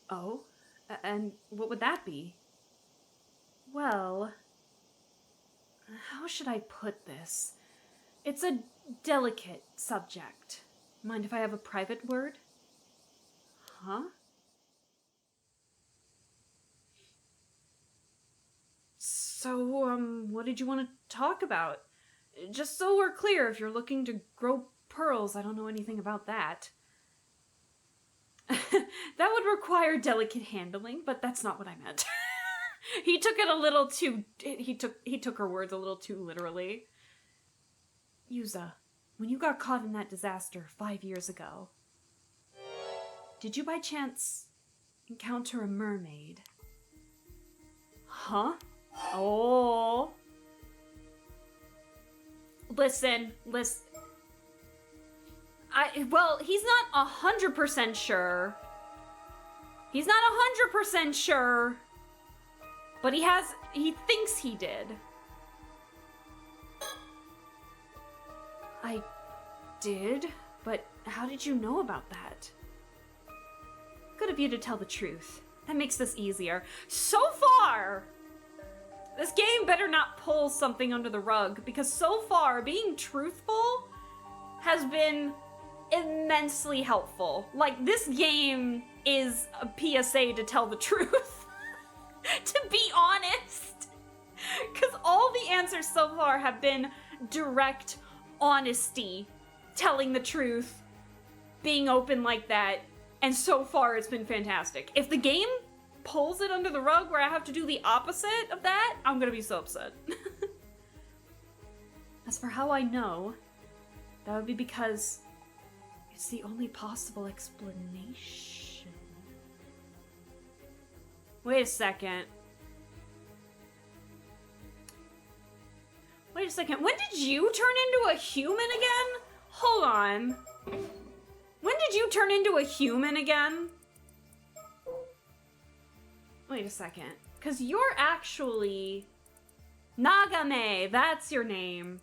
Oh? And what would that be? Well, how should I put this? It's a delicate subject. Mind if I have a private word? Huh? So, what did you want to talk about? Just so we're clear, if you're looking to grow pearls, I don't know anything about that. That would require delicate handling, but that's not what I meant. He took it a little too... He took her words a little too literally. Yuza, when you got caught in that disaster 5 years ago, did you by chance encounter a mermaid? Huh? Oh. Listen. Well, he's not 100% sure. He's not 100% sure. But he thinks he did. I did? But how did you know about that? Good of you to tell the truth. That makes this easier. So far, this game better not pull something under the rug, because so far, being truthful has been immensely helpful. Like, this game is a PSA to tell the truth. To be honest. Because all the answers so far have been direct honesty, telling the truth, being open like that, and so far it's been fantastic. If the game pulls it under the rug where I have to do the opposite of that, I'm gonna be so upset. As for how I know, that would be because it's the only possible explanation. Wait a second. Wait a second. When did you turn into a human again? Hold on. When did you turn into a human again? Wait a second. Because you're actually... Nagame, that's your name.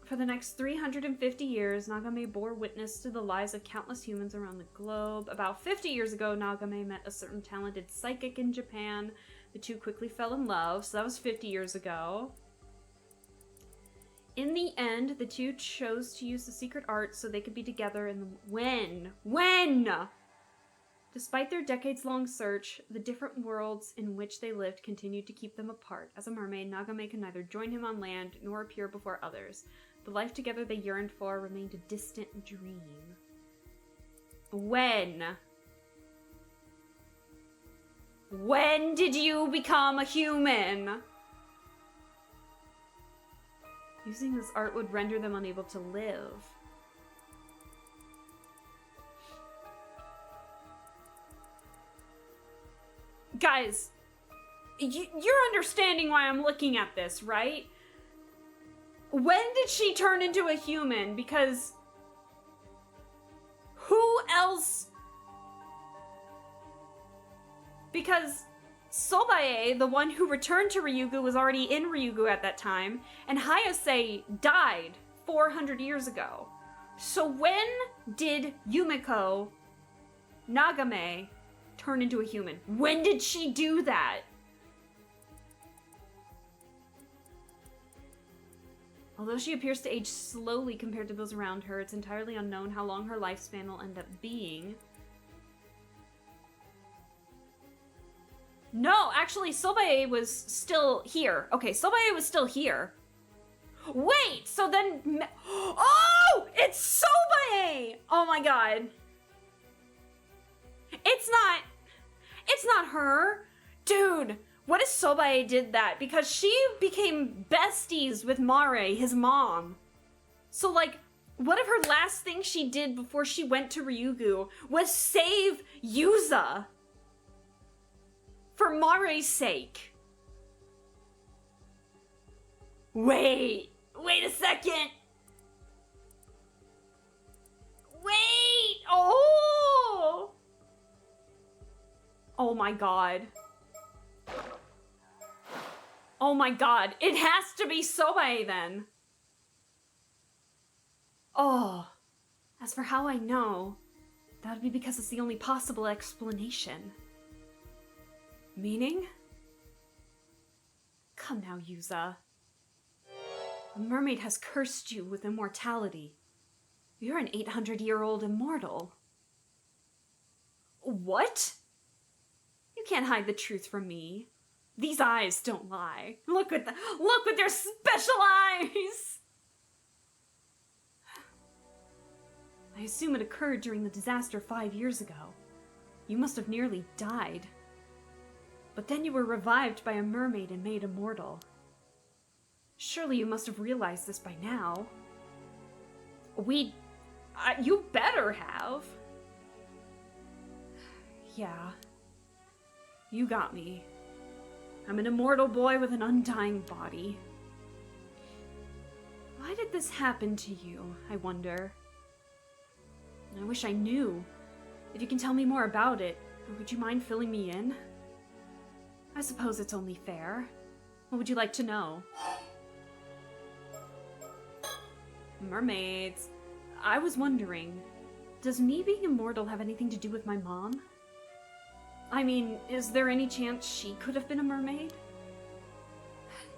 For the next 350 years, Nagame bore witness to the lives of countless humans around the globe. About 50 years ago, Nagame met a certain talented psychic in Japan. The two quickly fell in love, so that was 50 years ago. In the end, the two chose to use the secret art so they could be together in the... When? Despite their decades-long search, the different worlds in which they lived continued to keep them apart. As a mermaid, Nagame could neither join him on land nor appear before others. The life together they yearned for remained a distant dream. When? When did you become a human? Using this art would render them unable to live. Guys, you're understanding why I'm looking at this, right? When did she turn into a human? Because who else? Because Sobae, the one who returned to Ryugu, was already in Ryugu at that time, and Hayase died 400 years ago. So when did Yumiko Nagame turn into a human? When did she do that? Although she appears to age slowly compared to those around her, it's entirely unknown how long her lifespan will end up being. No, actually, Sobae was still here. Okay, Sobae was still here. Wait, so then... Oh! It's Sobae! Oh my god. It's not her. Dude, what if Sobae did that? Because she became besties with Mare, his mom. So, like, what if her last thing she did before she went to Ryugu was save Yuza? For Mare's sake. Wait a second. Wait, oh! Oh my god. Oh my god, it has to be Sobae then. Oh, as for how I know, that would be because it's the only possible explanation. Meaning? Come now, Yuza. A mermaid has cursed you with immortality. You're an 800-year-old immortal. What? You can't hide the truth from me. These eyes don't lie. Look with their special eyes! I assume it occurred during the disaster 5 years ago. You must have nearly died. But then you were revived by a mermaid and made immortal. Surely you must have realized this by now. You better have. Yeah. You got me. I'm an immortal boy with an undying body. Why did this happen to you, I wonder? I wish I knew. If you can tell me more about it, would you mind filling me in? I suppose it's only fair. What would you like to know? Mermaids. I was wondering, does me being immortal have anything to do with my mom? I mean, is there any chance she could have been a mermaid?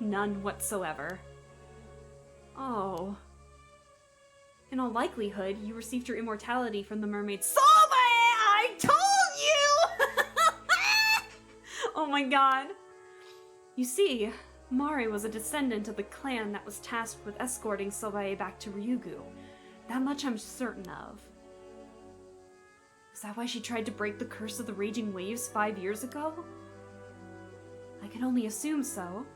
None whatsoever. Oh. In all likelihood, you received your immortality from the mermaid Sobe! I told you! Oh my god. You see, Mari was a descendant of the clan that was tasked with escorting Sobae back to Ryugu. That much I'm certain of. Is that why she tried to break the curse of the raging waves 5 years ago? I can only assume so.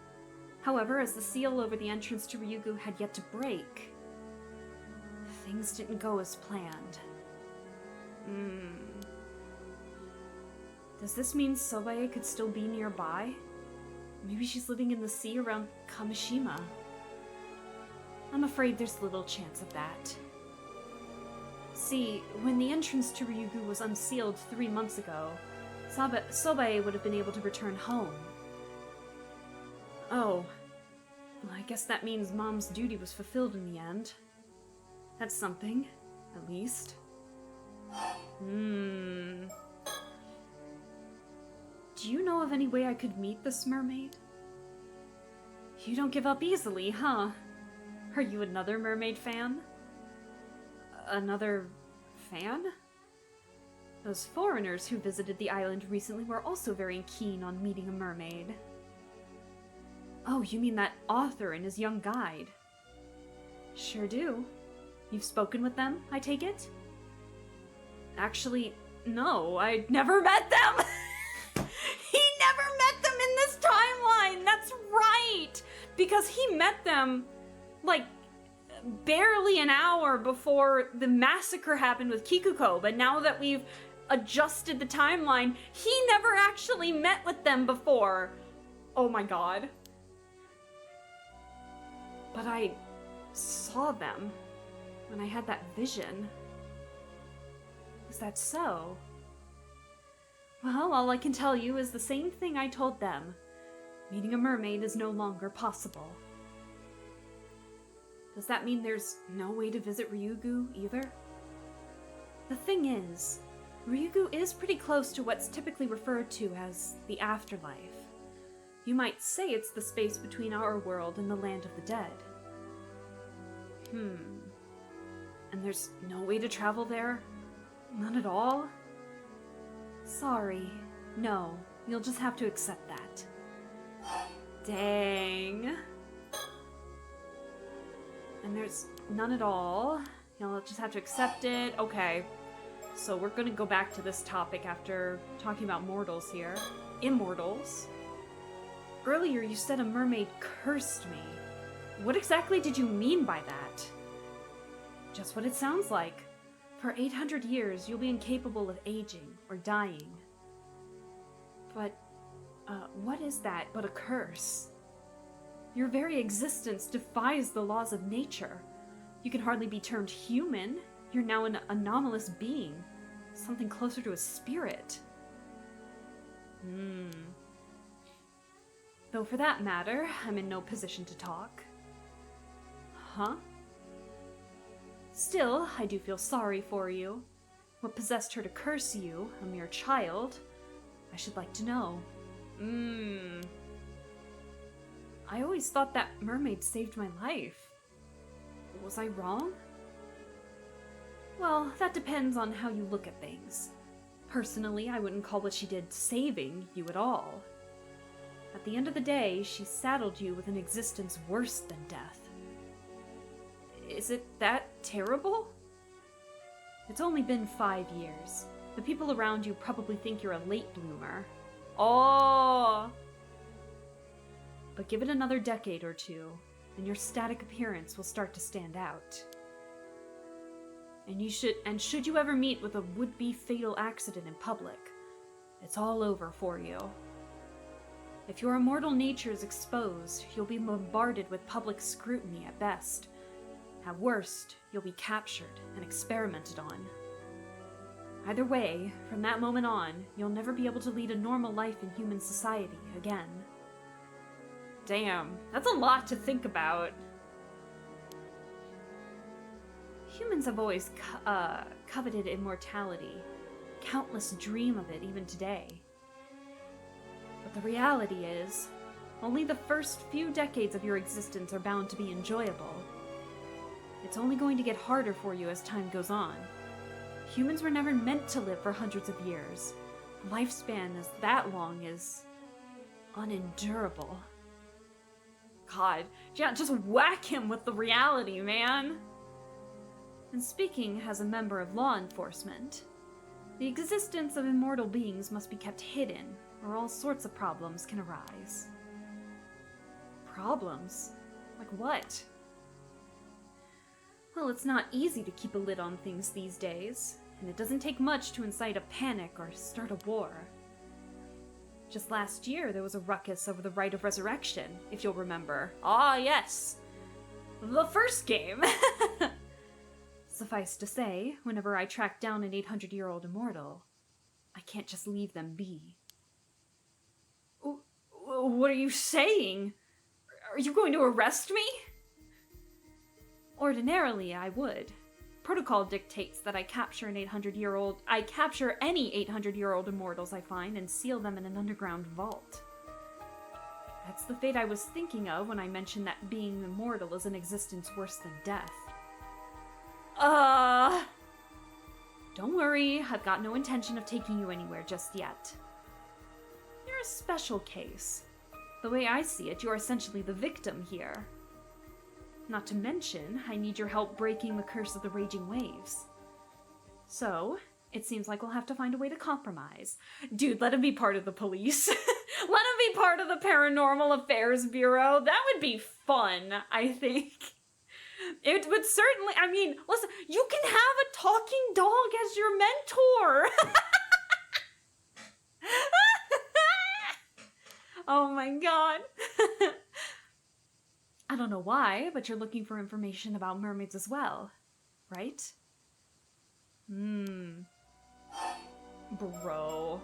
However, as the seal over the entrance to Ryugu had yet to break, things didn't go as planned. Does this mean Sobae could still be nearby? Maybe she's living in the sea around Kamishima. I'm afraid there's little chance of that. See, when the entrance to Ryugu was unsealed 3 months ago, Sobae would have been able to return home. Oh. Well, I guess that means Mom's duty was fulfilled in the end. That's something, at least. Do you know of any way I could meet this mermaid? You don't give up easily, huh? Are you another mermaid fan? Another fan? Those foreigners who visited the island recently were also very keen on meeting a mermaid. Oh, you mean that author and his young guide? Sure do. You've spoken with them, I take it? Actually, no, I never met them! He never met them in this timeline! That's right! Because he met them, like, barely an hour before the massacre happened with Kikuko, but now that we've adjusted the timeline, he never actually met with them before. Oh my god. But I saw them when I had that vision. Is that so? Well, all I can tell you is the same thing I told them. Meeting a mermaid is no longer possible. Does that mean there's no way to visit Ryugu either? The thing is, Ryugu is pretty close to what's typically referred to as the afterlife. You might say it's the space between our world and the land of the dead. And there's no way to travel there? None at all? Sorry. No, you'll just have to accept that. Dang. And there's none at all. You'll just have to accept it. Okay. So we're gonna go back to this topic after talking about mortals here. Immortals. Earlier you said a mermaid cursed me. What exactly did you mean by that? Just what it sounds like. For 800 years, you'll be incapable of aging or dying. But, what is that but a curse? Your very existence defies the laws of nature. You can hardly be termed human. You're now an anomalous being. Something closer to a spirit. Though for that matter, I'm in no position to talk. Huh? Still, I do feel sorry for you. What possessed her to curse you, a mere child? I should like to know. I always thought that mermaid saved my life. Was I wrong? Well, that depends on how you look at things. Personally, I wouldn't call what she did saving you at all. At the end of the day, she saddled you with an existence worse than death. Is it that terrible? It's only been 5 years. The people around you probably think you're a late bloomer. Oh! But give it another decade or two, and your static appearance will start to stand out. And should you ever meet with a would-be fatal accident in public, it's all over for you. If your immortal nature is exposed, you'll be bombarded with public scrutiny at best. At worst, you'll be captured and experimented on. Either way, from that moment on, you'll never be able to lead a normal life in human society again. Damn, that's a lot to think about. Humans have always coveted immortality. Countless dream of it even today. But the reality is, only the first few decades of your existence are bound to be enjoyable. It's only going to get harder for you as time goes on. Humans were never meant to live for hundreds of years. A lifespan is that long is unendurable. God, yeah, just whack him with the reality, man. And speaking as a member of law enforcement, the existence of immortal beings must be kept hidden, or all sorts of problems can arise. Problems? Like what? Well, it's not easy to keep a lid on things these days, and it doesn't take much to incite a panic or start a war. Just last year, there was a ruckus over the right of resurrection, if you'll remember. Ah, yes! The first game! Suffice to say, whenever I track down an 800-year-old immortal, I can't just leave them be. What are you saying? Are you going to arrest me? Ordinarily, I would. Protocol dictates that I capture any 800-year-old immortals I find and seal them in an underground vault. That's the fate I was thinking of when I mentioned that being immortal is an existence worse than death. Don't worry, I've got no intention of taking you anywhere just yet. You're a special case. The way I see it, you're essentially the victim here. Not to mention, I need your help breaking the curse of the raging waves. So, it seems like we'll have to find a way to compromise. Dude, let him be part of the police. Let him be part of the Paranormal Affairs Bureau. That would be fun, I think. It would certainly, I mean, listen, you can have a talking dog as your mentor! Oh my god. I don't know why, but you're looking for information about mermaids as well, right? Bro.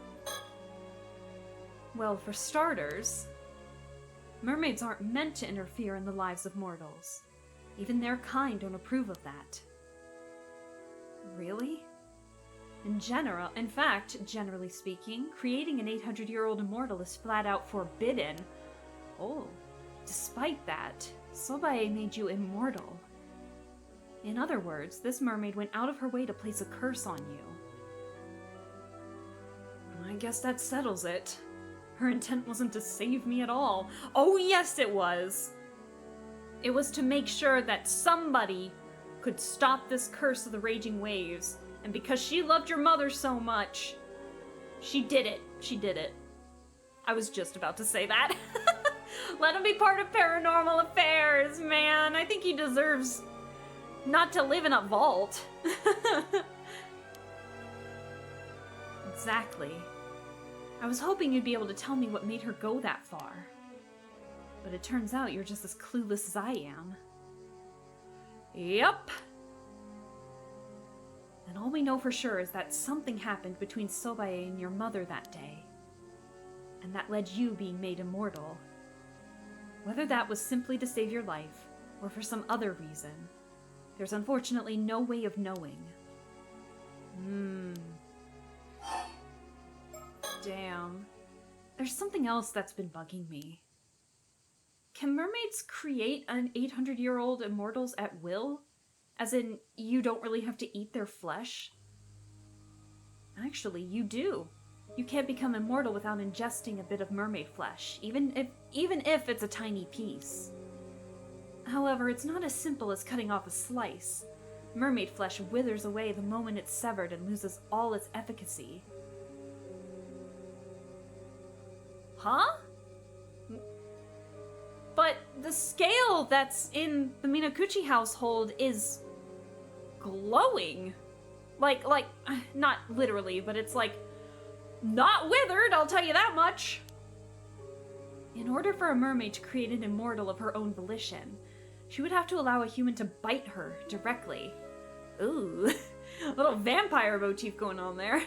Well, for starters, mermaids aren't meant to interfere in the lives of mortals. Even their kind don't approve of that. Really? In fact, generally speaking, creating an 800-year-old immortal is flat out forbidden. Oh, despite that, Sobae made you immortal. In other words, this mermaid went out of her way to place a curse on you. I guess that settles it. Her intent wasn't to save me at all. Oh yes, it was! It was to make sure that somebody could stop this curse of the raging waves. And because she loved your mother so much, she did it. She did it. I was just about to say that. Let him be part of Paranormal Affairs, man. I think he deserves not to live in a vault. Exactly. I was hoping you'd be able to tell me what made her go that far. But it turns out you're just as clueless as I am. Yep. And all we know for sure is that something happened between Sobae and your mother that day. And that led you being made immortal. Whether that was simply to save your life, or for some other reason, there's unfortunately no way of knowing. Damn. There's something else that's been bugging me. Can mermaids create an 800-year-old immortals at will? As in, you don't really have to eat their flesh? Actually, you do. You can't become immortal without ingesting a bit of mermaid flesh, even if it's a tiny piece. However, it's not as simple as cutting off a slice. Mermaid flesh withers away the moment it's severed and loses all its efficacy. Huh? But the scale that's in the Minakuchi household is glowing. Like, not literally, but it's like, not withered, I'll tell you that much. In order for a mermaid to create an immortal of her own volition, she would have to allow a human to bite her directly. Ooh, a little vampire motif going on there.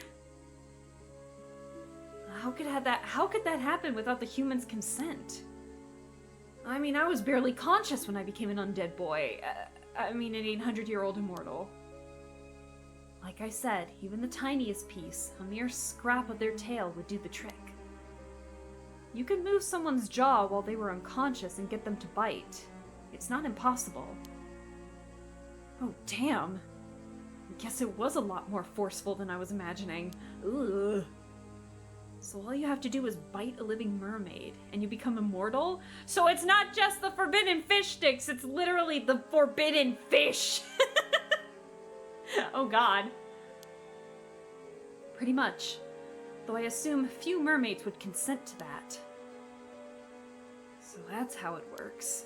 How could that happen without the human's consent? I mean, I was barely conscious when I became an undead boy. An 800-year-old immortal. Like I said, even the tiniest piece, a mere scrap of their tail, would do the trick. You could move someone's jaw while they were unconscious and get them to bite. It's not impossible. Oh, damn. I guess it was a lot more forceful than I was imagining. Ugh. So all you have to do is bite a living mermaid, and you become immortal? So it's not just the forbidden fish sticks, it's literally the forbidden fish! Oh god. Pretty much. Though I assume few mermaids would consent to that. So that's how it works.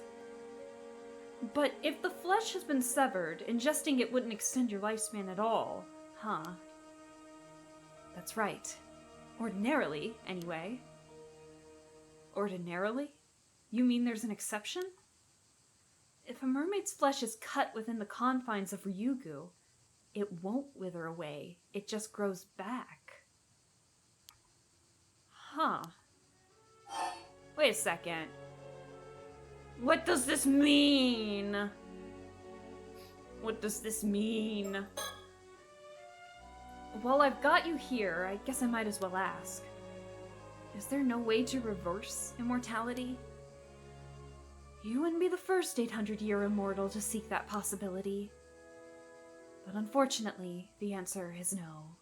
But if the flesh has been severed, ingesting it wouldn't extend your lifespan at all, huh? That's right. Ordinarily, anyway. Ordinarily? You mean there's an exception? If a mermaid's flesh is cut within the confines of Ryugu, it won't wither away. It just grows back. Huh. Wait a second. What does this mean? What does this mean? While I've got you here, I guess I might as well ask. Is there no way to reverse immortality? You wouldn't be the first 800-year immortal to seek that possibility. But unfortunately, the answer is no.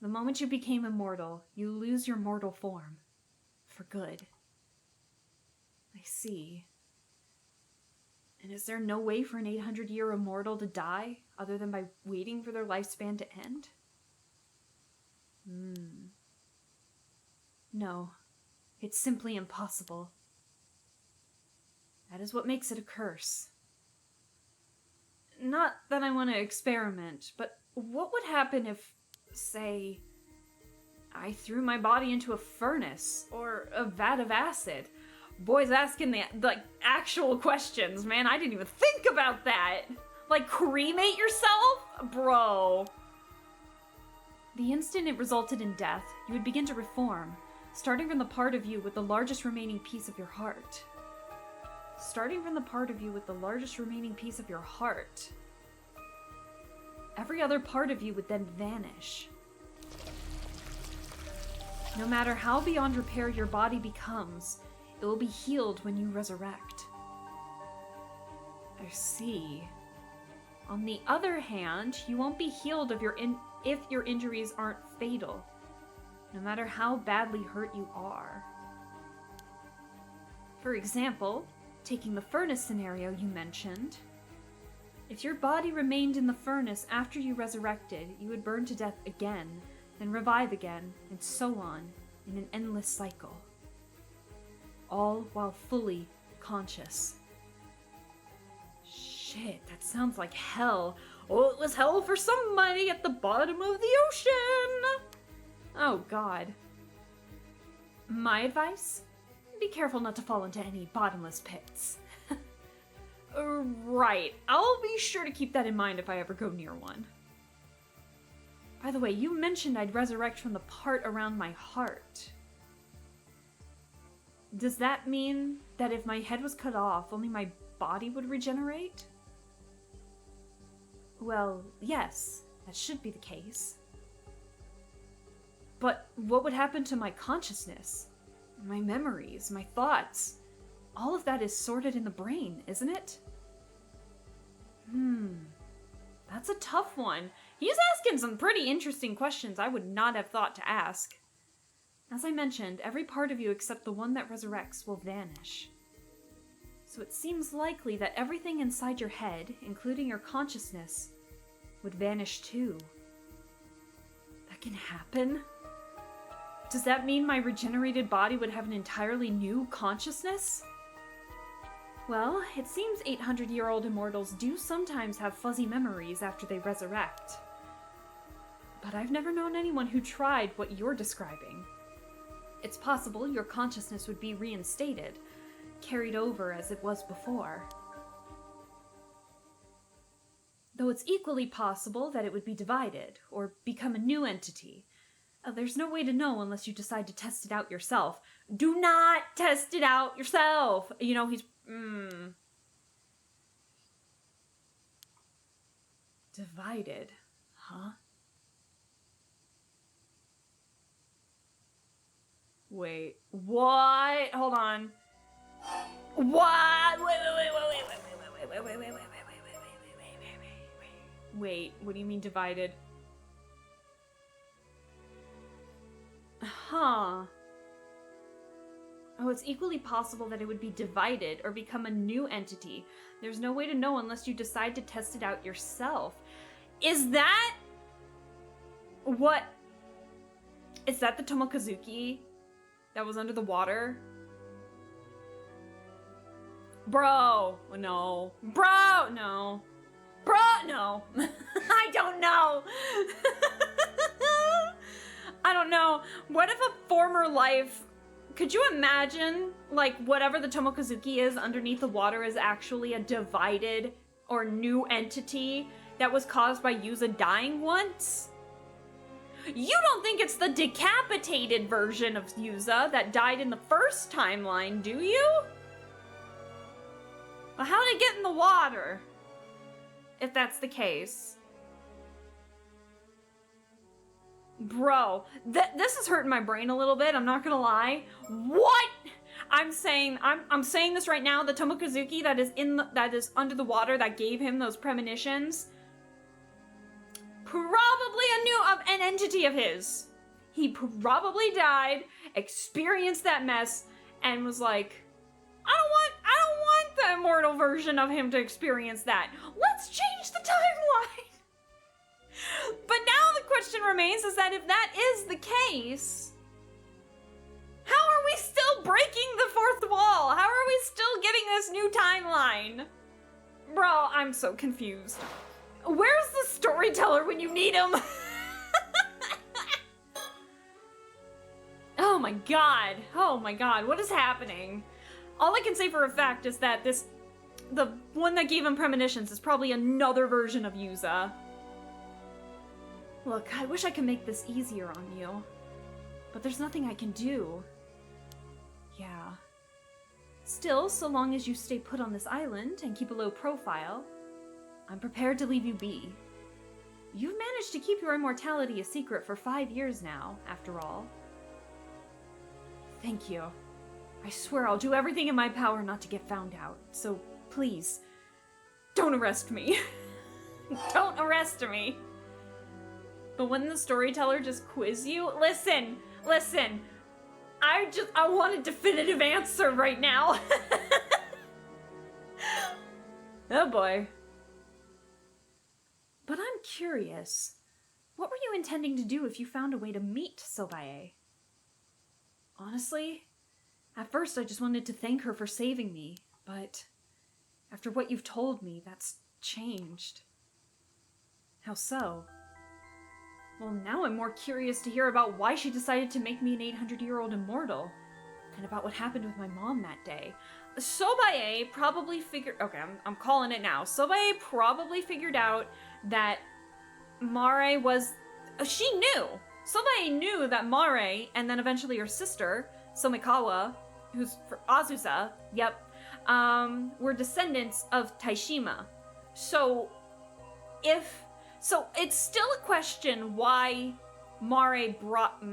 The moment you became immortal, you lose your mortal form. For good. I see. And is there no way for an 800-year immortal to die, other than by waiting for their lifespan to end? No. It's simply impossible. That is what makes it a curse. Not that I want to experiment, but what would happen if, say, I threw my body into a furnace, or a vat of acid? Boy's asking the actual questions, man. I didn't even think about that. Like, cremate yourself? Bro. The instant it resulted in death, you would begin to reform, starting from the part of you with the largest remaining piece of your heart. Starting from the part of you with the largest remaining piece of your heart. Every other part of you would then vanish. No matter how beyond repair your body becomes, it will be healed when you resurrect. I see. On the other hand, you won't be healed if your injuries aren't fatal, no matter how badly hurt you are. For example, taking the furnace scenario you mentioned, if your body remained in the furnace after you resurrected, you would burn to death again, then revive again, and so on, in an endless cycle. All while fully conscious. Shit, that sounds like hell. Oh, it was hell for somebody at the bottom of the ocean! Oh god. My advice? Be careful not to fall into any bottomless pits. Right, I'll be sure to keep that in mind if I ever go near one. By the way, you mentioned I'd resurrect from the part around my heart. Does that mean that if my head was cut off, only my body would regenerate? Well, yes, that should be the case. But what would happen to my consciousness? My memories, my thoughts? All of that is sorted in the brain, isn't it? That's a tough one. He's asking some pretty interesting questions I would not have thought to ask. As I mentioned, every part of you except the one that resurrects will vanish. So it seems likely that everything inside your head, including your consciousness, would vanish too. That can happen? Does that mean my regenerated body would have an entirely new consciousness? Well, it seems 800-year-old immortals do sometimes have fuzzy memories after they resurrect. But I've never known anyone who tried what you're describing. It's possible your consciousness would be reinstated, carried over as it was before. Though it's equally possible that it would be divided, or become a new entity. There's no way to know unless you decide to test it out yourself. Do not test it out yourself! You know, he's... Divided, huh? Wait, what? Hold on. What? Wait. Wait, what do you mean divided? Huh. Oh, it's equally possible that it would be divided or become a new entity. There's no way to know unless you decide to test it out yourself. Is that what? Is that the Tomokazuki that was under the water? Bro, no. Bro, no. Bro, no. I don't know. I don't know. What if a former life... Could you imagine, like, whatever the Tomokazuki is underneath the water is actually a divided or new entity that was caused by Yuza dying once? You don't think it's the decapitated version of Yuza that died in the first timeline, do you? Well, how did it get in the water? If that's the case. Bro, this is hurting my brain a little bit, I'm not gonna lie. What? I'm saying this right now, the Tomokazuki that is under the water that gave him those premonitions, probably an entity of his. He probably died, experienced that mess, and was like, I don't want the immortal version of him to experience that. Let's change the timeline. But now the question remains is that if that is the case, how are we still breaking the fourth wall? How are we still getting this new timeline? Bro, I'm so confused. Where's the storyteller when you need him? Oh my god. Oh my god, what is happening? All I can say for a fact is that the one that gave him premonitions is probably another version of Yuza. Look, I wish I could make this easier on you, but there's nothing I can do. Yeah. Still, so long as you stay put on this island and keep a low profile, I'm prepared to leave you be. You've managed to keep your immortality a secret for 5 years now, after all. Thank you. I swear I'll do everything in my power not to get found out, so please, don't arrest me. Don't arrest me. But wouldn't the storyteller just quiz you? Listen, I want a definitive answer right now. Oh boy. But I'm curious, what were you intending to do if you found a way to meet Sobae? Honestly, at first I just wanted to thank her for saving me, but after what you've told me, that's changed. How so? Well, now I'm more curious to hear about why she decided to make me an 800-year-old immortal, and about what happened with my mom that day. Sobae probably figured... Okay, I'm calling it now. Sobae probably figured out that Mare was... She knew! Sobae knew that Mare, and then eventually her sister, Somikawa, who's for Azusa, were descendants of Taishima. So it's still a question why Mare brought...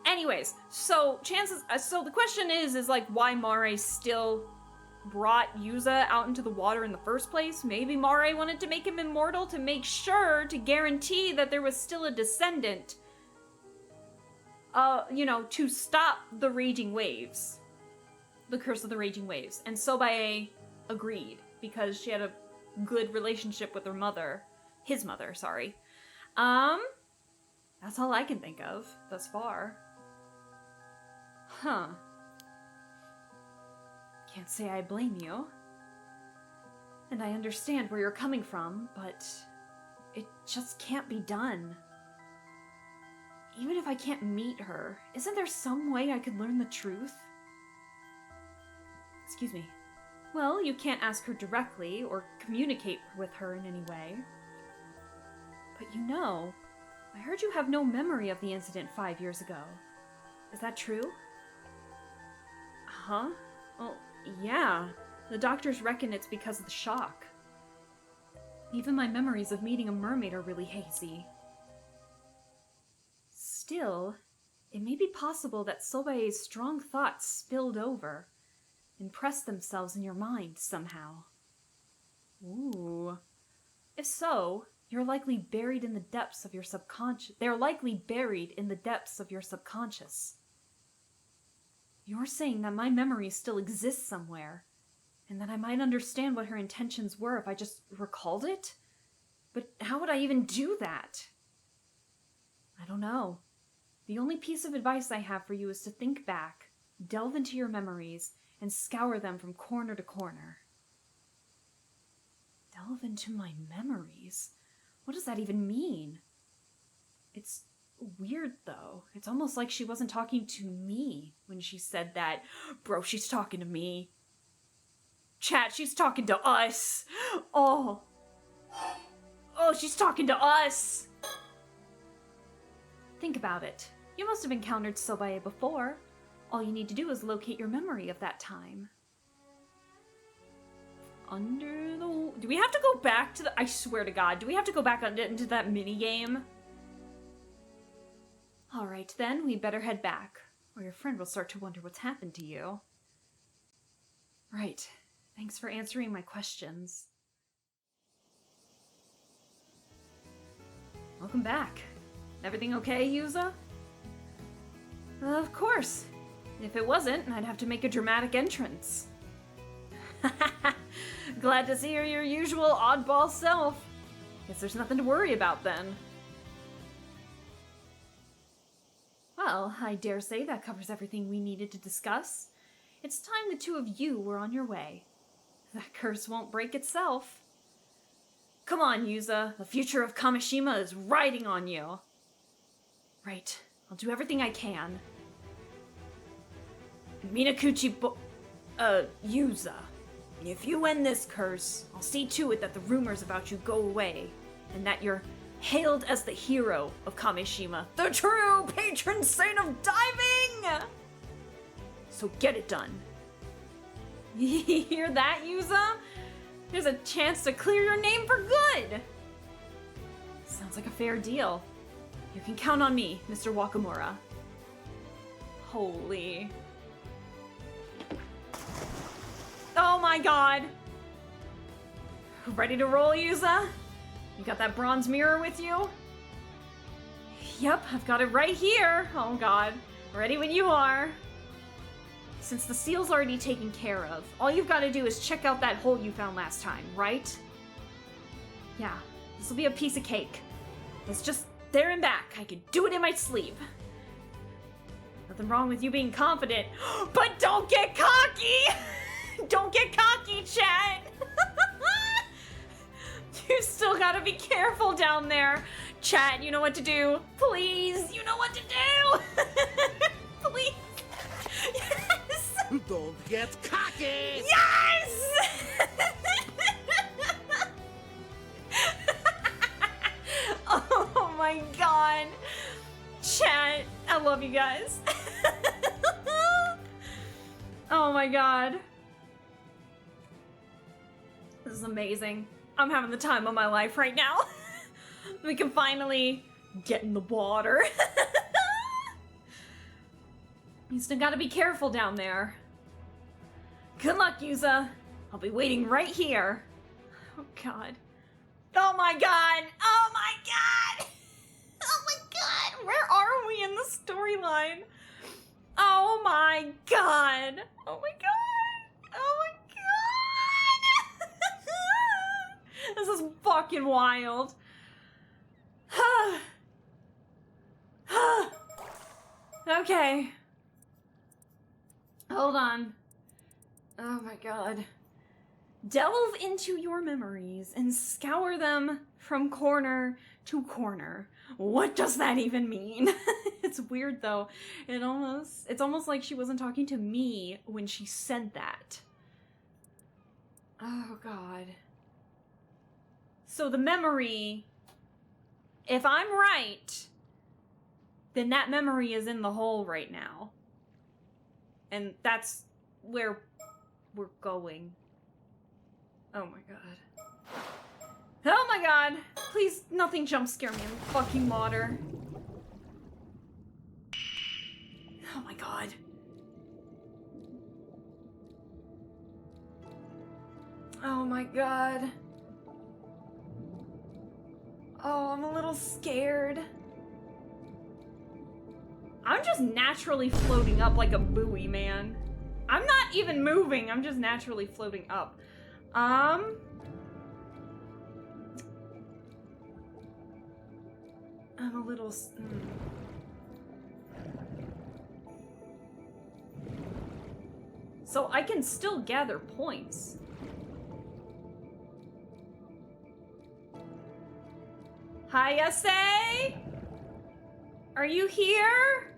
Anyways, so the question is like why Mare still brought Yuza out into the water in the first place. Maybe Mare wanted to make him immortal to make sure, to guarantee that there was still a descendant, to stop the raging waves. The curse of the raging waves. And Sobae agreed, because she had a good relationship with her mother. His mother, sorry. That's all I can think of thus far. Huh. Can't say I blame you. And I understand where you're coming from, but it just can't be done. Even if I can't meet her, isn't there some way I could learn the truth? Excuse me. Well, you can't ask her directly or communicate with her in any way. But I heard you have no memory of the incident 5 years ago. Is that true? Huh? Well, yeah. The doctors reckon it's because of the shock. Even my memories of meeting a mermaid are really hazy. Still, it may be possible that Sobae's strong thoughts spilled over, impressed themselves in your mind somehow. Ooh. If so, you're likely buried in the depths of your subconscious. They're likely buried in the depths of your subconscious. You're saying that my memory still exists somewhere, and that I might understand what her intentions were if I just recalled it? But how would I even do that? I don't know. The only piece of advice I have for you is to think back, delve into your memories, and scour them from corner to corner. Delve into my memories? What does that even mean? It's weird, though. It's almost like she wasn't talking to me when she said that. Bro, she's talking to me. Chat, she's talking to us. Oh, she's talking to us. Think about it. You must have encountered Sobae before. All you need to do is locate your memory of that time. Under the... Do we have to go back to the... I swear to God, do we have to go back into that mini-game? Alright then, we better head back, or your friend will start to wonder what's happened to you. Right. Thanks for answering my questions. Welcome back. Everything okay, Yuza? Of course. If it wasn't, I'd have to make a dramatic entrance. Glad to see you're your usual oddball self. Guess there's nothing to worry about then. Well, I dare say that covers everything we needed to discuss. It's time the two of you were on your way. That curse won't break itself. Come on, Yuza. The future of Kamishima is riding on you. Right. I'll do everything I can. Minakuchi Yuza. If you end this curse, I'll see to it that the rumors about you go away, and that you're hailed as the hero of Kamishima, the true patron saint of diving! So get it done. You hear that, Yuza? There's a chance to clear your name for good! Sounds like a fair deal. You can count on me, Mr. Wakamura. Holy... Oh my god! Ready to roll, Yuza? You got that bronze mirror with you? Yep, I've got it right here! Oh god. Ready when you are. Since the seal's already taken care of, all you've got to do is check out that hole you found last time, right? Yeah, this'll be a piece of cake. It's just there and back. I could do it in my sleep. Nothing wrong with you being confident, but don't get cocky! Don't get cocky, chat! You still gotta be careful down there. Chat, you know what to do. Please, you know what to do! Please. Yes! Don't get cocky! Yes! Oh my god. Chat, I love you guys. Oh my god. This is amazing. I'm having the time of my life right now. We can finally get in the water. You still gotta be careful down there. Good luck, Yuza. I'll be waiting right here. Oh god. Oh my god! Oh my god! Oh my god! Where are we in the storyline? Oh my god! Oh my god! Oh my god! This is fucking wild. Okay. Hold on. Oh my god. Delve into your memories and scour them from corner to corner. What does that even mean? It's weird though. It's almost like she wasn't talking to me when she said that. Oh god. So the memory, if I'm right, then that memory is in the hole right now. And that's where we're going. Oh my god. Oh my god! Please, nothing jump scare me in the fucking water. Oh my god. Oh my god. Oh, I'm a little scared. I'm just naturally floating up like a buoy, man. I'm not even moving, I'm just naturally floating up. I'm a little... So I can still gather points. Hi, SA? Are you here?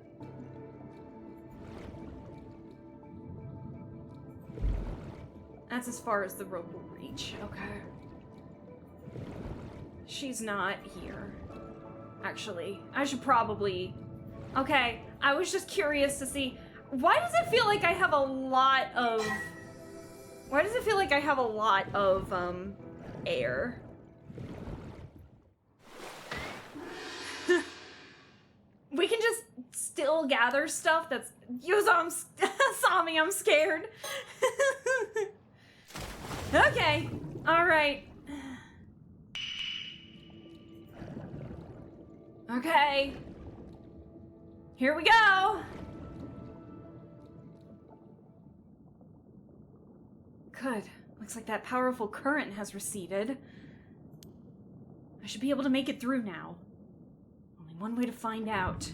That's as far as the rope will reach. Okay. She's not here. Actually, I should probably... Okay, I was just curious to see... Why does it feel like I have a lot of... Why does it feel like I have a lot of, air? We can just still gather stuff that's... You saw me, I'm scared. Okay, alright. Okay. Here we go! Good. Looks like that powerful current has receded. I should be able to make it through now. Only one way to find out.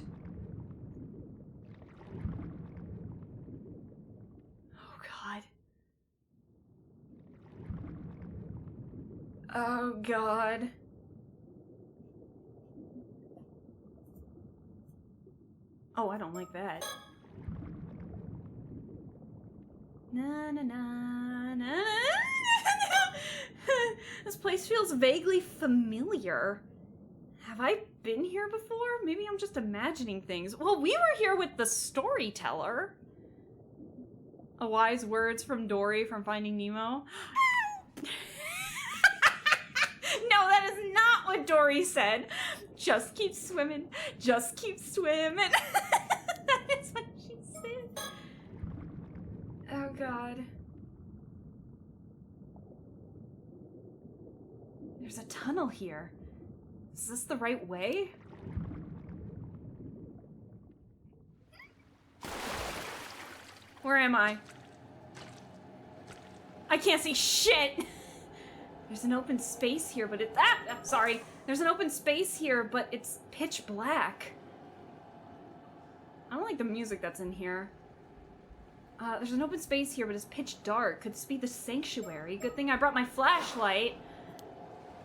Oh, God. Oh, God. Oh, I don't like that. Na na na na. This place feels vaguely familiar. Have I been here before? Maybe I'm just imagining things. Well, we were here with the storyteller. A wise words from Dory from Finding Nemo. No, that is not what Dory said. Just keep swimming. Just keep swimming. That is what she said. Oh, God. There's a tunnel here. Is this the right way? Where am I? I can't see shit! There's an open space here, but it's... sorry. There's an open space here, but it's pitch black. I don't like the music that's in here. There's an open space here, but it's pitch dark. Could this be the sanctuary? Good thing I brought my flashlight.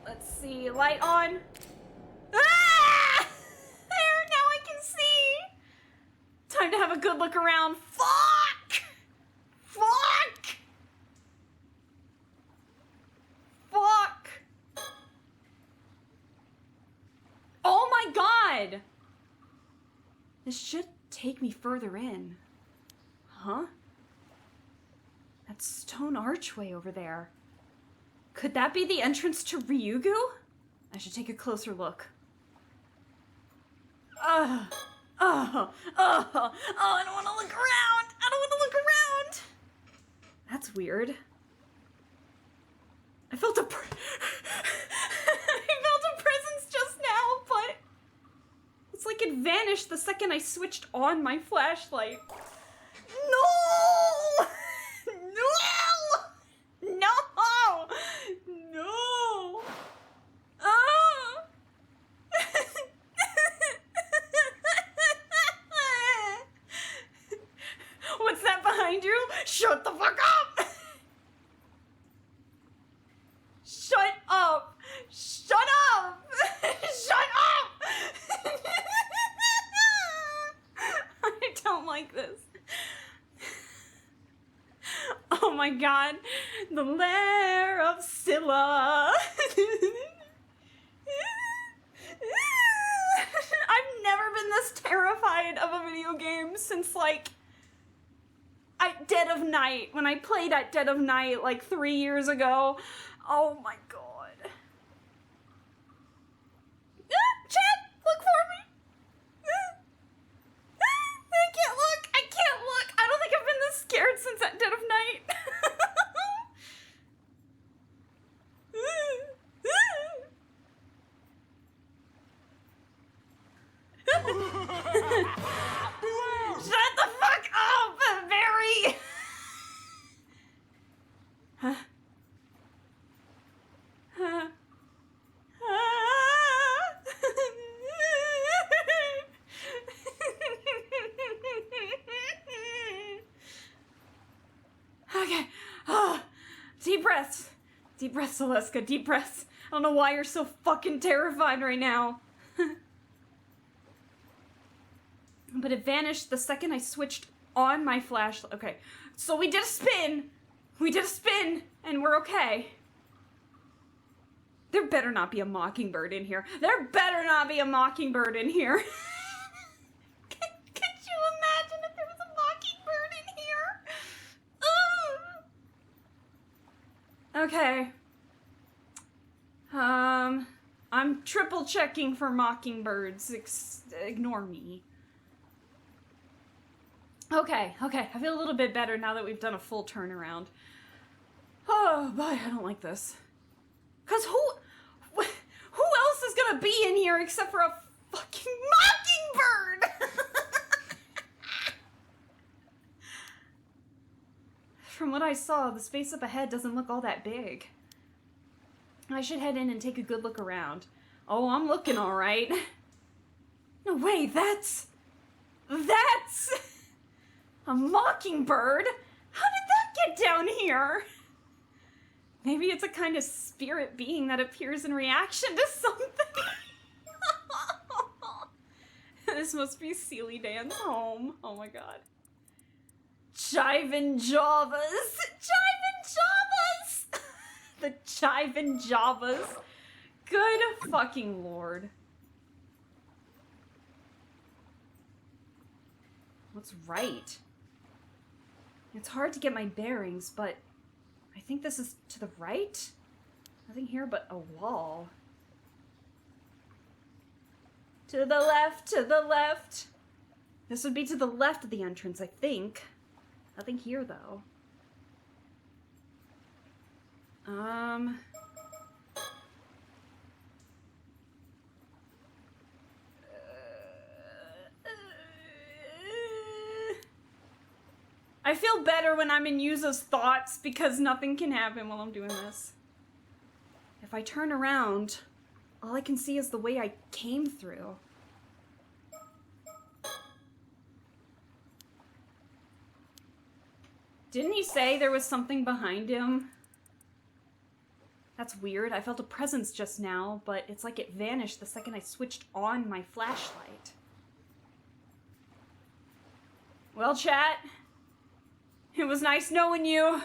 Let's see. Light on. Ah! There, now I can see. Time to have a good look around. Fuck! Fuck! Fuck! Oh my God! This should take me further in. Huh? That stone archway over there. Could that be the entrance to Ryugu? I should take a closer look. I don't want to look around! I don't want to look around! That's weird. I felt a presence just now, but it's like it vanished the second I switched on my flashlight. No! No! No! No! Ah! What's that behind you? Shut the fuck up! Shut up! Shut up! Shut up! I don't like this. Oh my God, the lair of Scylla. I've never been this terrified of a video game since like at Dead of Night, when I played at Dead of Night like 3 years ago. Oh my God. Chat, look for me. I can't look. I can't look. I don't think I've been this scared since at Dead of Night. breaths. Deep breaths, Alaska, deep breaths. I don't know why you're so fucking terrified right now. But it vanished the second I switched on my flashlight. Okay, so we did a spin. We did a spin, and we're okay. There better not be a mockingbird in here. There better not be a mockingbird in here. Could you imagine if there was a mockingbird in here? Ugh. Okay. I'm triple checking for mockingbirds. Ignore me. Okay, I feel a little bit better now that we've done a full turnaround. Oh, boy, I don't like this. Cause who else is gonna be in here except for a fucking mockingbird? From what I saw, the space up ahead doesn't look all that big. I should head in and take a good look around. Oh, I'm looking all right. No way, that's a mockingbird? How did that get down here? Maybe it's a kind of spirit being that appears in reaction to something. This must be Sealy Dan's home. Oh my god. Jivin' Javas! Jivin' Javas! The Jivin' Javas. Good fucking lord. What's right? It's hard to get my bearings, but I think this is to the right? Nothing here but a wall. To the left, to the left. This would be to the left of the entrance, I think. Nothing here, though. I feel better when I'm in Yuza's thoughts because nothing can happen while I'm doing this. If I turn around, all I can see is the way I came through. Didn't he say there was something behind him? That's weird. I felt a presence just now, but it's like it vanished the second I switched on my flashlight. Well, chat. It was nice knowing you.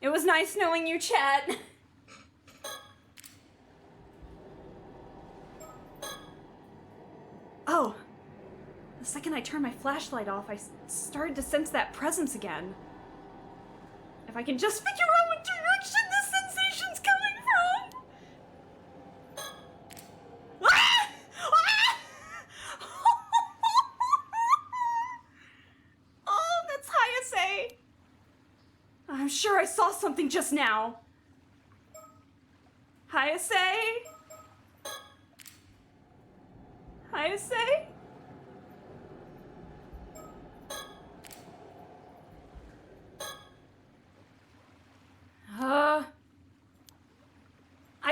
It was nice knowing you, chat. Oh. The second I turned my flashlight off, I started to sense that presence again. If I can just figure out what direction this sensation's coming from. Ah! Ah! Oh, that's Hayase. I'm sure I saw something just now. Hayase? Hayase?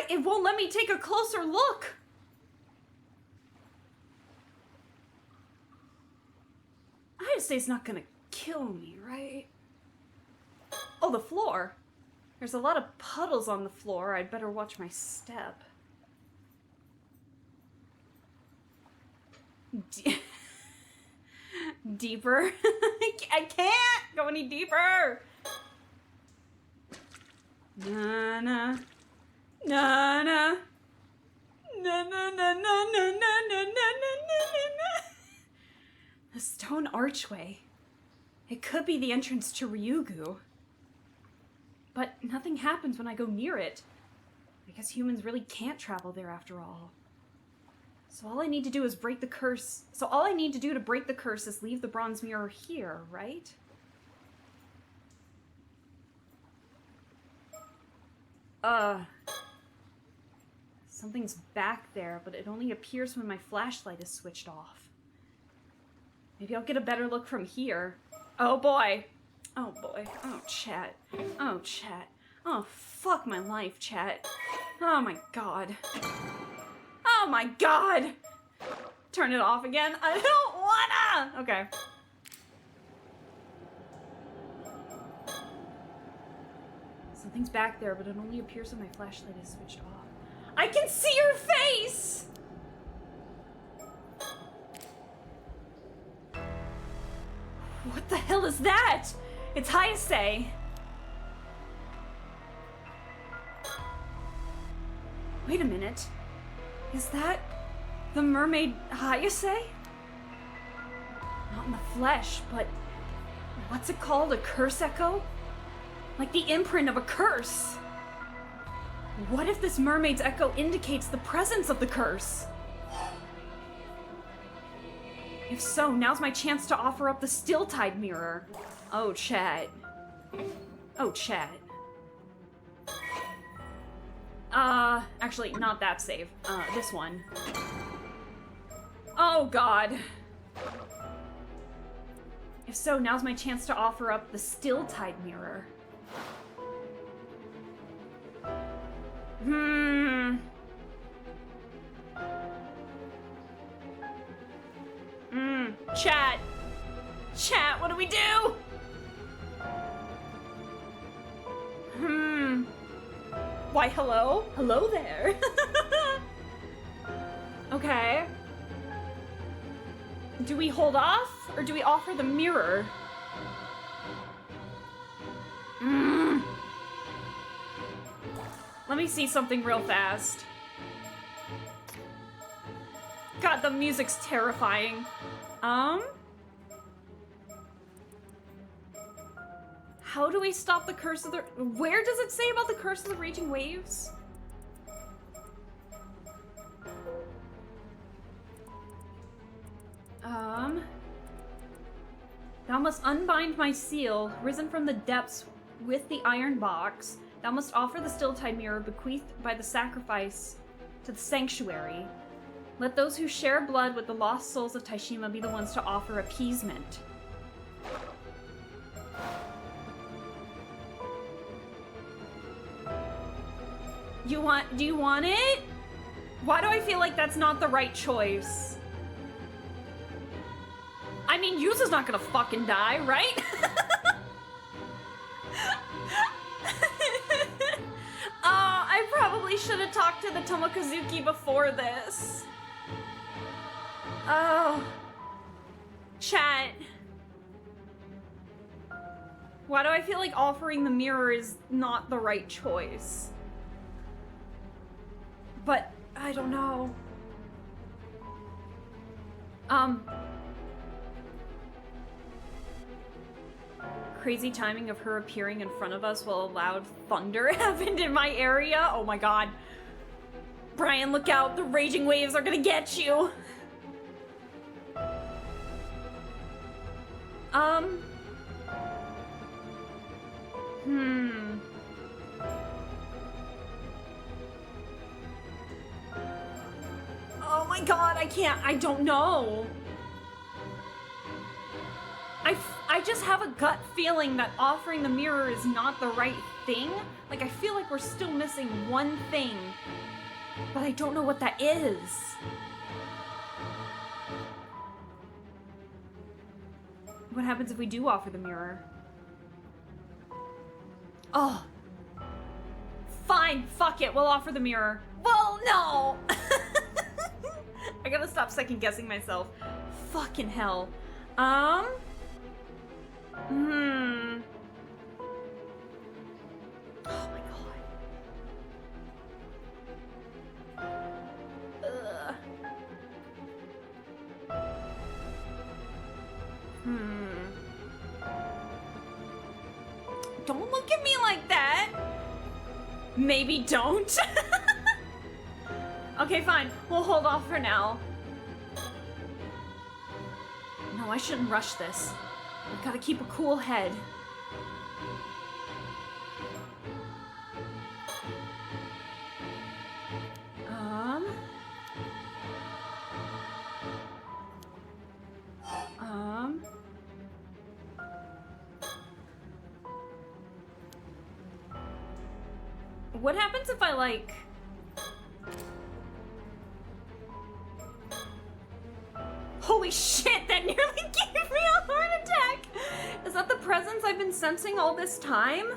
It won't let me take a closer look. Hayase's not gonna kill me, right? Oh, the floor. There's a lot of puddles on the floor. I'd better watch my step. Deeper. I can't go any deeper. Na na. Na na. Na na na na na na na na na. The stone archway. It could be the entrance to Ryugu. But nothing happens when I go near it. I guess humans really can't travel there after all. So all I need to do is break the curse. So all I need to do to break the curse is leave the bronze mirror here, right? Something's back there, but it only appears when my flashlight is switched off. Maybe I'll get a better look from here. Oh boy. Oh boy. Oh, chat. Oh, chat. Oh, fuck my life, chat. Oh my god. Oh my god! Turn it off again? I don't wanna! Okay. Something's back there, but it only appears when my flashlight is switched off. I can see your face! What the hell is that? It's Hayase. Wait a minute. Is that the mermaid Hayase? Not in the flesh, but what's it called? A curse echo? Like the imprint of a curse. What if this mermaid's echo indicates the presence of the curse? If so, now's my chance to offer up the still-tide mirror. Oh, chat. Oh, chat. Actually, not that save. This one. Oh, God. If so, now's my chance to offer up the still-tide mirror. Chat. Chat, what do we do? Why, hello? Hello there. Okay. Do we hold off, or do we offer the mirror? Let me see something real fast. God, the music's terrifying. How do we stop the curse of the... Where does it say about the curse of the raging waves? Thou must unbind my seal, risen from the depths with the iron box. Thou must offer the still-tide mirror bequeathed by the sacrifice to the sanctuary. Let those who share blood with the lost souls of Taishima be the ones to offer appeasement. Do you want it? Why do I feel like that's not the right choice? I mean, Yuza's not gonna fucking die, right? I probably should have talked to the Tomokazuki before this. Oh. Chat. Why do I feel like offering the mirror is not the right choice? But, I don't know. Crazy timing of her appearing in front of us while a loud thunder happened in my area. Oh my god. Brian, look out. The raging waves are gonna get you. Oh my god, I don't know. I just have a gut feeling that offering the mirror is not the right thing. Like, I feel like we're still missing one thing, but I don't know what that is. What happens if we do offer the mirror? Oh. Fine, fuck it, we'll offer the mirror. Well, no! I gotta stop second guessing myself. Fucking hell. Oh my god. Ugh. Don't look at me like that. Maybe don't. Okay, fine. We'll hold off for now. No, I shouldn't rush this. I've got to keep a cool head. What happens if I, like... Holy shit, that nearly gave me a heart attack! Is that the presence I've been sensing all this time?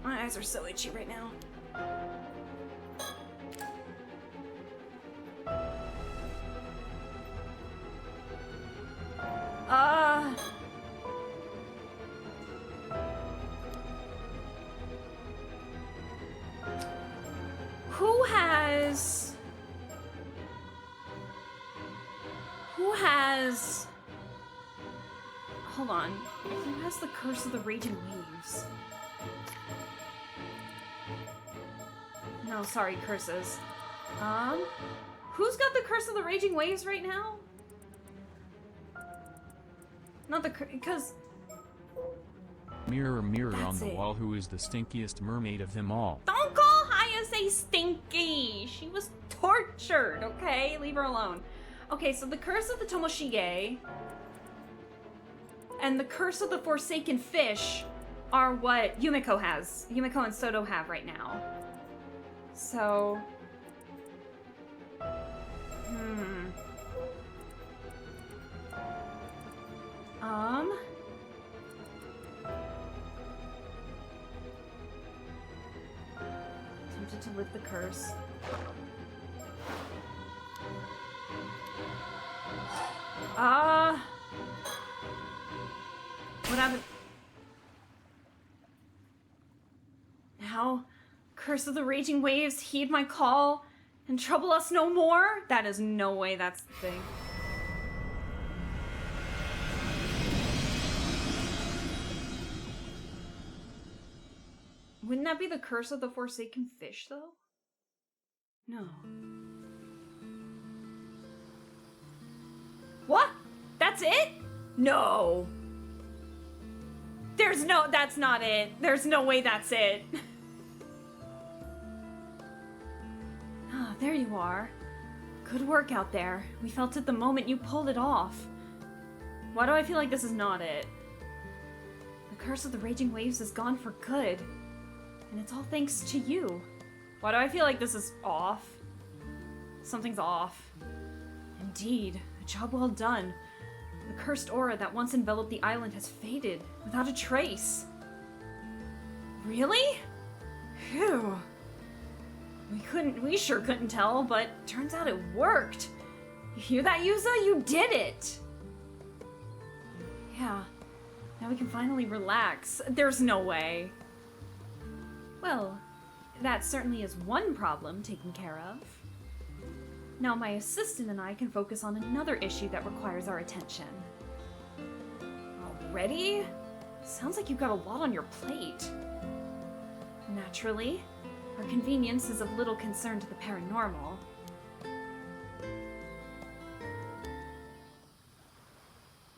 My eyes are so itchy right now. Who has... Hold on. Who has the Curse of the Raging Waves? No, sorry, curses. Who's got the Curse of the Raging Waves right now? Not the because... Mirror, mirror on That's the it. wall, who is the stinkiest mermaid of them all? Don't call Haya say stinky! She was tortured, okay? Leave her alone. Okay, so the Curse of the Tomoshige and the Curse of the Forsaken Fish are what Yumiko has. Yumiko and Soto have right now. So... Tempted to lift the curse. What happened? Now, Curse of the Raging Waves, heed my call and trouble us no more? That is no way that's the thing. Wouldn't that be the Curse of the Forsaken Fish, though? No. What? That's it? No. That's not it. There's no way that's it. Ah, there you are. Good work out there. We felt it the moment you pulled it off. Why do I feel like this is not it? The Curse of the Raging Waves is gone for good. And it's all thanks to you. Why do I feel like this is off? Something's off. Indeed, a job well done. The cursed aura that once enveloped the island has faded, without a trace. Really? Phew. We sure couldn't tell, but turns out it worked. You hear that, Yuza? You did it! Yeah. Now we can finally relax. There's no way. Well, that certainly is one problem taken care of. Now my assistant and I can focus on another issue that requires our attention. Already? Sounds like you've got a lot on your plate. Naturally, our convenience is of little concern to the paranormal.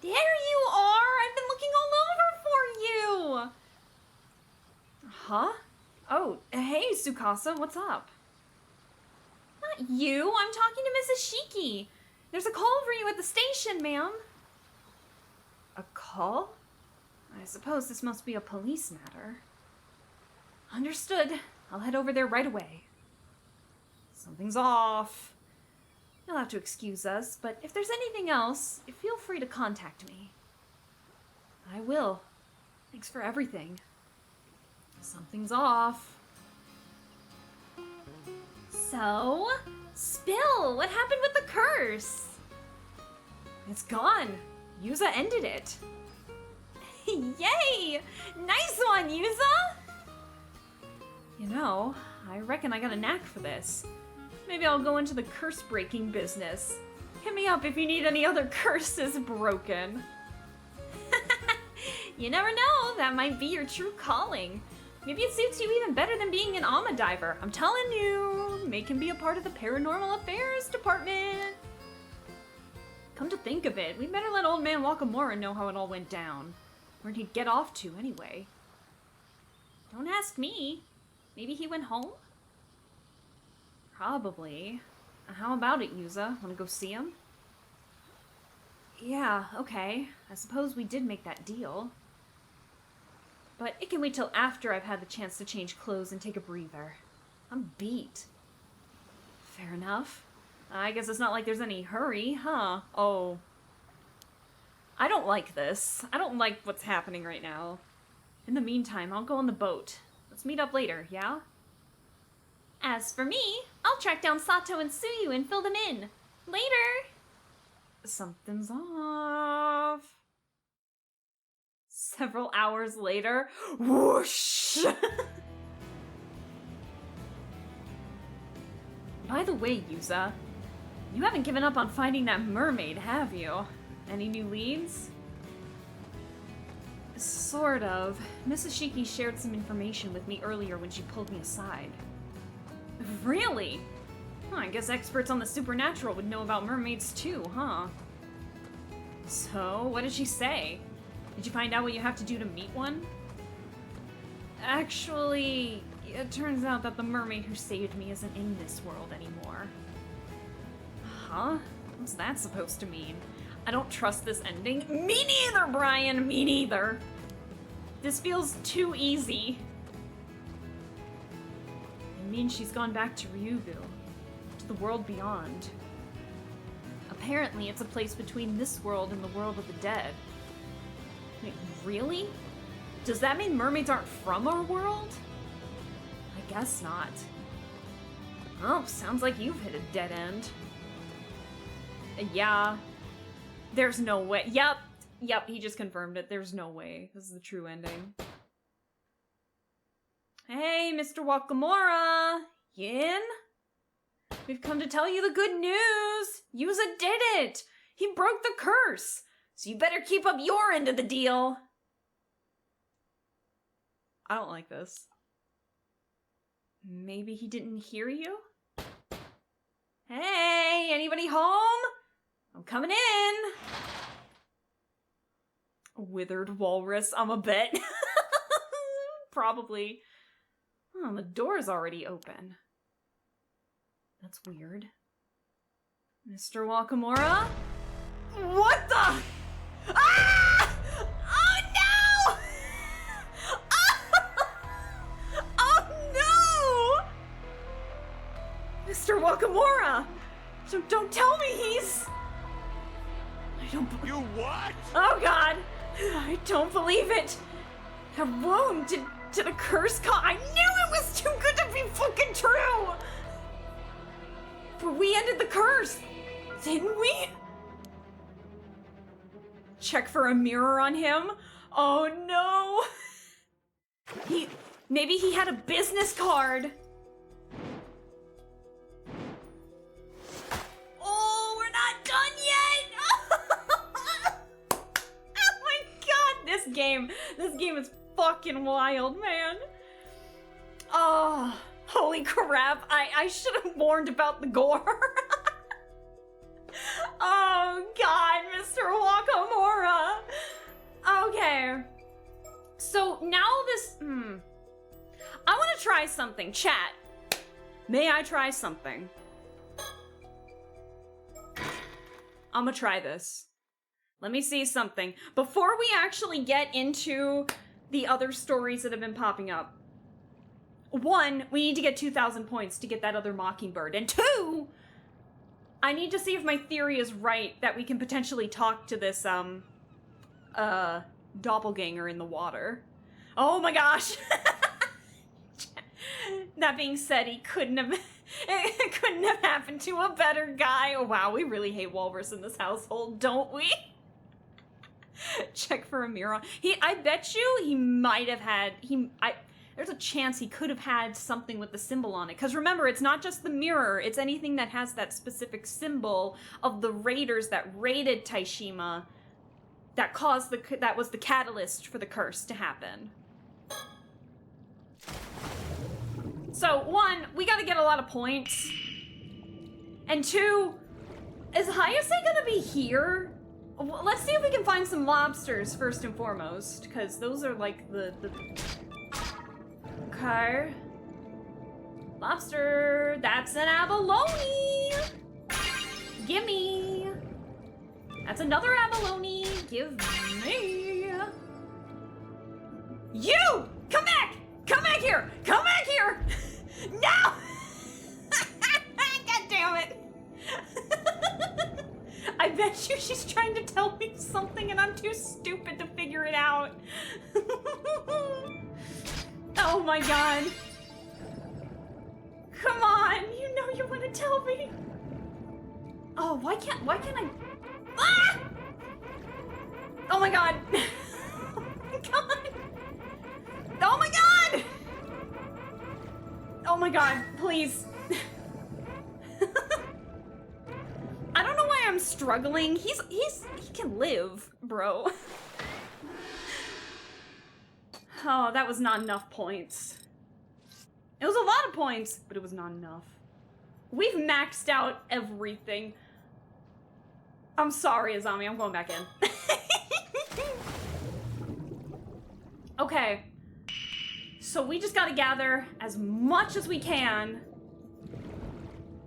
There you are! I've been looking all over for you! Huh? Oh, hey, Tsukasa, what's up? Not you, I'm talking to Mrs. Shiki. There's a call for you at the station, ma'am. A call? I suppose this must be a police matter. Understood. I'll head over there right away. Something's off. You'll have to excuse us, but if there's anything else, feel free to contact me. I will. Thanks for everything. Something's off. So, spill! What happened with the curse? It's gone. Yuza ended it. Yay! Nice one, Yuza! You know, I reckon I got a knack for this. Maybe I'll go into the curse-breaking business. Hit me up if you need any other curses broken. You never know, that might be your true calling. Maybe it suits you even better than being an Ama diver. I'm telling you, May can be a part of the Paranormal Affairs department. Come to think of it, we'd better let old man Wakamura know how it all went down. Where'd he get off to, anyway? Don't ask me. Maybe he went home? Probably. How about it, Yuza? Wanna go see him? Yeah, okay. I suppose we did make that deal. But it can wait till after I've had the chance to change clothes and take a breather. I'm beat. Fair enough. I guess it's not like there's any hurry, huh? Oh. I don't like this. I don't like what's happening right now. In the meantime, I'll go on the boat. Let's meet up later, yeah? As for me, I'll track down Sato and Suyu and fill them in. Later! Something's off. Several hours later, whoosh! By the way, Yuza, you haven't given up on finding that mermaid, have you? Any new leads? Sort of. Mrs. Shiki shared some information with me earlier when she pulled me aside. Really? I guess experts on the supernatural would know about mermaids too, huh? So, what did she say? Did you find out what you have to do to meet one? Actually, it turns out that the mermaid who saved me isn't in this world anymore. Huh? What's that supposed to mean? I don't trust this ending. Me neither, Brian! Me neither! This feels too easy. It means she's gone back to Ryugu, to the world beyond. Apparently, it's a place between this world and the world of the dead. Wait, really? Does that mean mermaids aren't from our world? I guess not. Oh, sounds like you've hit a dead end. Yeah. There's no way. Yep, he just confirmed it. There's no way. This is the true ending. Hey, Mr. Wakamura! Yin? We've come to tell you the good news! Yuza did it! He broke the curse! So you better keep up your end of the deal! I don't like this. Maybe he didn't hear you? Hey, anybody home? I'm coming in! A withered walrus, I'm a bet. Probably. Oh, the door's already open. That's weird. Mr. Wakamura? What the? Ah! Oh no! Oh no! Mr. Wakamura! So don't tell me he's... I don't... You what? Oh god! I don't believe it! That wound, did a curse call? I knew it was too good to be fucking true! But we ended the curse, didn't we? Check for a mirror on him? Oh no! Maybe he had a business card! Oh, we're not done yet! Oh my god, this game is fucking wild, man. Oh, holy crap, I should have warned about the gore. Oh god, Mr. Wakamura. Okay. So now this, I want to try something. Chat, may I try something? I'm gonna try this. Let me see something. Before we actually get into the other stories that have been popping up. 1, we need to get 2,000 points to get that other mockingbird. And 2, I need to see if my theory is right that we can potentially talk to this, doppelganger in the water. Oh my gosh! That being said, it couldn't have happened to a better guy. Oh wow, we really hate walrus in this household, don't we? Check for a mirror. I bet you he might have had, there's a chance he could have had something with the symbol on it. Because remember, it's not just the mirror, it's anything that has that specific symbol of the raiders that raided Taishima that was the catalyst for the curse to happen. So, 1, we gotta get a lot of points. And 2, is Hayase gonna be here? Let's see if we can find some lobsters first and foremost, because those are like the... Okay. Lobster, that's an abalone! Gimme! That's another abalone! Give me! You! Come back! Come back here! Come back here! No! God damn it! I bet you she's trying to tell me something and I'm too stupid to figure it out. Oh my god. Come on, you know you want to tell me. Oh, why can't I? Ah! Oh my god. Oh my god. Oh my god. Oh my god, please. I don't know why I'm struggling. He can live, bro. Oh, that was not enough points. It was a lot of points, but it was not enough. We've maxed out everything. I'm sorry, Azami, I'm going back in. Okay. So we just gotta gather as much as we can.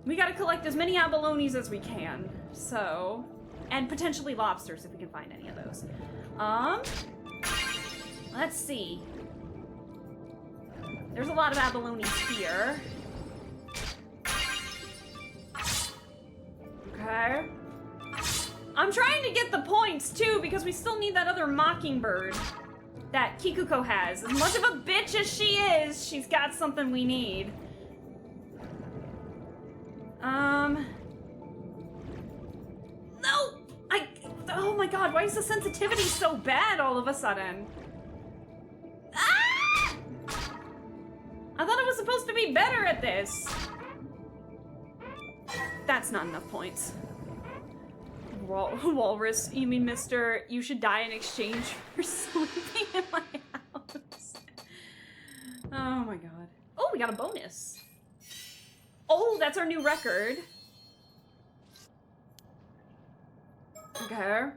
We gotta collect as many abalones as we can. So, and potentially lobsters if we can find any of those. Let's see. There's a lot of abalones here. Okay. I'm trying to get the points too because we still need that other mockingbird that Kikuko has. As much of a bitch as she is, she's got something we need. No! Oh my god, why is the sensitivity so bad all of a sudden? Ah! I thought I was supposed to be better at this. That's not enough points. Walrus, you mean Mr. You should die in exchange for sleeping in my house. Oh my god. Oh, we got a bonus. Oh, that's our new record. Okay.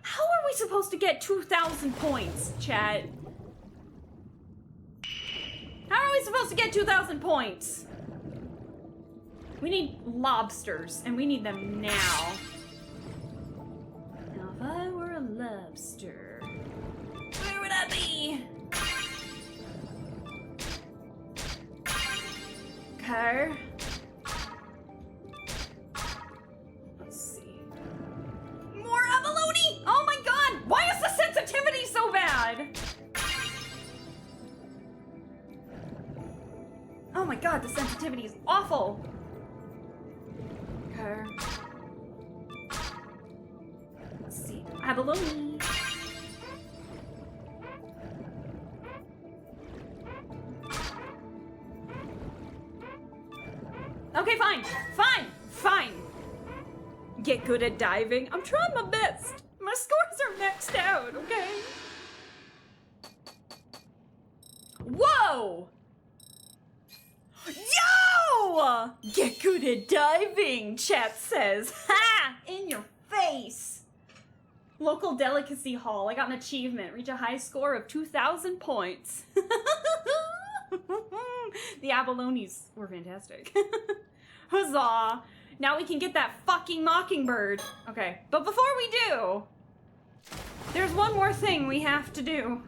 How are we supposed to get 2,000 points, chat? How are we supposed to get 2,000 points? We need lobsters, and we need them now. Now, if I were a lobster, where would I be? Okay. Let's see. More abalone! Oh my god! Why is the sensitivity so bad? Oh my god, the sensitivity is awful. Okay. Let's see. Abalone. Okay, fine. Fine. Fine. Get good at diving. I'm trying my best. My scores are maxed out, okay? Whoa! Yo! Get good at diving, chat says. Ha! In your face. Local delicacy hall. I got an achievement. Reach a high score of 2,000 points. The abalones were fantastic. Huzzah! Now we can get that fucking mockingbird. Okay, but before we do, there's one more thing we have to do.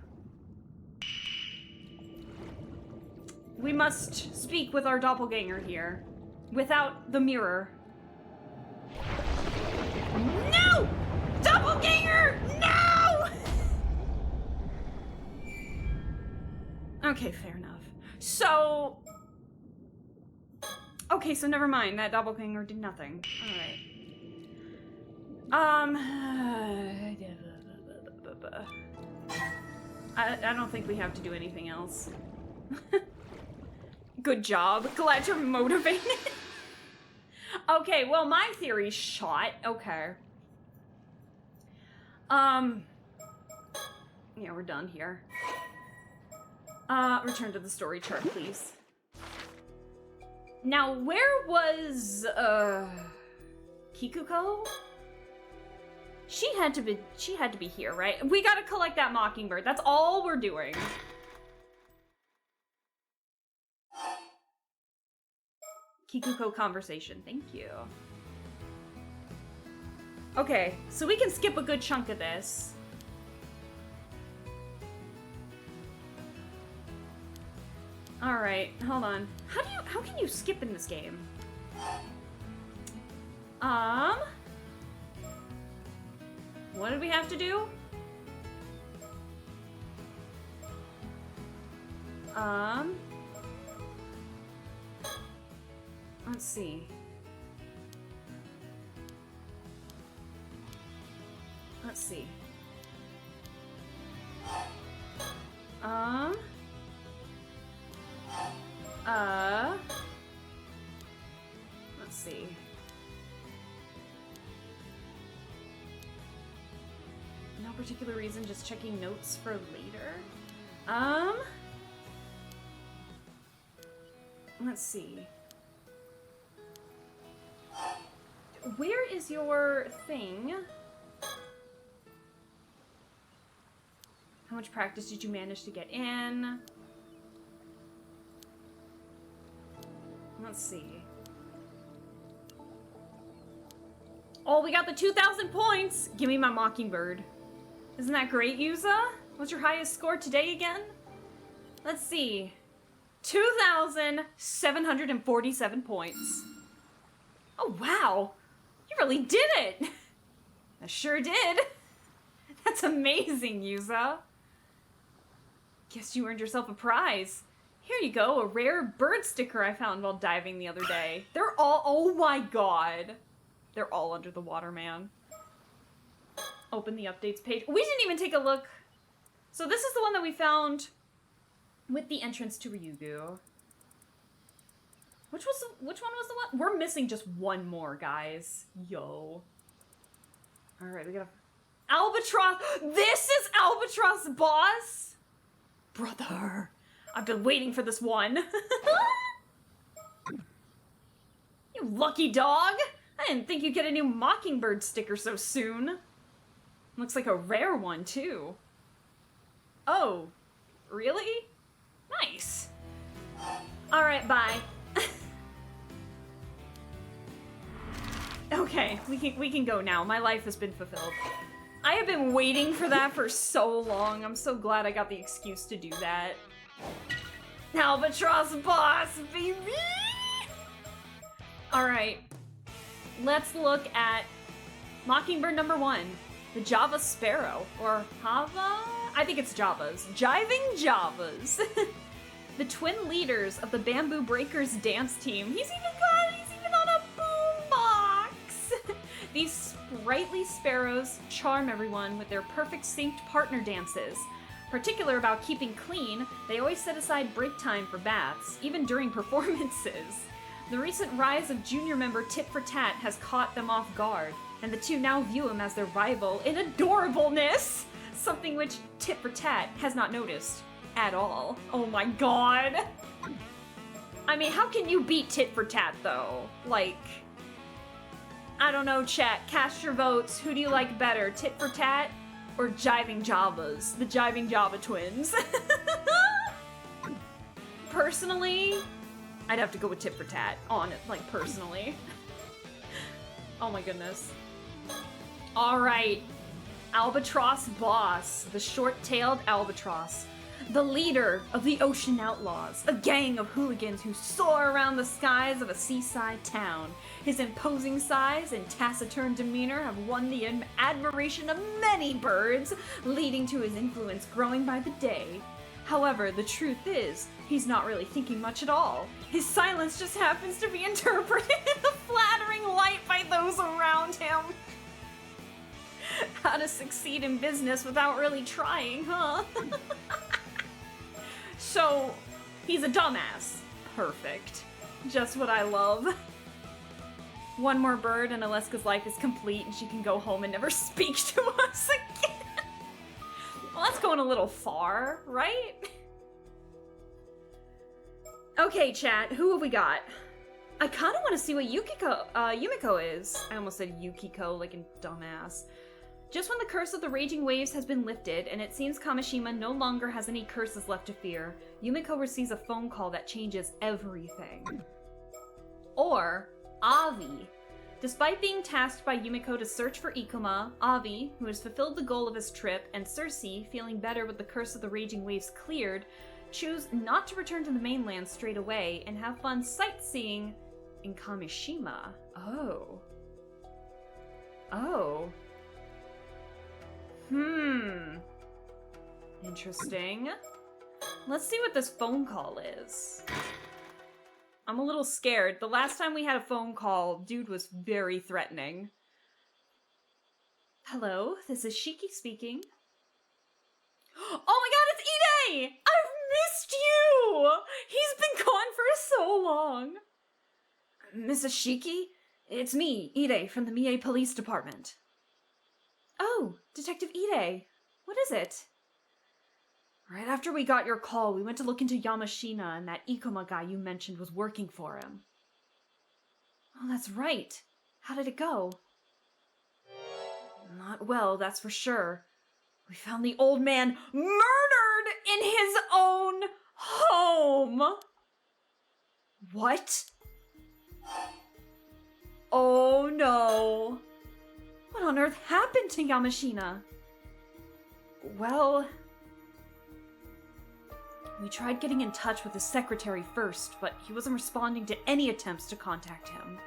We must speak with our doppelganger here, without the mirror. No! Doppelganger! No! Okay, fair enough. So... Okay, so never mind. That doppelganger did nothing. Alright. I don't think we have to do anything else. Good job. Glad you're motivated. Okay, well, my theory's shot. Okay. Yeah, we're done here. Return to the story chart, please. Now, where was, Kikuko? She had to be here, right? We gotta collect that mockingbird. That's all we're doing. Kikuko conversation, thank you. Okay, so we can skip a good chunk of this. Alright, hold on. How can you skip in this game? What did we have to do? Let's see. Let's see. Let's see. No particular reason, just checking notes for later. Let's see. Where is your thing? How much practice did you manage to get in? Let's see. Oh, we got the 2,000 points! Give me my Mockingbird. Isn't that great, Yuza? What's your highest score today again? Let's see. 2,747 points. Oh, wow. You really did it. I sure did. That's amazing, Yuza. Guess you earned yourself a prize. Here you go, a rare bird sticker I found while diving the other day. They're all, oh my god. They're all under the water, man. Open the updates page. We didn't even take a look. So this is the one that we found with the entrance to Ryugu. Which one was the one? We're missing just one more, guys. Yo. Alright, we got Albatross. This is Albatross boss? Brother. I've been waiting for this one. You lucky dog. I didn't think you'd get a new Mockingbird sticker so soon. Looks like a rare one, too. Oh, really? Nice. Alright, bye. Okay, we can go now. My life has been fulfilled. I have been waiting for that for so long. I'm so glad I got the excuse to do that. Albatross boss, baby! Alright. Let's look at Mockingbird number 1. The Java Sparrow. Or Hava? I think it's Javas. Jiving Javas. The twin leaders of the Bamboo Breakers dance team. He's even on a boombox! These sprightly sparrows charm everyone with their perfect synced partner dances. Particular about keeping clean, they always set aside break time for baths, even during performances. The recent rise of junior member Tit for Tat has caught them off guard, and the two now view him as their rival in adorableness, something which Tit for Tat has not noticed at all. Oh my god. I mean, how can you beat Tit for Tat, though? Like, I don't know, chat. Cast your votes. Who do you like better, Tit for Tat or Jiving Javas? The Jiving Java twins. Personally, I'd have to go with Tit for Tat on it, like, personally. Oh my goodness. Alright. Albatross Boss, the short-tailed albatross. The leader of the Ocean Outlaws, a gang of hooligans who soar around the skies of a seaside town. His imposing size and taciturn demeanor have won the admiration of many birds, leading to his influence growing by the day. However, the truth is, he's not really thinking much at all. His silence just happens to be interpreted in a flattering light by those around him. How to succeed in business without really trying, huh? So, he's a dumbass. Perfect. Just what I love. One more bird and Alaska's life is complete and she can go home and never speak to us again. Well, that's going a little far, right? Okay, chat, who have we got? I kind of want to see what Yumiko is. I almost said Yukiko, like a dumbass. Just when the curse of the raging waves has been lifted, and it seems Kamishima no longer has any curses left to fear, Yumiko receives a phone call that changes everything. Or, Avi. Despite being tasked by Yumiko to search for Ikuma, Avi, who has fulfilled the goal of his trip, and Cersei, feeling better with the curse of the raging waves cleared, choose not to return to the mainland straight away and have fun sightseeing in Kamishima. Oh. Oh. Interesting. Let's see what this phone call is. I'm a little scared. The last time we had a phone call, dude was very threatening. Hello, this is Shiki speaking. Oh my god, it's Ide! I've missed you! He's been gone for so long. Mrs. Shiki? It's me, Ide, from the Mie Police Department. Oh, Detective Ide. What is it? Right after we got your call, we went to look into Yamashina, and that Ikoma guy you mentioned was working for him. Oh, that's right. How did it go? Not well, that's for sure. We found the old man murdered in his own home! What? Oh no. What on earth happened to Yamashina? Well, we tried getting in touch with his secretary first, but he wasn't responding to any attempts to contact him.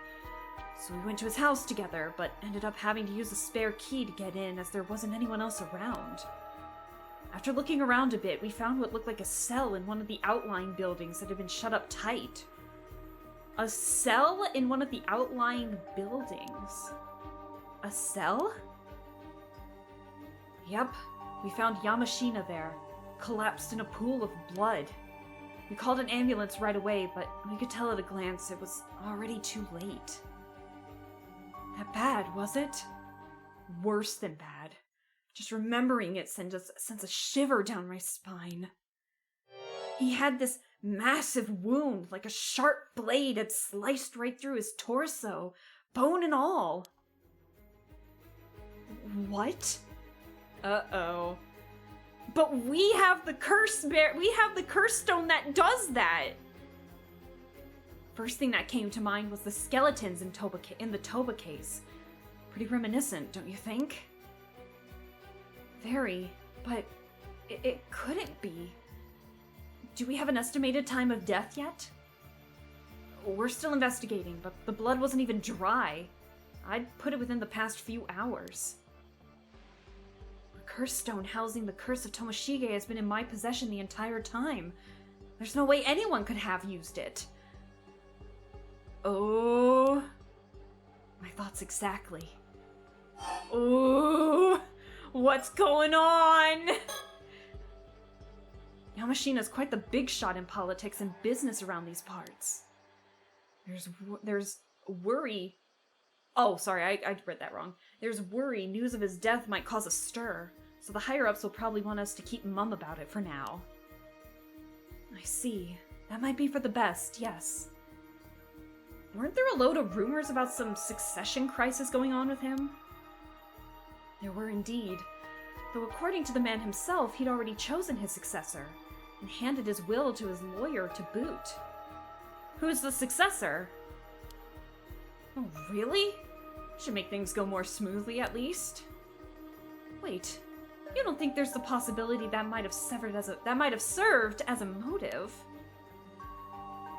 So we went to his house together, but ended up having to use a spare key to get in as there wasn't anyone else around. After looking around a bit, we found what looked like a cell in one of the outlying buildings that had been shut up tight. A cell in one of the outlying buildings? A cell? Yep, we found Yamashina there, collapsed in a pool of blood. We called an ambulance right away, but we could tell at a glance it was already too late. That bad, was it? Worse than bad. Just remembering it sends a shiver down my spine. He had this massive wound, like a sharp blade had sliced right through his torso, bone and all. What? Uh-oh. But we have the curse stone that does that! First thing that came to mind was the skeletons in the Toba case. Pretty reminiscent, don't you think? Very, but it couldn't be. Do we have an estimated time of death yet? We're still investigating, but the blood wasn't even dry. I'd put it within the past few hours. The curse stone housing the curse of Tomoshige has been in my possession the entire time. There's no way anyone could have used it. Oh, my thoughts exactly. Oh, what's going on? Yamashina's quite the big shot in politics and business around these parts. There's worry. Oh, sorry, I read that wrong. There's worry news of his death might cause a stir, so the higher-ups will probably want us to keep mum about it for now. I see. That might be for the best, yes. Weren't there a load of rumors about some succession crisis going on with him? There were indeed, though according to the man himself, he'd already chosen his successor, and handed his will to his lawyer to boot. Who's the successor? Oh, really? Should make things go more smoothly, at least. Wait, you don't think there's the possibility that might have served as a motive?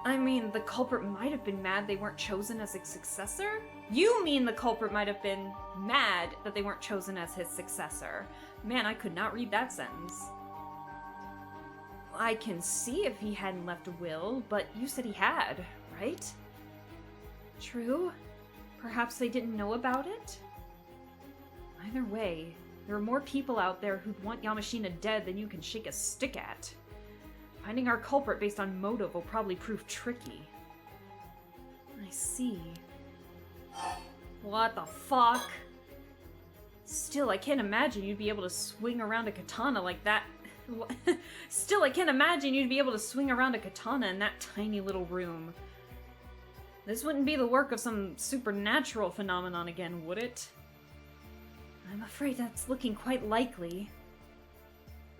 I mean, the culprit might have been mad they weren't chosen as his successor? You mean the culprit might have been mad that they weren't chosen as his successor. Man, I could not read that sentence. I can see if he hadn't left a will, but you said he had, right? True. Perhaps they didn't know about it? Either way, there are more people out there who'd want Yamashina dead than you can shake a stick at. Finding our culprit based on motive will probably prove tricky. I see. What the fuck? Still, I can't imagine you'd be able to swing around a katana like that. Still, I can't imagine you'd be able to swing around a katana in that tiny little room. This wouldn't be the work of some supernatural phenomenon again, would it? I'm afraid that's looking quite likely.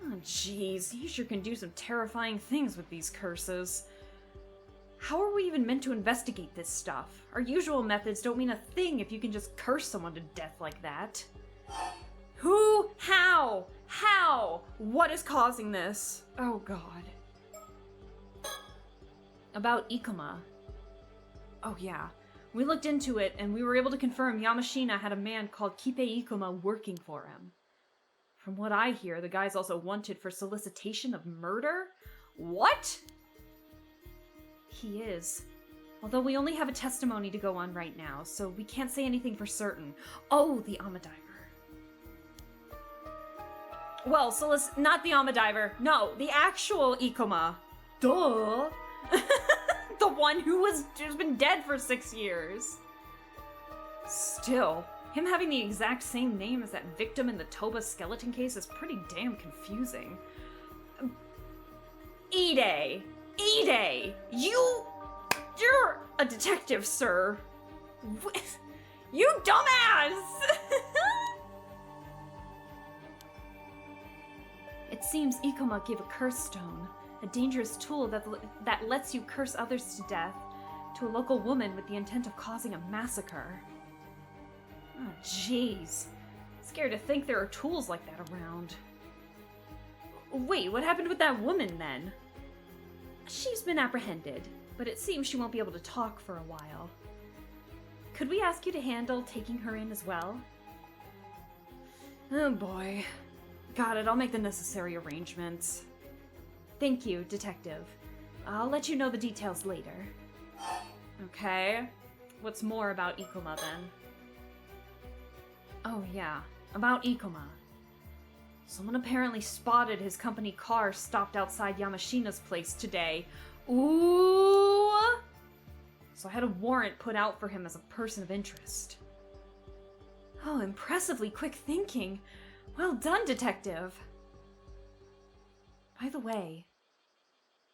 Oh, jeez, you sure can do some terrifying things with these curses. How are we even meant to investigate this stuff? Our usual methods don't mean a thing if you can just curse someone to death like that. Who? How? How? What is causing this? Oh, God. About Ikoma. Oh, yeah. We looked into it, and we were able to confirm Yamashina had a man called Kipe Ikoma working for him. From what I hear, the guy's also wanted for solicitation of murder? What? He is. Although we only have a testimony to go on right now, so we can't say anything for certain. Oh, the Amadiver. Well, not the Amadiver. No, the actual Ikoma. Duh. The one who's been dead for 6 years. Still, him having the exact same name as that victim in the Toba skeleton case is pretty damn confusing. Ide! Ide! You're a detective, sir. You dumbass! It seems Ikoma gave a curse stone, a dangerous tool that lets you curse others to death, to a local woman with the intent of causing a massacre. Oh, jeez. Scared to think there are tools like that around. Wait, what happened with that woman, then? She's been apprehended, but it seems she won't be able to talk for a while. Could we ask you to handle taking her in as well? Oh boy. Got it, I'll make the necessary arrangements. Thank you, Detective. I'll let you know the details later. Okay. What's more about Ikoma, then? Oh yeah, about Ikoma. Someone apparently spotted his company car stopped outside Yamashina's place today. Ooh! So I had a warrant put out for him as a person of interest. Oh, impressively quick thinking. Well done, Detective. By the way,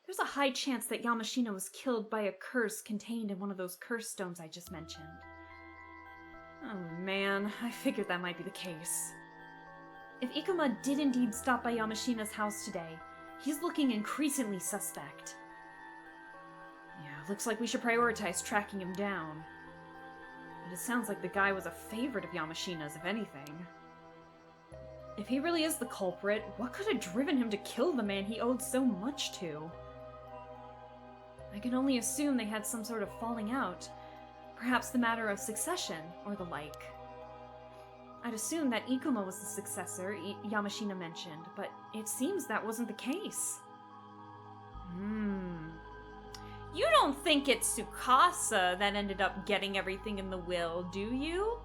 there's a high chance that Yamashina was killed by a curse contained in one of those curse stones I just mentioned. Oh man, I figured that might be the case. If Ikoma did indeed stop by Yamashina's house today, he's looking increasingly suspect. Yeah, looks like we should prioritize tracking him down. But it sounds like the guy was a favorite of Yamashina's, if anything. If he really is the culprit, what could have driven him to kill the man he owed so much to? I can only assume they had some sort of falling out. Perhaps the matter of succession, or the like. I'd assume that Ikoma was the successor Yamashina mentioned, but it seems that wasn't the case. You don't think it's Tsukasa that ended up getting everything in the will, do you?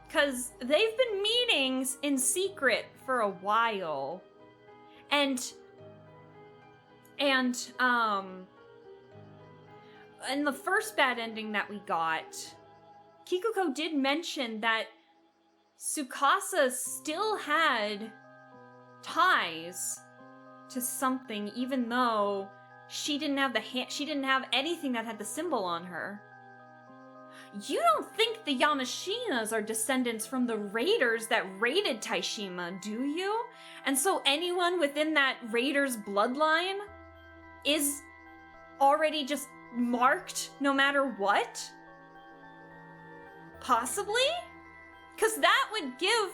'Cause they've been meeting in secret for a while. And in the first bad ending that we got, Kikuko did mention that Tsukasa still had ties to something, even though she didn't have anything that had the symbol on her. You don't think the Yamashinas are descendants from the raiders that raided Taishima, do you? And so anyone within that raider's bloodline is already just marked no matter what? Possibly? Because that would give...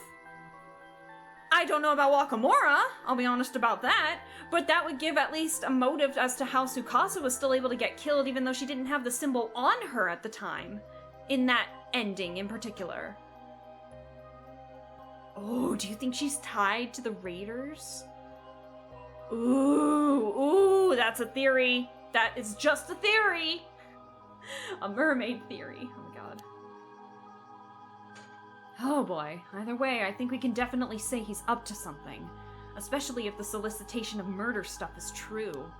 I don't know about Wakamura, I'll be honest about that, but that would give at least a motive as to how Tsukasa was still able to get killed even though she didn't have the symbol on her at the time, in that ending in particular. Oh, do you think she's tied to the raiders? Ooh, that's a theory. That is just a theory. A mermaid theory. Oh my god. Oh boy. Either way, I think we can definitely say he's up to something. Especially if the solicitation of murder stuff is true.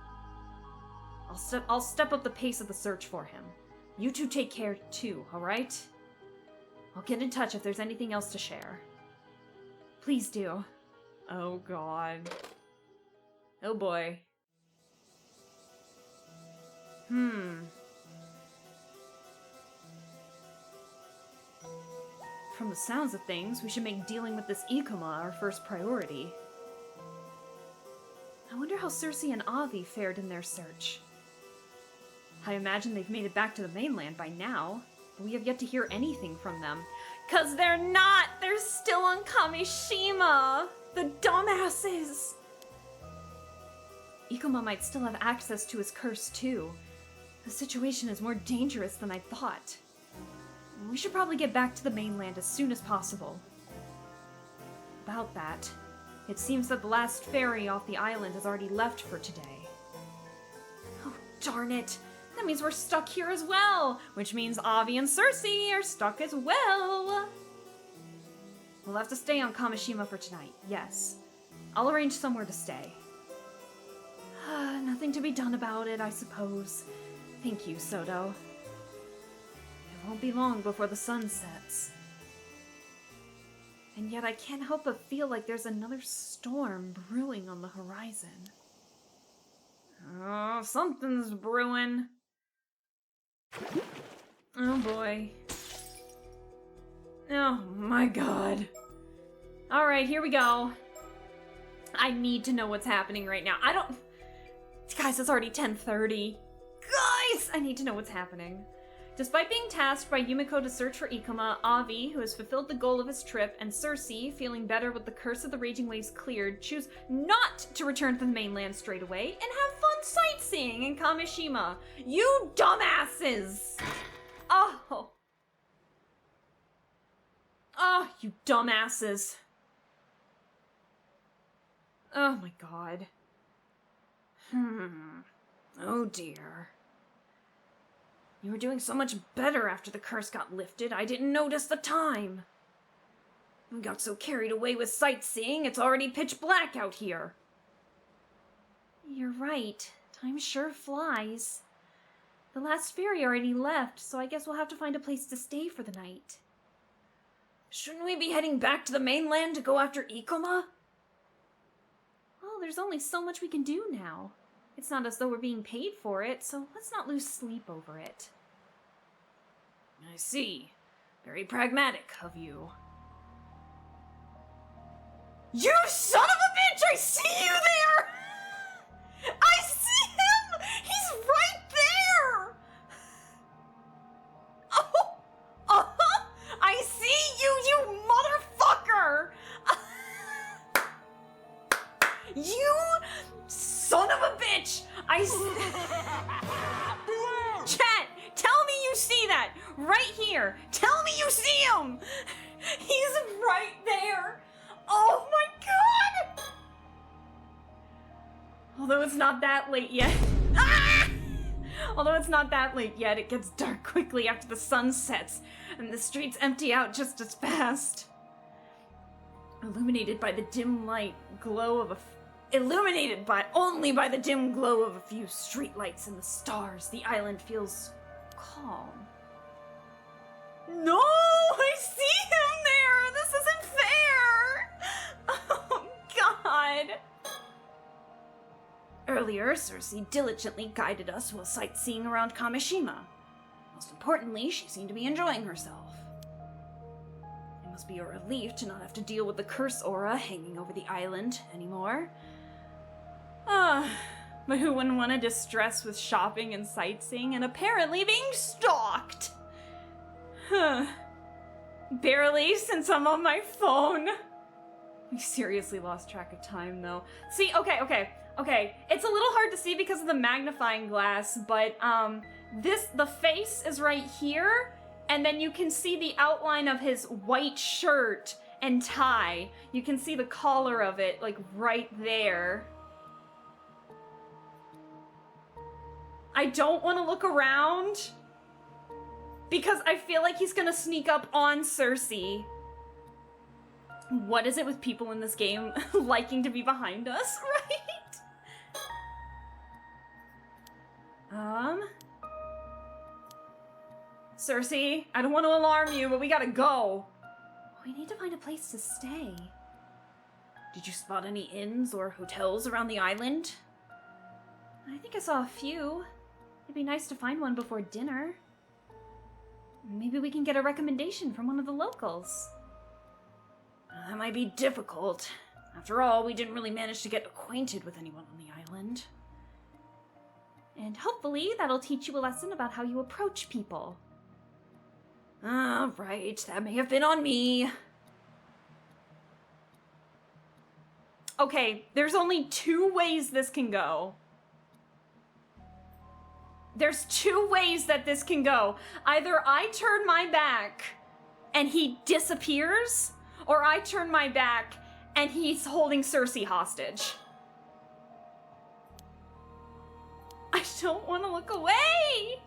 I'll step up the pace of the search for him. You two take care too, alright? I'll get in touch if there's anything else to share. Please do. Oh god. Oh boy. From the sounds of things, we should make dealing with this Ikoma our first priority. I wonder how Cersei and Avi fared in their search. I imagine they've made it back to the mainland by now, but we have yet to hear anything from them. 'Cause they're not! They're still on Kamishima! The dumbasses! Ikoma might still have access to his curse too. The situation is more dangerous than I thought. We should probably get back to the mainland as soon as possible. About that, It seems that the last ferry off the island has already left for today. Oh, darn it. That means we're stuck here as well, which means Avi and Cersei are stuck as well. We'll have to stay on Kamishima for tonight, yes. I'll arrange somewhere to stay. Nothing to be done about it, I suppose. Thank you, Soto. It won't be long before the sun sets. And yet I can't help but feel like there's another storm brewing on the horizon. Oh, something's brewing. Oh boy. Oh my god. Alright, here we go. I need to know what's happening right now. Guys, it's already 10:30. Guys, I need to know what's happening. Despite being tasked by Yumiko to search for Ikoma, Avi, who has fulfilled the goal of his trip, and Cersei, feeling better with the curse of the raging waves cleared, choose not to return to the mainland straight away and have fun sightseeing in Kamishima. You dumbasses! Oh, you dumbasses. Oh my god. Oh dear. You were doing so much better after the curse got lifted, I didn't notice the time. We got so carried away with sightseeing, it's already pitch black out here. You're right. Time sure flies. The last ferry already left, so I guess we'll have to find a place to stay for the night. Shouldn't we be heading back to the mainland to go after Ikoma? Well, there's only so much we can do now. It's not as though we're being paid for it, so let's not lose sleep over it. I see. Very pragmatic of you. You son of a bitch! I see you there! I see him! He's right there! Oh! I see you, you motherfucker! You son of a bitch! Chat, tell me you see that! Right here! Tell me you see him! He's right there! Oh my god! Although it's not that late yet. Ah! Although it's not that late yet, it gets dark quickly after the sun sets, and the streets empty out just as fast. Illuminated by the dim light glow of only by the dim glow of a few streetlights and the stars, the island feels calm. No! I see him there! This isn't fair! Oh, God! Earlier, Cersei diligently guided us while sightseeing around Kamishima. Most importantly, she seemed to be enjoying herself. It must be a relief to not have to deal with the curse aura hanging over the island anymore. But who wouldn't want to distress with shopping and sightseeing and apparently being stalked? Barely, since I'm on my phone. We seriously lost track of time, though. See, okay. It's a little hard to see because of the magnifying glass, but, the face is right here, and then you can see the outline of his white shirt and tie. You can see the collar of it, like, right there. I don't want to look around because I feel like he's gonna sneak up on Cersei. What is it with people in this game liking to be behind us, right? Cersei, I don't want to alarm you, but we gotta go. We need to find a place to stay. Did you spot any inns or hotels around the island? I think I saw a few. It'd be nice to find one before dinner. Maybe we can get a recommendation from one of the locals. That might be difficult. After all, we didn't really manage to get acquainted with anyone on the island. And hopefully that'll teach you a lesson about how you approach people. Right, that may have been on me. Okay, there's only two ways this can go. There's two ways that this can go. Either I turn my back and he disappears, or I turn my back and he's holding Cersei hostage. I don't want to look away!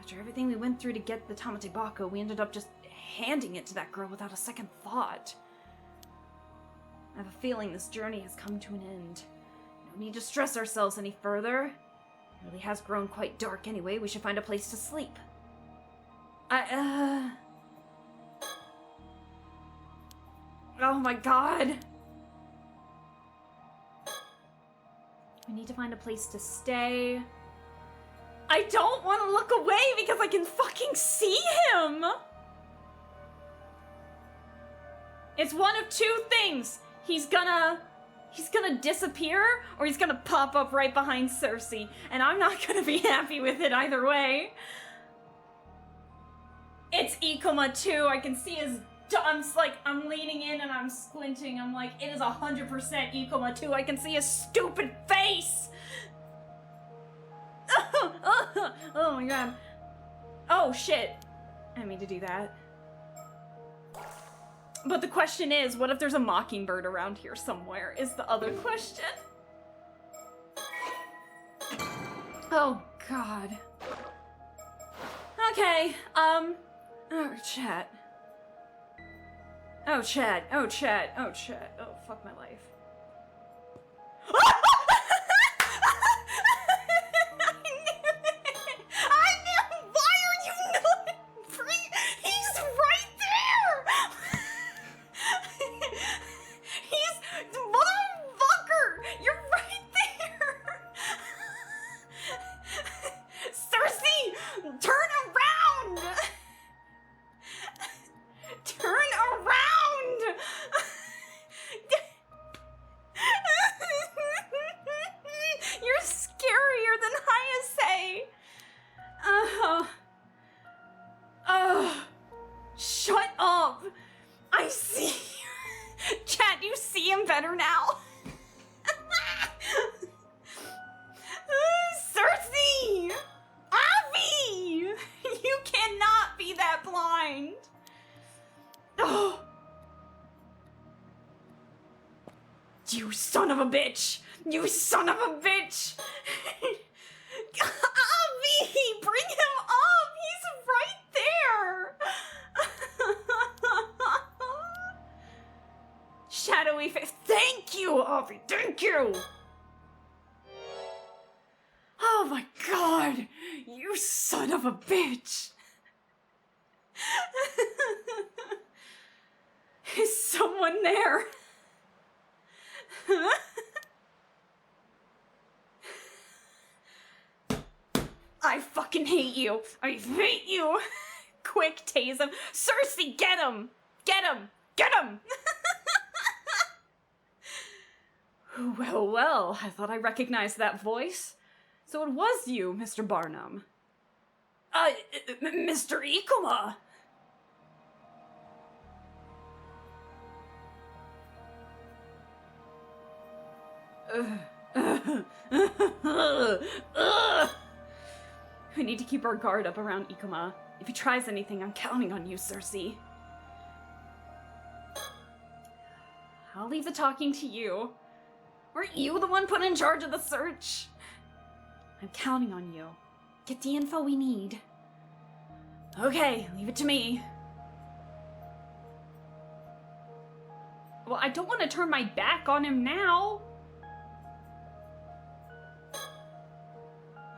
After everything we went through to get the Tamate Bako, we ended up just handing it to that girl without a second thought. I have a feeling this journey has come to an end. No need to stress ourselves any further. It really has grown quite dark anyway. We should find a place to sleep. Oh my god! We need to find a place to stay. I don't want to look away because I can fucking see him! It's one of two things. He's gonna disappear, or he's gonna pop up right behind Cersei, and I'm not gonna be happy with it either way. It's Ikoma too. I can see his. I'm leaning in and I'm squinting. I'm like, it is 100% Ikoma too. I can see his stupid face. Oh my god. Oh shit. I didn't mean to do that. But the question is, what if there's a mockingbird around here somewhere, is the other question. Oh, God. Okay, oh, chat. Oh, chat. Oh, chat. Oh, chat. Oh, fuck my life. You son of a bitch! You son of a bitch! Avi! Bring him up! He's right there! Shadowy face. Thank you, Avi! Thank you! Oh my god! You son of a bitch! Is someone there? I fucking hate you. I hate you. Quick, tase him. Cersei, get him. Get him. Get him. Well, well, I thought I recognized that voice. So it was you, Mr. Barnum. Mr. Ikoma. We need to keep our guard up around Ikoma. If he tries anything, I'm counting on you, Cersei. I'll leave the talking to you. Weren't you the one put in charge of the search? I'm counting on you. Get the info we need. Okay, leave it to me. Well, I don't want to turn my back on him now.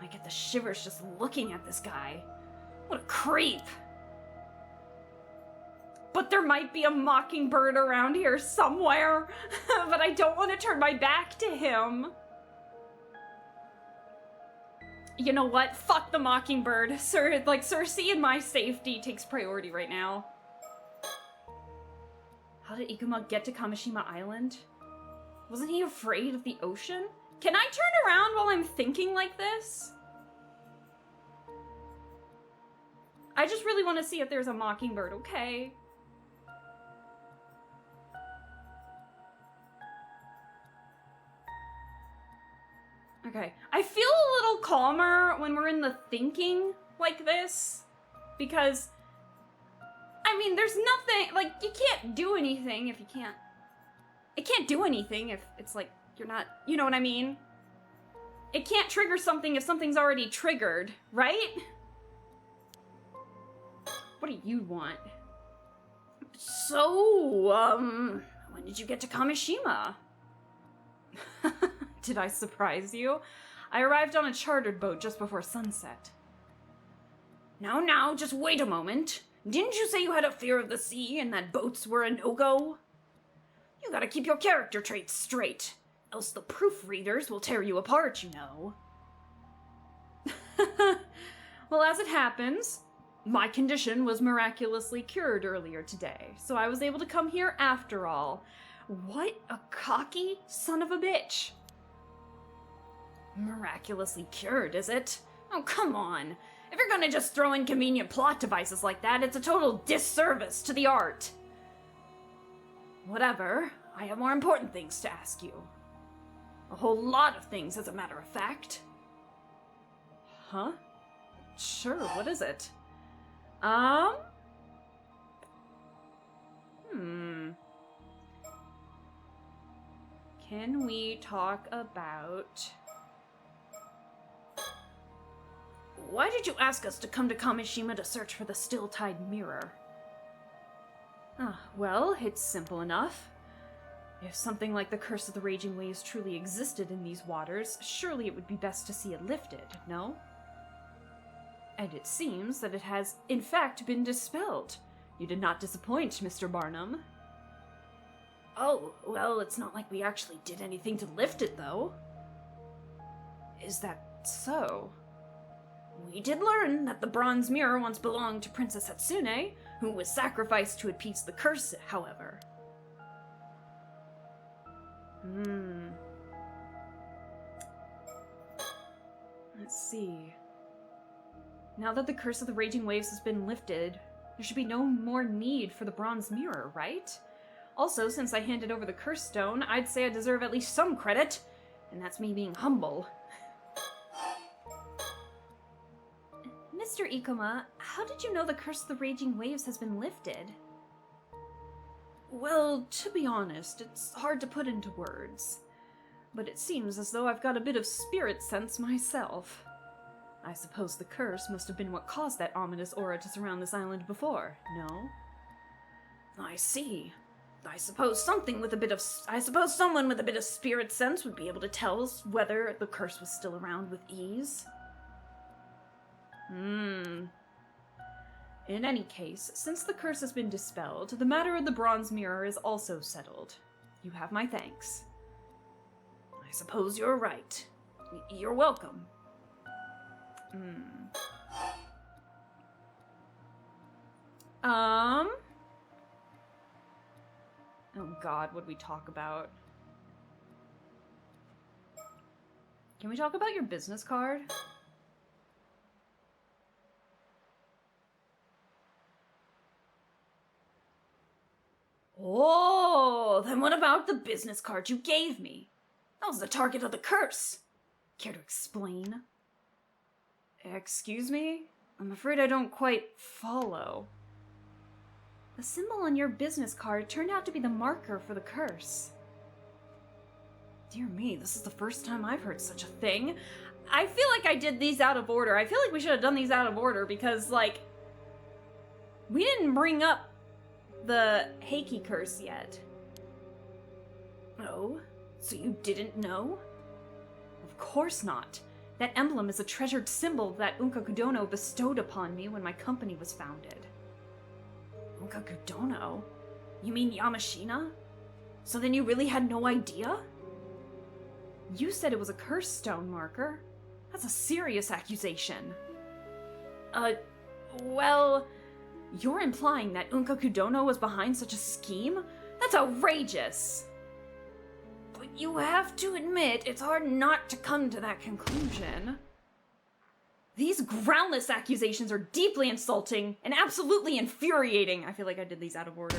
I get the shivers just looking at this guy. What a creep. But there might be a mockingbird around here somewhere. But I don't want to turn my back to him. You know what? Fuck the mockingbird. Cersei and my safety takes priority right now. How did Ikoma get to Kamishima Island? Wasn't he afraid of the ocean? Can I turn around while I'm thinking like this? I just really want to see if there's a mockingbird, okay? Okay, I feel a little calmer when we're in the thinking like this, because I I mean, there's nothing, like, you can't do anything if you can't. It can't do anything if it's like, you're not, you know what I mean? It can't trigger something if something's already triggered, right? What do you want? So, when did you get to Kamishima? Did I surprise you? I arrived on a chartered boat just before sunset. Now, just wait a moment. Didn't you say you had a fear of the sea and that boats were a no-go? You gotta keep your character traits straight, else the proofreaders will tear you apart, you know. Well, as it happens, my condition was miraculously cured earlier today, so I was able to come here after all. What a cocky son of a bitch. Miraculously cured, is it? Oh, come on. If you're gonna just throw in convenient plot devices like that, it's a total disservice to the art. Whatever. I have more important things to ask you. A whole lot of things, as a matter of fact. Huh? Sure, what is it? Can we talk about... Why did you ask us to come to Kamishima to search for the still-tide mirror? Well, it's simple enough. If something like the Curse of the Raging Waves truly existed in these waters, surely it would be best to see it lifted, no? And it seems that it has, in fact, been dispelled. You did not disappoint, Mr. Barnum. Oh, well, it's not like we actually did anything to lift it, though. Is that so? We did learn that the bronze mirror once belonged to Princess Hatsune, who was sacrificed to appease the curse, however. Let's see. Now that the Curse of the Raging Waves has been lifted, there should be no more need for the bronze mirror, right? Also, since I handed over the curse stone, I'd say I deserve at least some credit, and that's me being humble. Mr. Ikoma, how did you know the Curse of the Raging Waves has been lifted? Well, to be honest, it's hard to put into words. But it seems as though I've got a bit of spirit sense myself. I suppose the curse must have been what caused that ominous aura to surround this island before, no? I see. I suppose someone with a bit of spirit sense would be able to tell us whether the curse was still around with ease. In any case, since the curse has been dispelled, the matter of the bronze mirror is also settled. You have my thanks. I suppose you're right. You're welcome. Oh god, what'd we talk about? Can we talk about your business card? Oh, then what about the business card you gave me? That was the target of the curse. Care to explain? Excuse me? I'm afraid I don't quite follow. The symbol on your business card turned out to be the marker for the curse. Dear me, this is the first time I've heard such a thing. I feel like I did these out of order. I feel like we should have done these out of order because, like, we didn't bring up the Heiki curse yet. Oh? So you didn't know? Of course not. That emblem is a treasured symbol that Unkakudono bestowed upon me when my company was founded. Unkakudono? You mean Yamashina? So then you really had no idea? You said it was a curse stone marker. That's a serious accusation. Well, you're implying that Unkakudono was behind such a scheme? That's outrageous! But you have to admit, it's hard not to come to that conclusion. These groundless accusations are deeply insulting and absolutely infuriating. I feel like I did these out of order.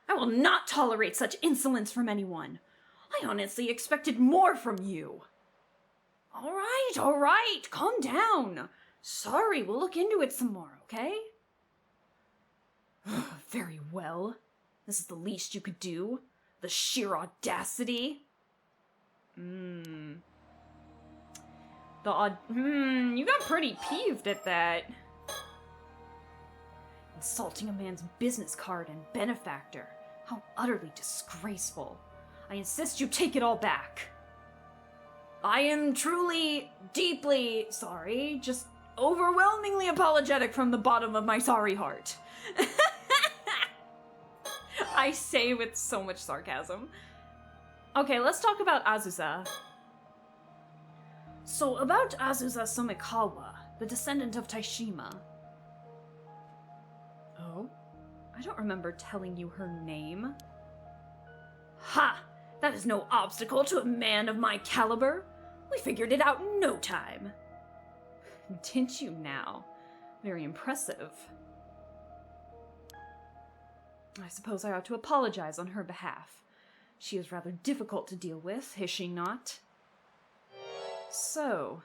I will not tolerate such insolence from anyone. I honestly expected more from you. All right, calm down. Sorry, we'll look into it some more, okay? Very well. This is the least you could do. The sheer audacity. You got pretty peeved at that. Insulting a man's business card and benefactor. How utterly disgraceful. I insist you take it all back. I am truly, deeply sorry, just overwhelmingly apologetic from the bottom of my sorry heart. I say with so much sarcasm. Okay, let's talk about Azusa. So, about Azusa Somikawa, the descendant of Taishima. Oh? I don't remember telling you her name. Ha! That is no obstacle to a man of my caliber. We figured it out in no time. Didn't you now? Very impressive. I suppose I ought to apologize on her behalf. She is rather difficult to deal with, is she not? So,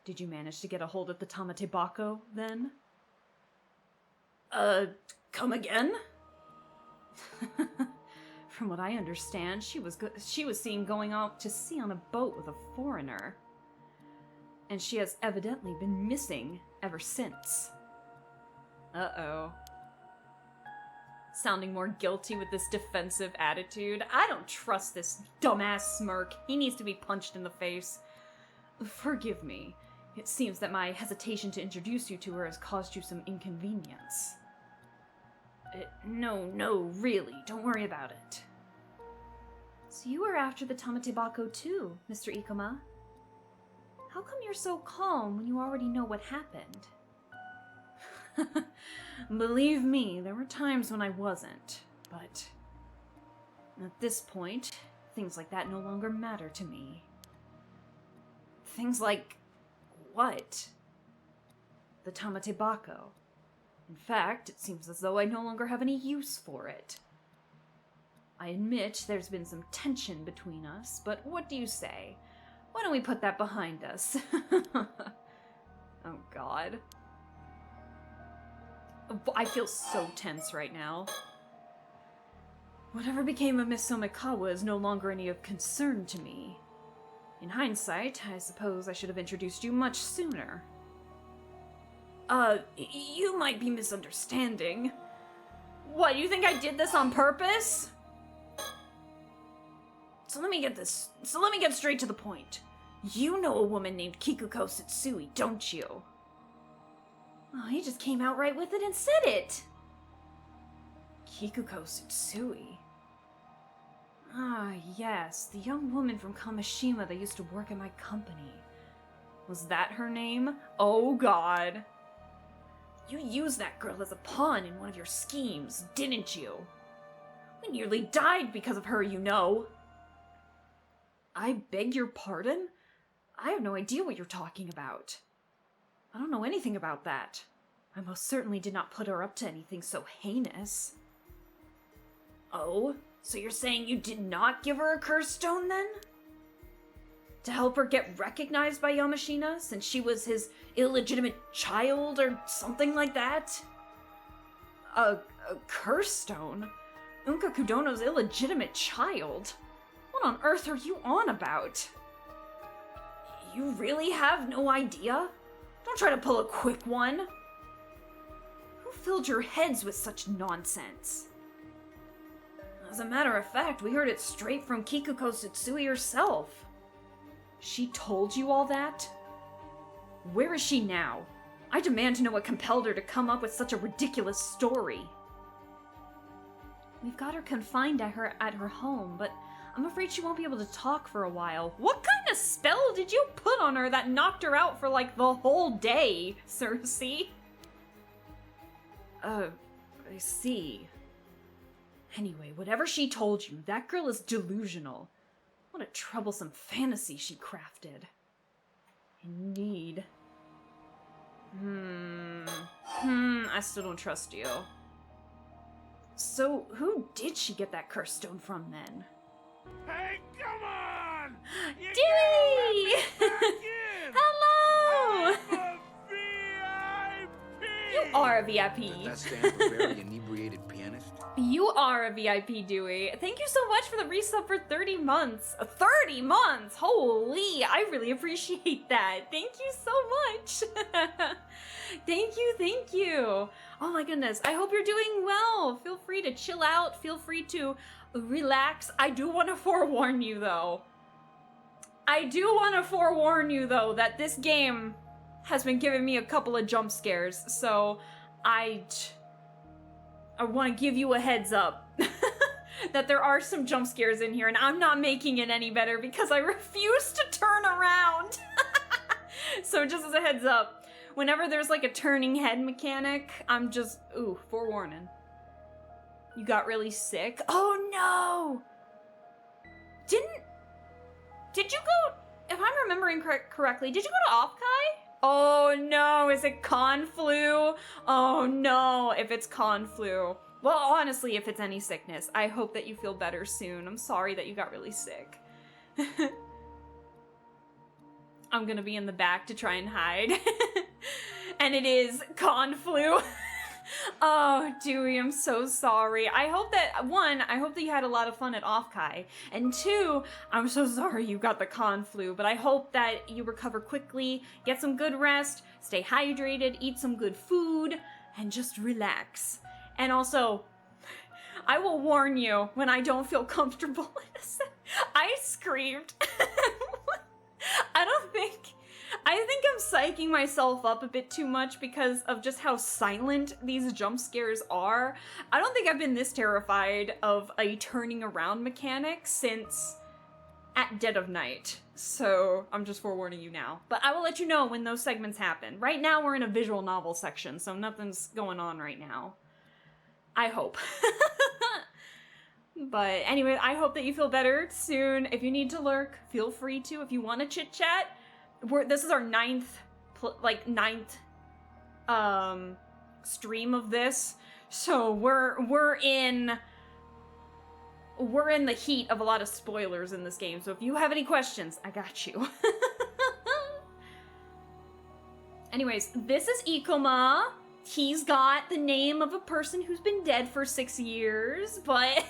did you manage to get a hold of the Tamatebako, then? Come again? From what I understand, she was seen going out to sea on a boat with a foreigner. And she has evidently been missing ever since. Uh-oh. Sounding more guilty with this defensive attitude. I don't trust this dumbass smirk. He needs to be punched in the face. Forgive me. It seems that my hesitation to introduce you to her has caused you some inconvenience. No, really. Don't worry about it. So you were after the Tamatebako too, Mr. Ikoma. How come you're so calm when you already know what happened? Believe me, there were times when I wasn't, but at this point, things like that no longer matter to me. Things like what? The Tamatebako. In fact, it seems as though I no longer have any use for it. I admit there's been some tension between us, but what do you say? Why don't we put that behind us? Oh god. I feel so tense right now. Whatever became of Miss Somikawa is no longer any of concern to me. In hindsight, I suppose I should have introduced you much sooner. You might be misunderstanding. What, you think I did this on purpose? So let me get straight to the point. You know a woman named Kikuko Satsui, don't you? Oh, he just came out right with it and said it! Kikuko Satsui? Ah, yes, the young woman from Kamishima that used to work at my company. Was that her name? Oh god. You used that girl as a pawn in one of your schemes, didn't you? We nearly died because of her, you know. I beg your pardon? I have no idea what you're talking about. I don't know anything about that. I most certainly did not put her up to anything so heinous. Oh, so you're saying you did not give her a curse stone then? To help her get recognized by Yamashina since she was his illegitimate child or something like that? A curse stone? Unka Kudono's illegitimate child? What on earth are you on about? You really have no idea? Don't try to pull a quick one. Who filled your heads with such nonsense? As a matter of fact, we heard it straight from Kikuko Satsui herself. She told you all that? Where is she now? I demand to know what compelled her to come up with such a ridiculous story. We've got her confined at her home, but I'm afraid she won't be able to talk for a while. What kind of spell did you put on her that knocked her out for like the whole day, Cersei? I see. Anyway, whatever she told you, that girl is delusional. What a troublesome fantasy she crafted. Indeed. I still don't trust you. So, who did she get that curse stone from then? Hey, come on! Dewey! Hello! I'm a VIP! You are a VIP. Does that stand for very inebriated pianist? You are a VIP, Dewey. Thank you so much for the resub for 30 months. 30 months! Holy, I really appreciate that. Thank you so much. Thank you. Oh my goodness, I hope you're doing well. Feel free to chill out. Feel free to relax. I do want to forewarn you, though. That this game has been giving me a couple of jump scares, so I want to give you a heads up that there are some jump scares in here, and I'm not making it any better because I refuse to turn around. So just as a heads up, whenever there's like a turning head mechanic, I'm just, forewarning. You got really sick? Oh no! Did you go, if I'm remembering correctly, did you go to Offkai? Oh no, is it con flu? Oh no, if it's con flu. Well, honestly, if it's any sickness, I hope that you feel better soon. I'm sorry that you got really sick. I'm gonna be in the back to try and hide. And it is con flu. Oh, Dewey, I'm so sorry. I hope that, one, I hope that you had a lot of fun at Offkai. And two, I'm so sorry you got the con flu, but I hope that you recover quickly, get some good rest, stay hydrated, eat some good food, and just relax. And also, I will warn you when I don't feel comfortable. I screamed. I think I'm psyching myself up a bit too much because of just how silent these jump scares are. I don't think I've been this terrified of a turning around mechanic since at dead of night. So I'm just forewarning you now. But I will let you know when those segments happen. Right now we're in a visual novel section, so nothing's going on right now. I hope. But anyway, I hope that you feel better soon. If you need to lurk, feel free to. If you want to chit chat, this is our ninth stream of this, so we're in the heat of a lot of spoilers in this game. So if you have any questions, I got you. Anyways, this is Ikoma. He's got the name of a person who's been dead for 6 years, but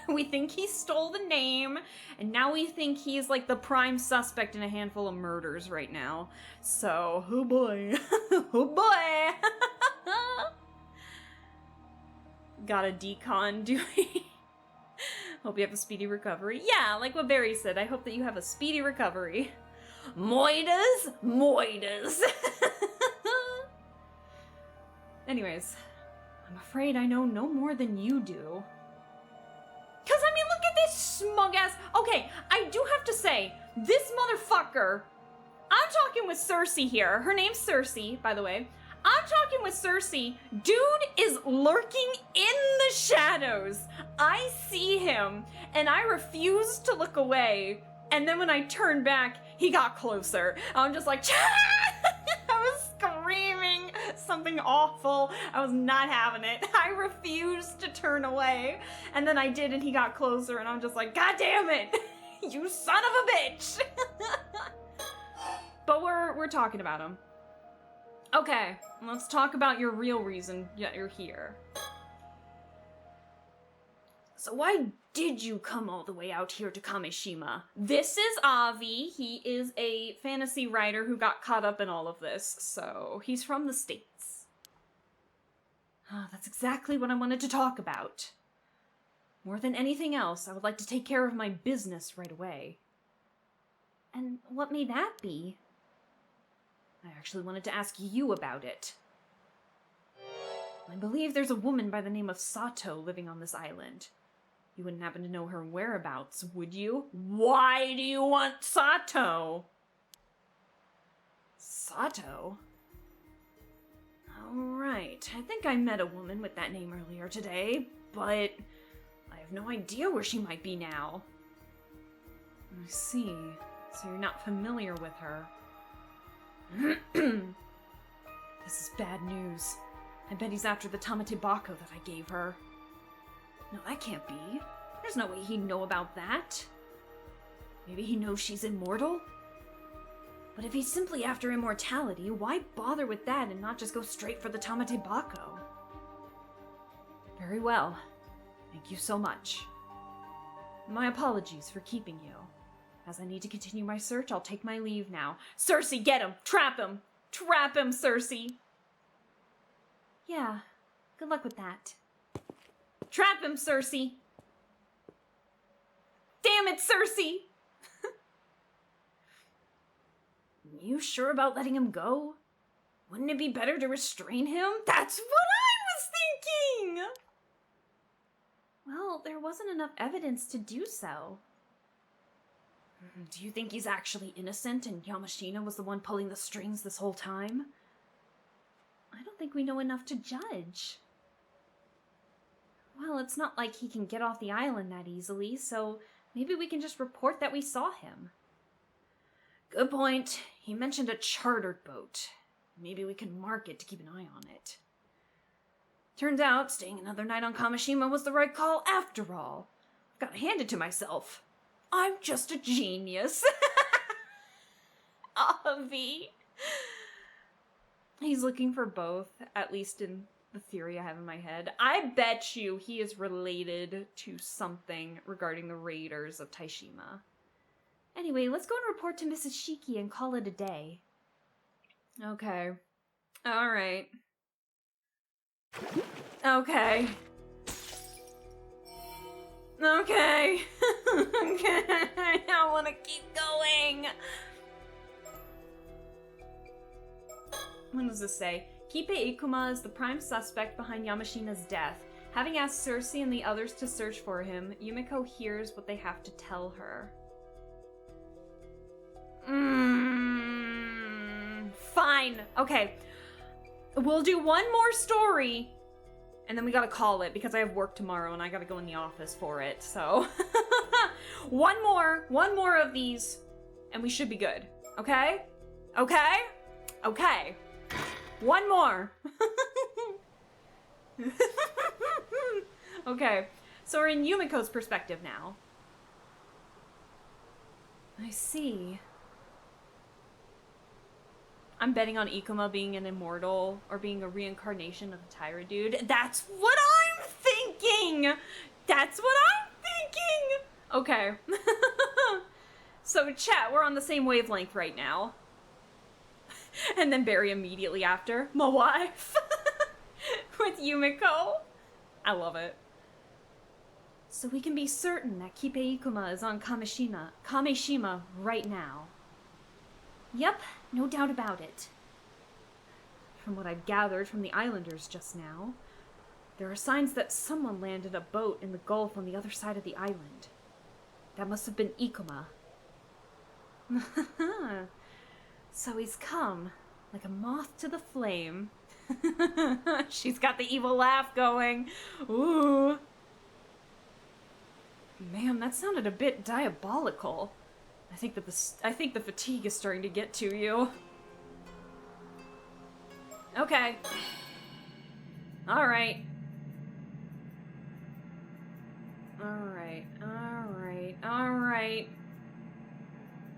we think he stole the name, and now we think he's like the prime suspect in a handful of murders right now. So, oh boy. Oh boy. Got a decon, do we? Hope you have a speedy recovery. Yeah, like what Barry said, I hope that you have a speedy recovery. Moidas. Anyways, I'm afraid I know no more than you do. Cause I mean, look at this smug ass. Okay, I do have to say, this motherfucker. I'm talking with Cersei here. Her name's Cersei, by the way. I'm talking with Cersei. Dude is lurking in the shadows. I see him, and I refuse to look away. And then when I turned back, he got closer. I'm just like, I was screaming something awful. I was not having it. I refused to turn away. And then I did, and he got closer, and I'm just like, God damn it! You son of a bitch! But we're talking about him. Okay, let's talk about your real reason that you're here. So why did you come all the way out here to Kamishima? This is Avi. He is a fantasy writer who got caught up in all of this, so he's from the States. That's exactly what I wanted to talk about. More than anything else, I would like to take care of my business right away. And what may that be? I actually wanted to ask you about it. I believe there's a woman by the name of Sato living on this island. You wouldn't happen to know her whereabouts, would you? Why do you want Sato? Sato? Alright, I think I met a woman with that name earlier today, but I have no idea where she might be now. I see, so you're not familiar with her. This is bad news. I bet he's after the Tamatebako that I gave her. No, that can't be. There's no way he'd know about that. Maybe he knows she's immortal? But if he's simply after immortality, why bother with that and not just go straight for the Tamate Bako? Very well. Thank you so much. My apologies for keeping you. As I need to continue my search, I'll take my leave now. Cersei, get him! Trap him! Trap him, Cersei! Yeah, good luck with that. Trap him, Cersei! Damn it, Cersei! You sure about letting him go? Wouldn't it be better to restrain him? That's what I was thinking! Well, there wasn't enough evidence to do so. Do you think he's actually innocent and Yamashina was the one pulling the strings this whole time? I don't think we know enough to judge. Well, it's not like he can get off the island that easily, so maybe we can just report that we saw him. Good point. He mentioned a chartered boat. Maybe we can mark it to keep an eye on it. Turns out, staying another night on Kamishima was the right call after all. I've got to hand it to myself. I'm just a genius. Avi. He's looking for both, at least in the theory I have in my head. I bet you he is related to something regarding the raiders of Taishima. Anyway, let's go and report to Mrs. Shiki and call it a day. Okay. Alright. Okay. Okay. Okay. I want to keep going. What does this say? Kipe Ikuma is the prime suspect behind Yamashina's death. Having asked Cersei and the others to search for him, Yumiko hears what they have to tell her. Fine. Okay. We'll do one more story, and then we gotta call it because I have work tomorrow and I gotta go in the office for it, so. One more of these, and we should be good. Okay? Okay? Okay. One more. Okay. So we're in Yumiko's perspective now. I see. I'm betting on Ikuma being an immortal or being a reincarnation of a Tyra dude. That's what I'm thinking! That's what I'm thinking! Okay. So chat, we're on the same wavelength right now. And then Barry immediately after, my wife. With Yumiko. I love it. So we can be certain that Kipe Ikuma is on Kamishima right now. Yep, no doubt about it. From what I've gathered from the islanders just now, there are signs that someone landed a boat in the gulf on the other side of the island. That must have been Ikuma. So he's come, like a moth to the flame. She's got the evil laugh going. Ooh. Man, that sounded a bit diabolical. I think the fatigue is starting to get to you. Okay. Alright. Alright.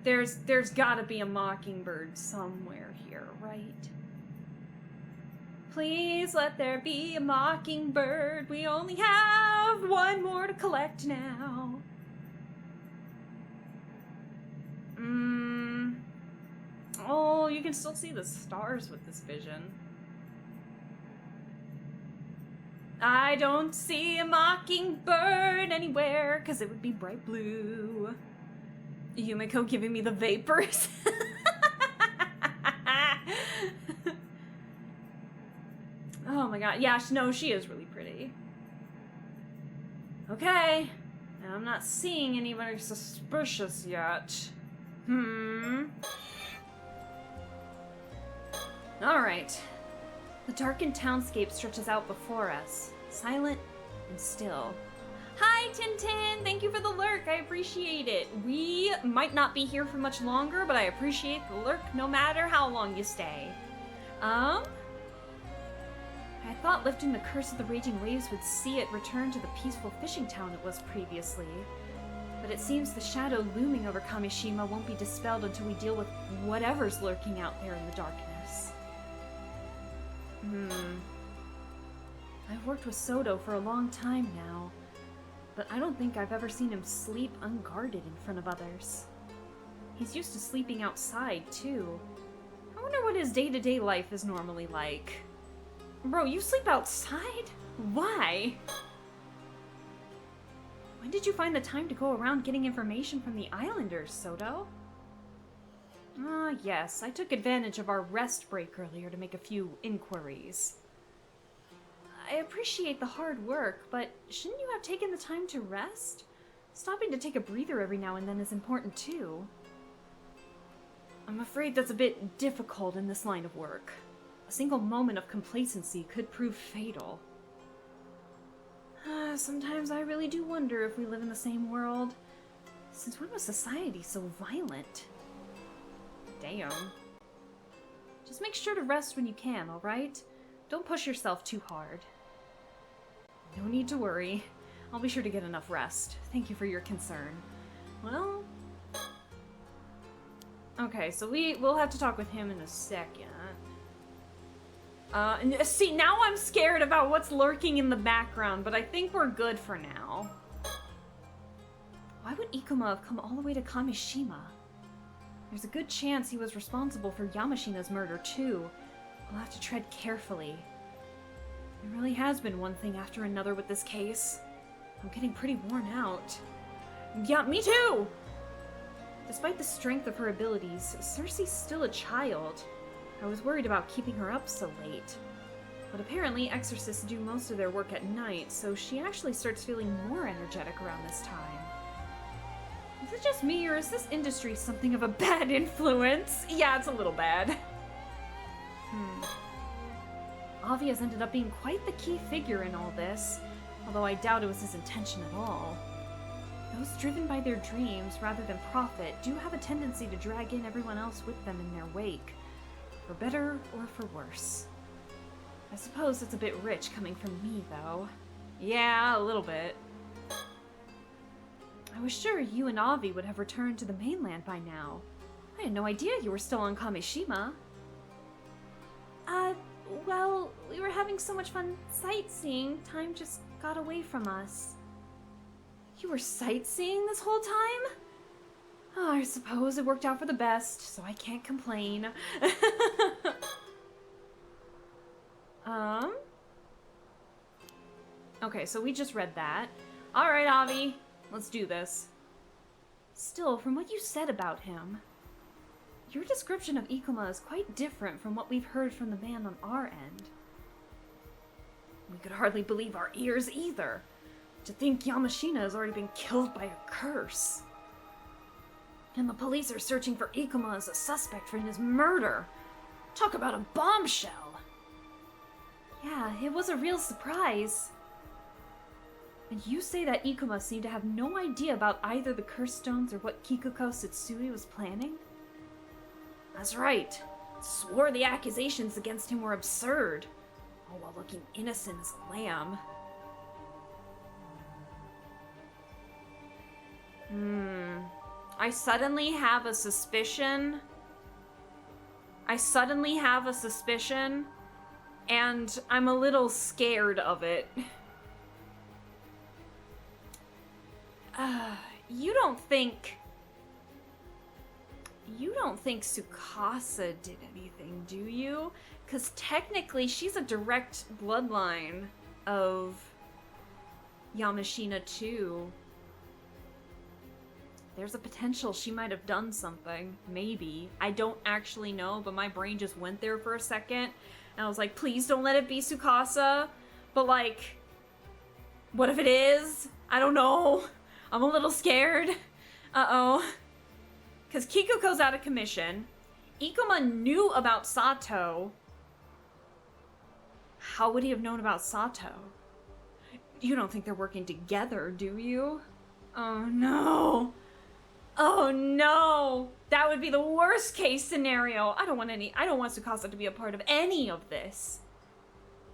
There's gotta be a mockingbird somewhere here, right? Please let there be a mockingbird. We only have one more to collect now. Oh, you can still see the stars with this vision. I don't see a mockingbird anywhere, because it would be bright blue. Yumiko giving me the vapors. Oh my god. Yeah, no, she is really pretty. Okay. I'm not seeing anybody suspicious yet. Alright. The darkened townscape stretches out before us, silent and still. Hi, Tintin! Thank you for the lurk, I appreciate it. We might not be here for much longer, but I appreciate the lurk no matter how long you stay. I thought lifting the curse of the raging waves would see it return to the peaceful fishing town it was previously. But it seems the shadow looming over Kamishima won't be dispelled until we deal with whatever's lurking out there in the darkness. I've worked with Soto for a long time now, but I don't think I've ever seen him sleep unguarded in front of others. He's used to sleeping outside, too. I wonder what his day-to-day life is normally like. Bro, you sleep outside? Why? When did you find the time to go around getting information from the islanders, Soto? Ah, yes, I took advantage of our rest break earlier to make a few inquiries. I appreciate the hard work, but shouldn't you have taken the time to rest? Stopping to take a breather every now and then is important too. I'm afraid that's a bit difficult in this line of work. A single moment of complacency could prove fatal. Sometimes I really do wonder if we live in the same world. Since when was society so violent? Damn. Just make sure to rest when you can, alright? Don't push yourself too hard. No need to worry. I'll be sure to get enough rest. Thank you for your concern. Well... Okay, so we'll have to talk with him in a second. See, now I'm scared about what's lurking in the background, but I think we're good for now. Why would Ikuma have come all the way to Kamishima? There's a good chance he was responsible for Yamashina's murder, too. We'll have to tread carefully. There really has been one thing after another with this case. I'm getting pretty worn out. Yeah, me too! Despite the strength of her abilities, Cersei's still a child. I was worried about keeping her up so late. But apparently exorcists do most of their work at night, so she actually starts feeling more energetic around this time. Is it just me, or is this industry something of a bad influence? Yeah, it's a little bad. Avi has ended up being quite the key figure in all this, although I doubt it was his intention at all. Those driven by their dreams rather than profit do have a tendency to drag in everyone else with them in their wake, for better or for worse. I suppose it's a bit rich coming from me, though. Yeah, a little bit. I was sure you and Avi would have returned to the mainland by now. I had no idea you were still on Kamishima. Well, we were having so much fun sightseeing, time just got away from us. You were sightseeing this whole time? Oh, I suppose it worked out for the best, so I can't complain. Okay, so we just read that. Alright, Avi, let's do this. Still, from what you said about him, your description of Ikuma is quite different from what we've heard from the man on our end. We could hardly believe our ears either. To think Yamashina has already been killed by a curse. And the police are searching for Ikuma as a suspect for his murder. Talk about a bombshell. Yeah, it was a real surprise. And you say that Ikuma seemed to have no idea about either the curse stones or what Kikuko Satsui was planning? That's right. Swore the accusations against him were absurd, all while looking innocent as a lamb. I suddenly have a suspicion. And I'm a little scared of it. You don't think Tsukasa did anything, do you? Because technically she's a direct bloodline of Yamashina too. There's a potential she might have done something. Maybe. I don't actually know, but my brain just went there for a second. And I was like, please don't let it be Tsukasa. But like, what if it is? I don't know. I'm a little scared. Uh-oh. Because Kikuko's out of commission. Ikuma knew about Sato. How would he have known about Sato? You don't think they're working together, do you? Oh no. Oh no! That would be the worst case scenario. I don't want Tsukasa to be a part of any of this.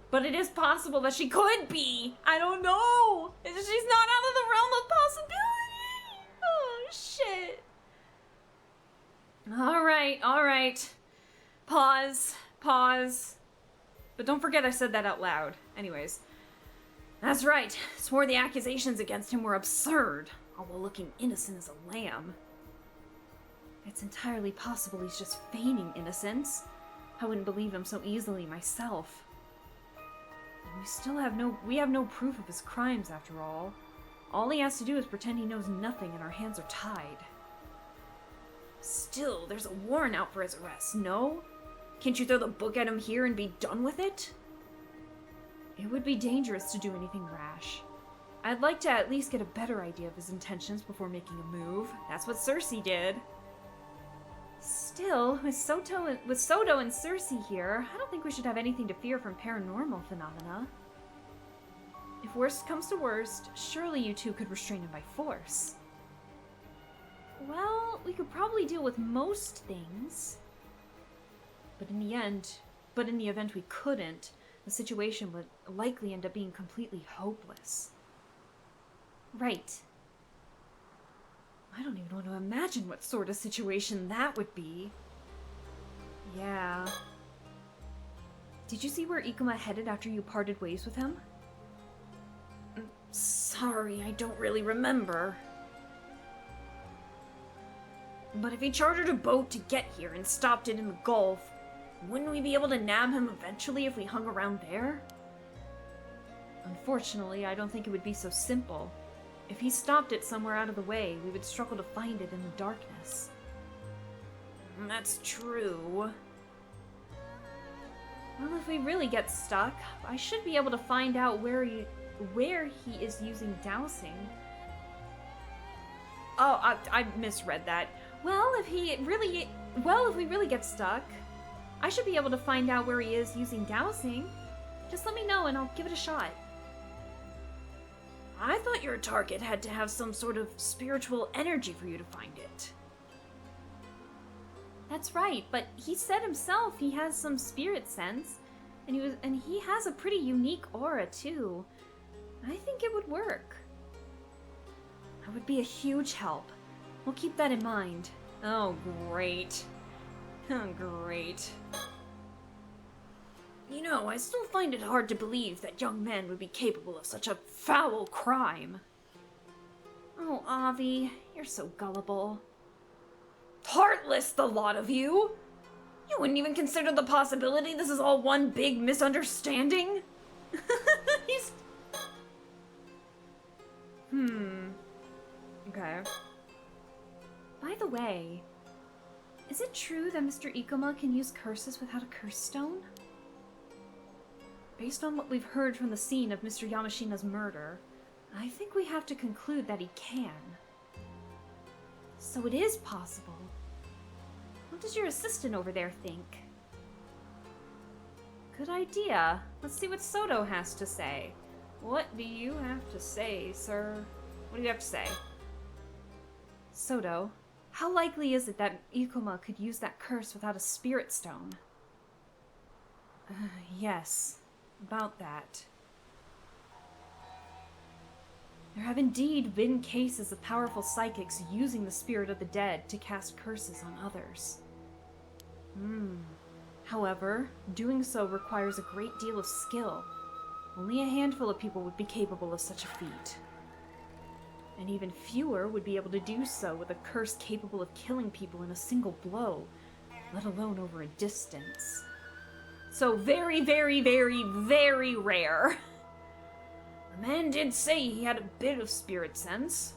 But it is possible that she could be. I don't know. She's not out of the realm of possibility. Pause. Pause. But don't forget I said that out loud. Anyways. That's right. Swore the accusations against him were absurd, although looking innocent as a lamb. It's entirely possible he's just feigning innocence. I wouldn't believe him so easily myself. And we have no proof of his crimes after all. All he has to do is pretend he knows nothing and our hands are tied. Still, there's a warrant out for his arrest, no? Can't you throw the book at him here and be done with it? It would be dangerous to do anything rash. I'd like to at least get a better idea of his intentions before making a move. That's what Cersei did. Still, with Soto and Cersei here, I don't think we should have anything to fear from paranormal phenomena. If worst comes to worst, surely you two could restrain him by force. Well, we could probably deal with most things. But in the event we couldn't, the situation would likely end up being completely hopeless. Right. I don't even want to imagine what sort of situation that would be. Yeah. Did you see where Ikuma headed after you parted ways with him? Sorry, I don't really remember. But if he chartered a boat to get here and stopped it in the Gulf, wouldn't we be able to nab him eventually if we hung around there? Unfortunately, I don't think it would be so simple. If he stopped it somewhere out of the way, we would struggle to find it in the darkness. That's true. Well, if we really get stuck, I should be able to find out where he is using dowsing. Oh, I misread that. Well, if we really get stuck, I should be able to find out where he is using dowsing. Just let me know and I'll give it a shot. I thought your target had to have some sort of spiritual energy for you to find it. That's right, but he said himself he has some spirit sense, and he has a pretty unique aura too. I think it would work. That would be a huge help. We'll keep that in mind. Oh, great. Oh, great. You know, I still find it hard to believe that young men would be capable of such a foul crime. Oh, Avi, you're so gullible. Heartless, the lot of you! You wouldn't even consider the possibility this is all one big misunderstanding? He's... Okay. By the way, is it true that Mr. Ikuma can use curses without a curse stone? Based on what we've heard from the scene of Mr. Yamashina's murder, I think we have to conclude that he can. So it is possible. What does your assistant over there think? Good idea. Let's see what Soto has to say. What do you have to say, sir? What do you have to say? Soto, how likely is it that Ikuma could use that curse without a spirit stone? Yes, about that. There have indeed been cases of powerful psychics using the spirit of the dead to cast curses on others. However, doing so requires a great deal of skill. Only a handful of people would be capable of such a feat. And even fewer would be able to do so with a curse capable of killing people in a single blow, let alone over a distance. So very, very, very, very rare. The man did say he had a bit of spirit sense.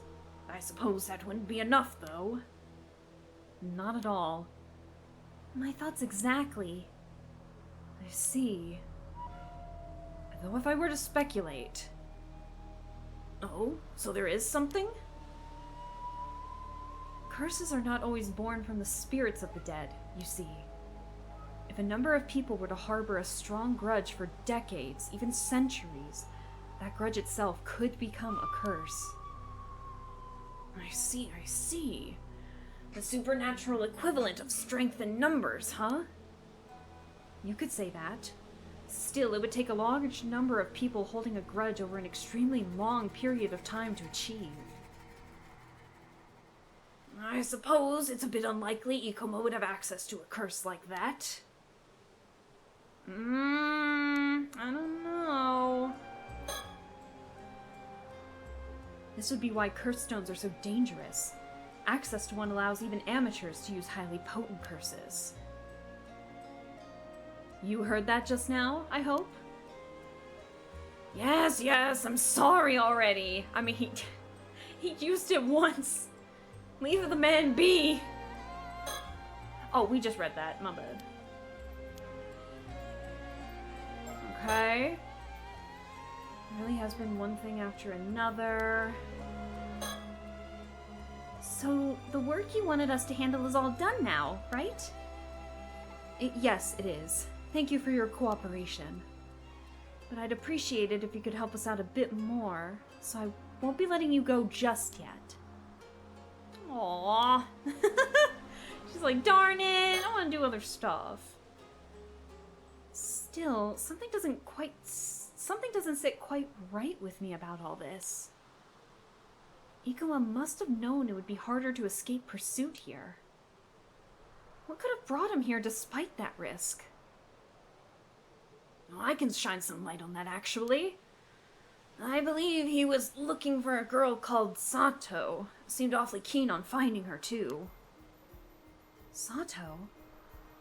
I suppose that wouldn't be enough, though. Not at all. My thoughts exactly. I see. Though if I were to speculate... Oh, so there is something? Curses are not always born from the spirits of the dead, you see. If a number of people were to harbor a strong grudge for decades, even centuries, that grudge itself could become a curse. I see. The supernatural equivalent of strength in numbers, huh? You could say that. Still, it would take a large number of people holding a grudge over an extremely long period of time to achieve. I suppose it's a bit unlikely Ikuma would have access to a curse like that. I don't know. This would be why curse stones are so dangerous. Access to one allows even amateurs to use highly potent curses. You heard that just now, I hope? Yes, yes, I'm sorry already. I mean, he used it once. Leave the man be. Oh, we just read that. My bad. Okay. It really has been one thing after another. So, the work you wanted us to handle is all done now, right? Yes, it is. Thank you for your cooperation. But I'd appreciate it if you could help us out a bit more, so I won't be letting you go just yet. Aww. She's like, darn it, I want to do other stuff. Still, something doesn't sit quite right with me about all this. Ikuma must have known it would be harder to escape pursuit here. What could have brought him here despite that risk? Well, I can shine some light on that, actually. I believe he was looking for a girl called Sato. Seemed awfully keen on finding her, too. Sato?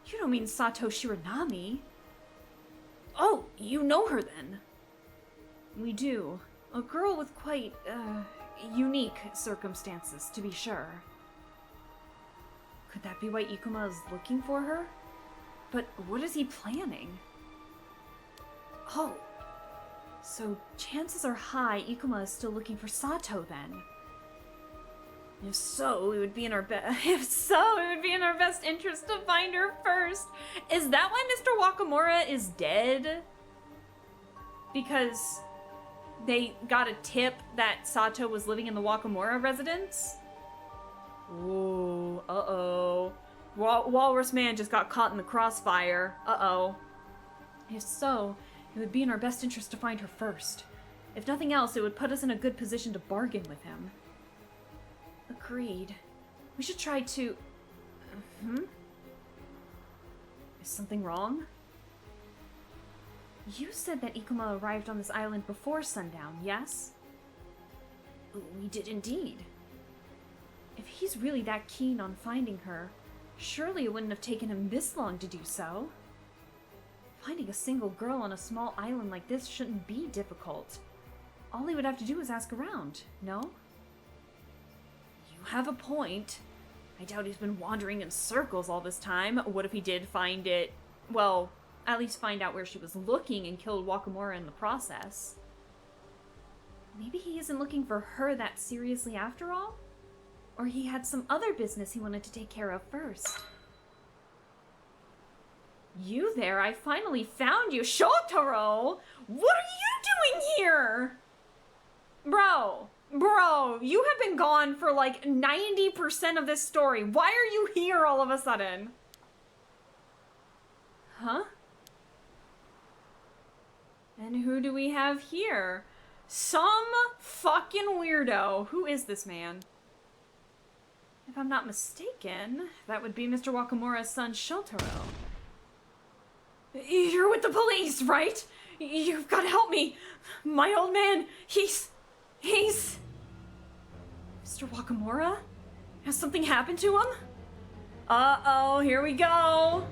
You don't mean Sato Shiranami? Oh, you know her then? We do. A girl with quite, unique circumstances, to be sure. Could that be why Ikuma is looking for her? But what is he planning? Oh, so chances are high Ikuma is still looking for Sato then. If so, it would be in our best interest to find her first. Is that why Mr. Wakamura is dead? Because they got a tip that Sato was living in the Wakamura residence? Ooh, uh-oh. Walrus Man just got caught in the crossfire. Uh-oh. If so, it would be in our best interest to find her first. If nothing else, it would put us in a good position to bargain with him. Agreed. We should try to... Is something wrong? You said that Ikuma arrived on this island before sundown, yes? We did indeed. If he's really that keen on finding her, surely it wouldn't have taken him this long to do so. Finding a single girl on a small island like this shouldn't be difficult. All he would have to do is ask around, no? You have a point. I doubt he's been wandering in circles all this time. What if he did find it? Well, at least find out where she was looking and killed Wakamura in the process. Maybe he isn't looking for her that seriously after all? Or he had some other business he wanted to take care of first. You there, I finally found you, Shotaro! What are you doing here? Bro, you have been gone for like 90% of this story. Why are you here all of a sudden? Huh? And who do we have here? Some fucking weirdo. Who is this man? If I'm not mistaken, that would be Mr. Wakamura's son, Shotaro. You're with the police, right? You've got to help me. My old man, he's... Mr. Wakamura? Has something happened to him? Uh-oh, here we go.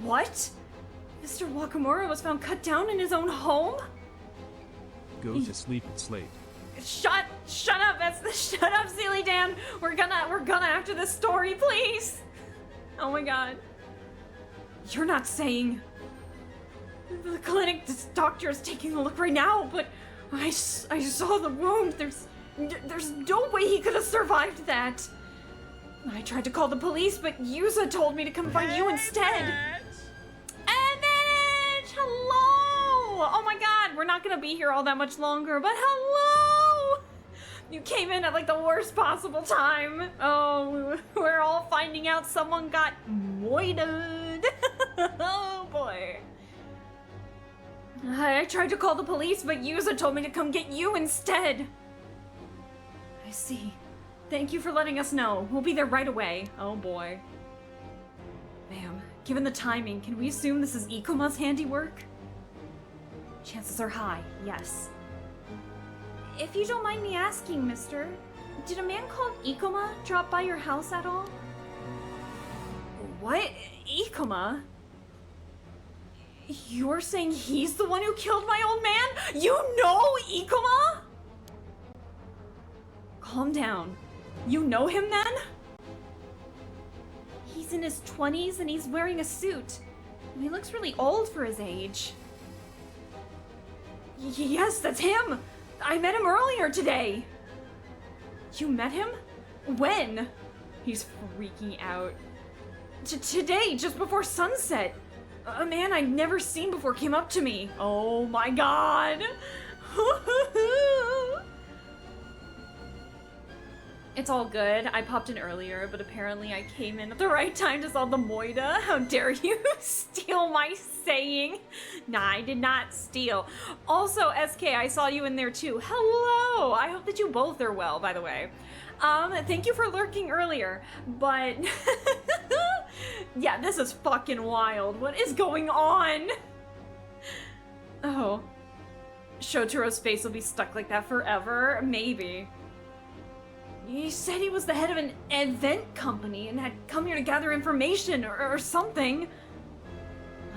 What? Mr. Wakamura was found cut down in his own home? Go to sleep, it's late. Shut up, Sealy Dan. We're gonna after this story, please. Oh my god. You're not saying... The clinic, this doctor is taking a look right now, but I saw the wound. There's no way he could have survived that. I tried to call the police, but Yuza told me to come find you instead. Image! Hello! Oh my god, we're not gonna be here all that much longer, but hello! You came in at like the worst possible time. Oh, we're all finding out someone got moided. Oh boy. I tried to call the police, but Yuza told me to come get you instead. I see. Thank you for letting us know. We'll be there right away. Oh boy. Ma'am, Given the timing, can we assume this is Ikuma's handiwork? Chances are high, yes. If you don't mind me asking, mister, did a man called Ikuma drop by your house at all? What? Ikuma? You're saying he's the one who killed my old man? You know Ikuma? Calm down. You know him then? He's in his 20s and he's wearing a suit. He looks really old for his age. Yes, that's him! I met him earlier today! You met him? When? He's freaking out. Today, just before sunset. A man I'd never seen before came up to me. Oh my god! It's all good. I popped in earlier, but apparently I came in at the right time to solve the Moida. How dare you steal my saying? Nah, I did not steal. Also, SK, I saw you in there too. Hello! I hope that you both are well, by the way. Thank you for lurking earlier, but... yeah, this is fucking wild. What is going on? Oh. Shotaro's face will be stuck like that forever? Maybe. He said he was the head of an event company and had come here to gather information or something.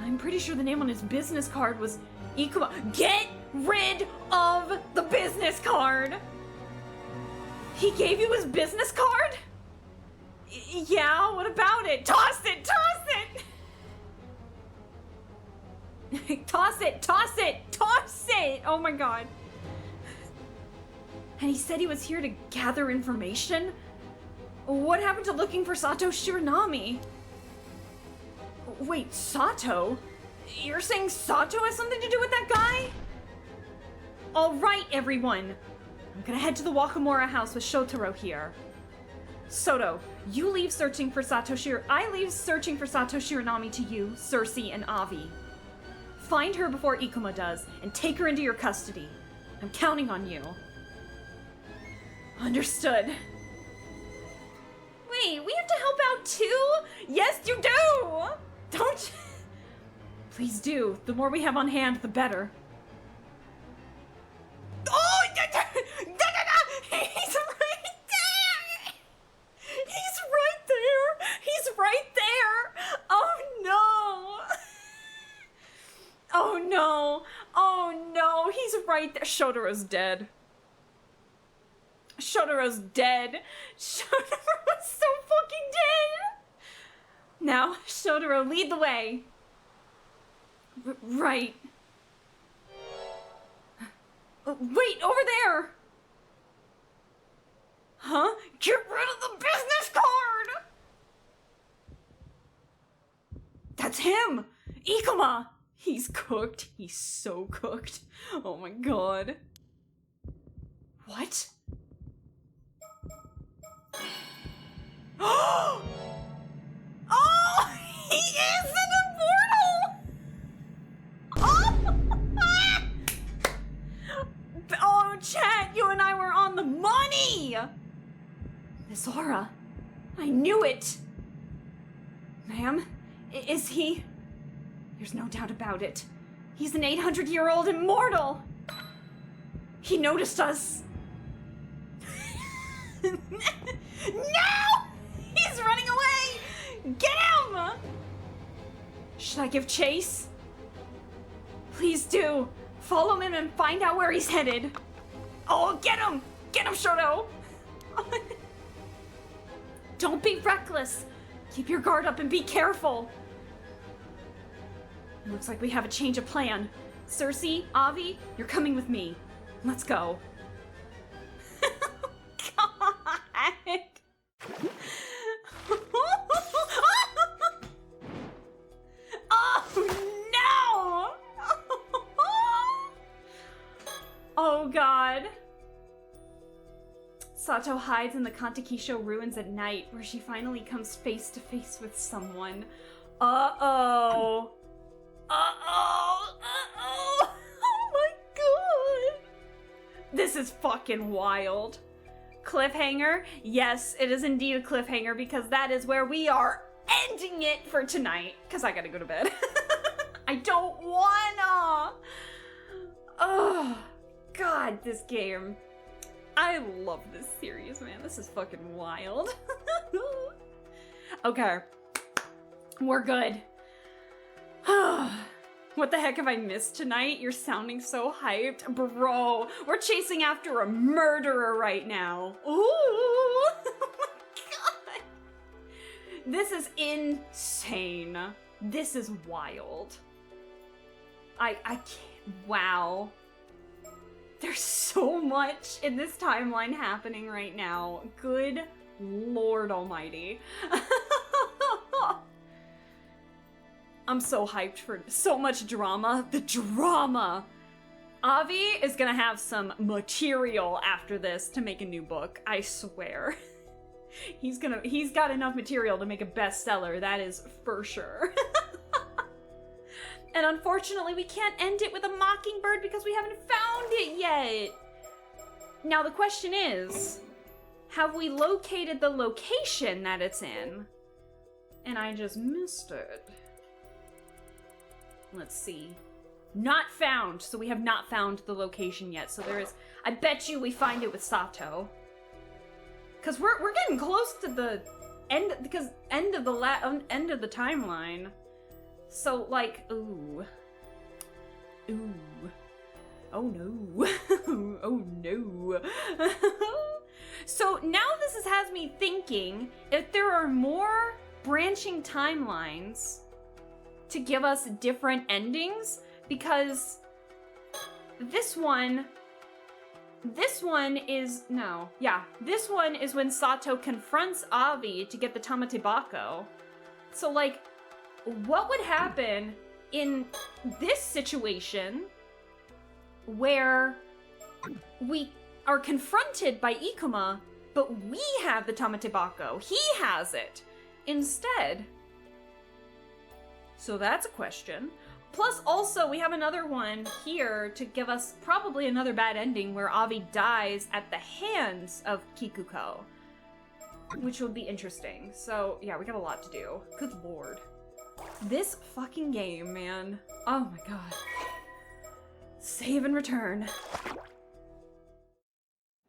I'm pretty sure the name on his business card was Ikuma. Get rid of the business card! He gave you his business card? Yeah, what about it? Toss it! Toss it! Toss it! Toss it! Toss it! Oh my god. And he said he was here to gather information? What happened to looking for Sato Shiranami? Wait, Sato? You're saying Sato has something to do with that guy? Alright, everyone. I'm gonna head to the Wakamura house with Shotaro here. Soto, you leave searching for I leave searching for Sato Shiranami to you, Cersei, and Avi. Find her before Ikuma does, and take her into your custody. I'm counting on you. Understood. Wait, we have to help out too? Yes, you do! Don't... Please do. The more we have on hand, the better. Oh! He's right there! He's right there! He's right there! Oh no! Oh no! Oh no! He's right there! Shotaro's dead. Shotaro's dead. Shotaro's so fucking dead. Now, Shotaro, lead the way. Right. Wait, over there. Huh? Get rid of the business card. That's him. Ikuma. He's cooked. He's so cooked. Oh my god. What? Oh! He is an immortal! Oh, chat, you and I were on the money! This aura. I knew it! Ma'am, is he? There's no doubt about it. He's an 800-year-old immortal! He noticed us. No! He's running away! Get him! Should I give chase? Please do. Follow him and find out where he's headed. Oh, get him! Get him, Shoto! Don't be reckless. Keep your guard up and be careful. It looks like we have a change of plan. Cersei, Avi, you're coming with me. Let's go. God. Oh no! Oh god. Sato hides in the Kantakisho ruins at night, where she finally comes face to face with someone. Uh-oh. Uh-oh. Uh-oh. Oh my god. This is fucking wild. Cliffhanger? Yes, it is indeed a cliffhanger because that is where we are ending it for tonight, because I gotta go to bed. I don't wanna. Oh, God, this game. I love this series, man. This is fucking wild. Okay. We're good. What the heck have I missed tonight? You're sounding so hyped. Bro, we're chasing after a murderer right now. Ooh. Oh my God. This is insane. This is wild. I can't. Wow. There's so much in this timeline happening right now. Good Lord Almighty. I'm so hyped for so much drama. The drama! Avi is gonna have some material after this to make a new book, I swear. He's got enough material to make a bestseller, that is for sure. And unfortunately, we can't end it with a mockingbird because we haven't found it yet. Now the question is, have we located the location that it's in? And I just missed it. Let's see. Not found, so we have not found the location yet. So there is, I bet you we find it with Sato. Cause we're getting close to the end, because end of the timeline. So, like, ooh. Ooh. Oh no. Oh no. So now this has me thinking if there are more branching timelines to give us different endings, because this one is, no, yeah, this one is when Sato confronts Avi to get the Tamatebako. So, like, what would happen in this situation where we are confronted by Ikuma, but we have the Tamatebako. He has it instead. So that's a question. Plus, also, we have another one here to give us probably another bad ending where Avi dies at the hands of Kikuko, which would be interesting. So, yeah, we got a lot to do. Good lord. This fucking game, man. Oh my god. Save and return.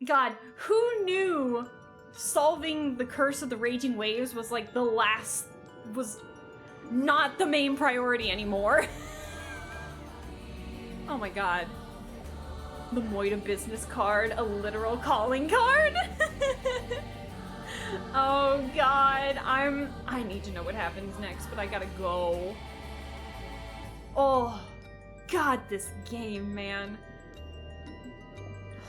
God, who knew solving the Curse of the Raging Waves was like was not the main priority anymore? Oh my god. The Moida business card, a literal calling card? Oh god, I need to know what happens next, but I gotta go. Oh, god, this game, man.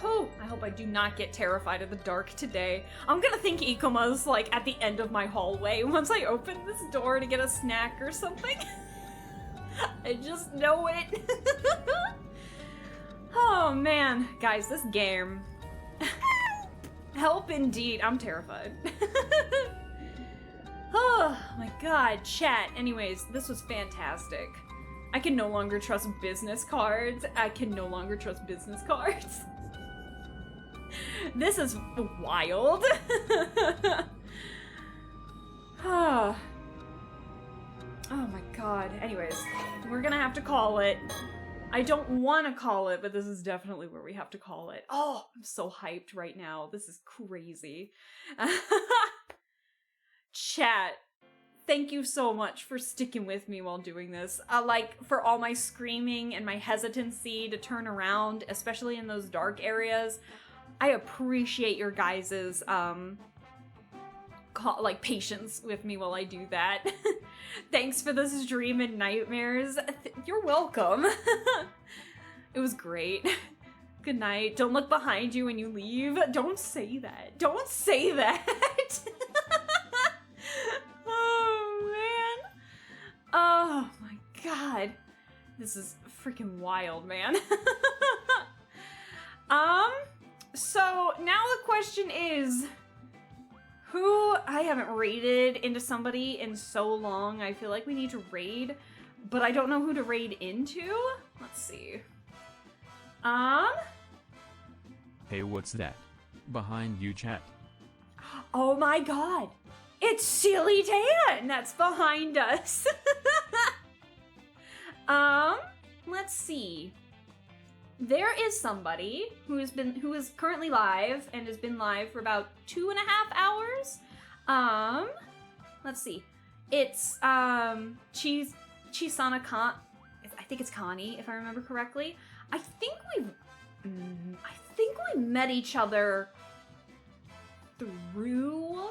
Oh, I hope I do not get terrified of the dark today. I'm gonna think Ikuma's, like, at the end of my hallway once I open this door to get a snack or something. I just know it. Oh, man. Guys, this game... Help indeed. I'm terrified. Oh my god, chat. Anyways, this was fantastic. I can no longer trust business cards. I can no longer trust business cards. This is wild. Oh my god. Anyways, we're gonna have to call it. I don't want to call it, but this is definitely where we have to call it. Oh, I'm so hyped right now. This is crazy. Chat, thank you so much for sticking with me while doing this. Like, for all my screaming and my hesitancy to turn around, especially in those dark areas. I appreciate your guys's, patience with me while I do that. Thanks for this dream and nightmares. You're welcome. It was great. Good night. Don't look behind you when you leave. Don't say that. Don't say that. Oh, man. Oh, my God. This is freaking wild, man. So now the question is... Who I haven't raided into somebody in so long. I feel like we need to raid, but I don't know who to raid into. Let's see. Hey, what's that? Behind you, chat. Oh my god. It's Silly Dan that's behind us. Let's see. There is somebody who is currently live and has been live for about 2.5 hours. Let's see. It's Chisana Khan. I think it's Connie, if I remember correctly. I think we met each other through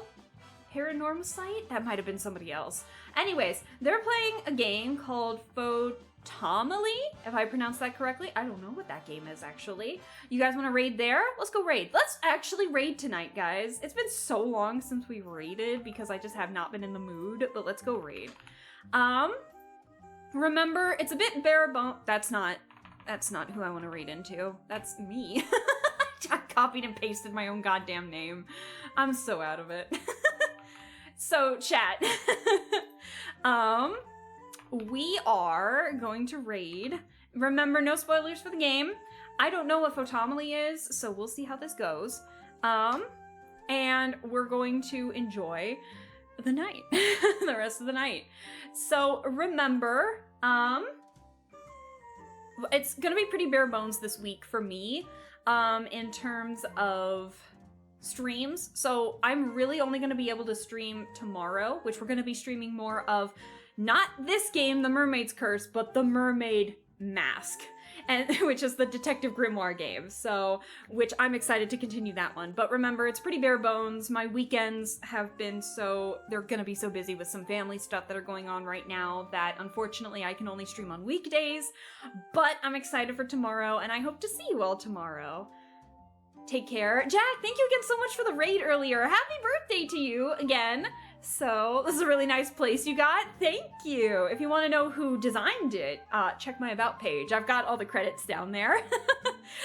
PARANORMASIGHT? That might have been somebody else. Anyways, they're playing a game called Photomally, if I pronounced that correctly. I don't know what that game is, actually. You guys want to raid there? Let's go raid. Let's actually raid tonight, guys. It's been so long since we've raided because I just have not been in the mood, but let's go raid. Remember, it's a bit bare bone. That's not who I want to raid into. That's me. I copied and pasted my own goddamn name. I'm so out of it. So, chat. We are going to raid. Remember, no spoilers for the game. I don't know what Photomally is, so we'll see how this goes. And we're going to enjoy the night. The rest of the night. So, remember, it's gonna be pretty bare bones this week for me, in terms of streams. So I'm really only gonna be able to stream tomorrow, which we're gonna be streaming more of not this game, The Mermaid's Curse, but The Mermaid Mask, and which is the Detective Grimoire game. So, which I'm excited to continue that one. But remember, it's pretty bare bones. My weekends have been they're gonna be so busy with some family stuff that are going on right now that unfortunately I can only stream on weekdays. But I'm excited for tomorrow, and I hope to see you all tomorrow. Take care. Jack, thank you again so much for the raid earlier. Happy birthday to you again. So, this is a really nice place you got. Thank you. If you want to know who designed it, check my About page. I've got all the credits down there.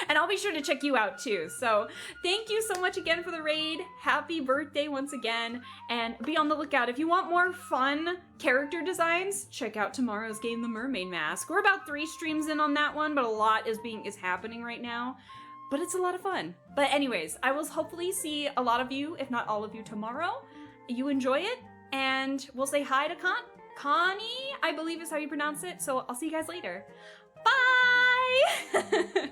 And I'll be sure to check you out too. So, thank you so much again for the raid. Happy birthday once again. And be on the lookout. If you want more fun character designs, check out tomorrow's game, The Mermaid Mask. We're about 3 streams in on that one, but a lot is happening right now. But it's a lot of fun. But anyways, I will hopefully see a lot of you, if not all of you, tomorrow. You enjoy it, and we'll say hi to Connie, I believe is how you pronounce it. So I'll see you guys later. Bye!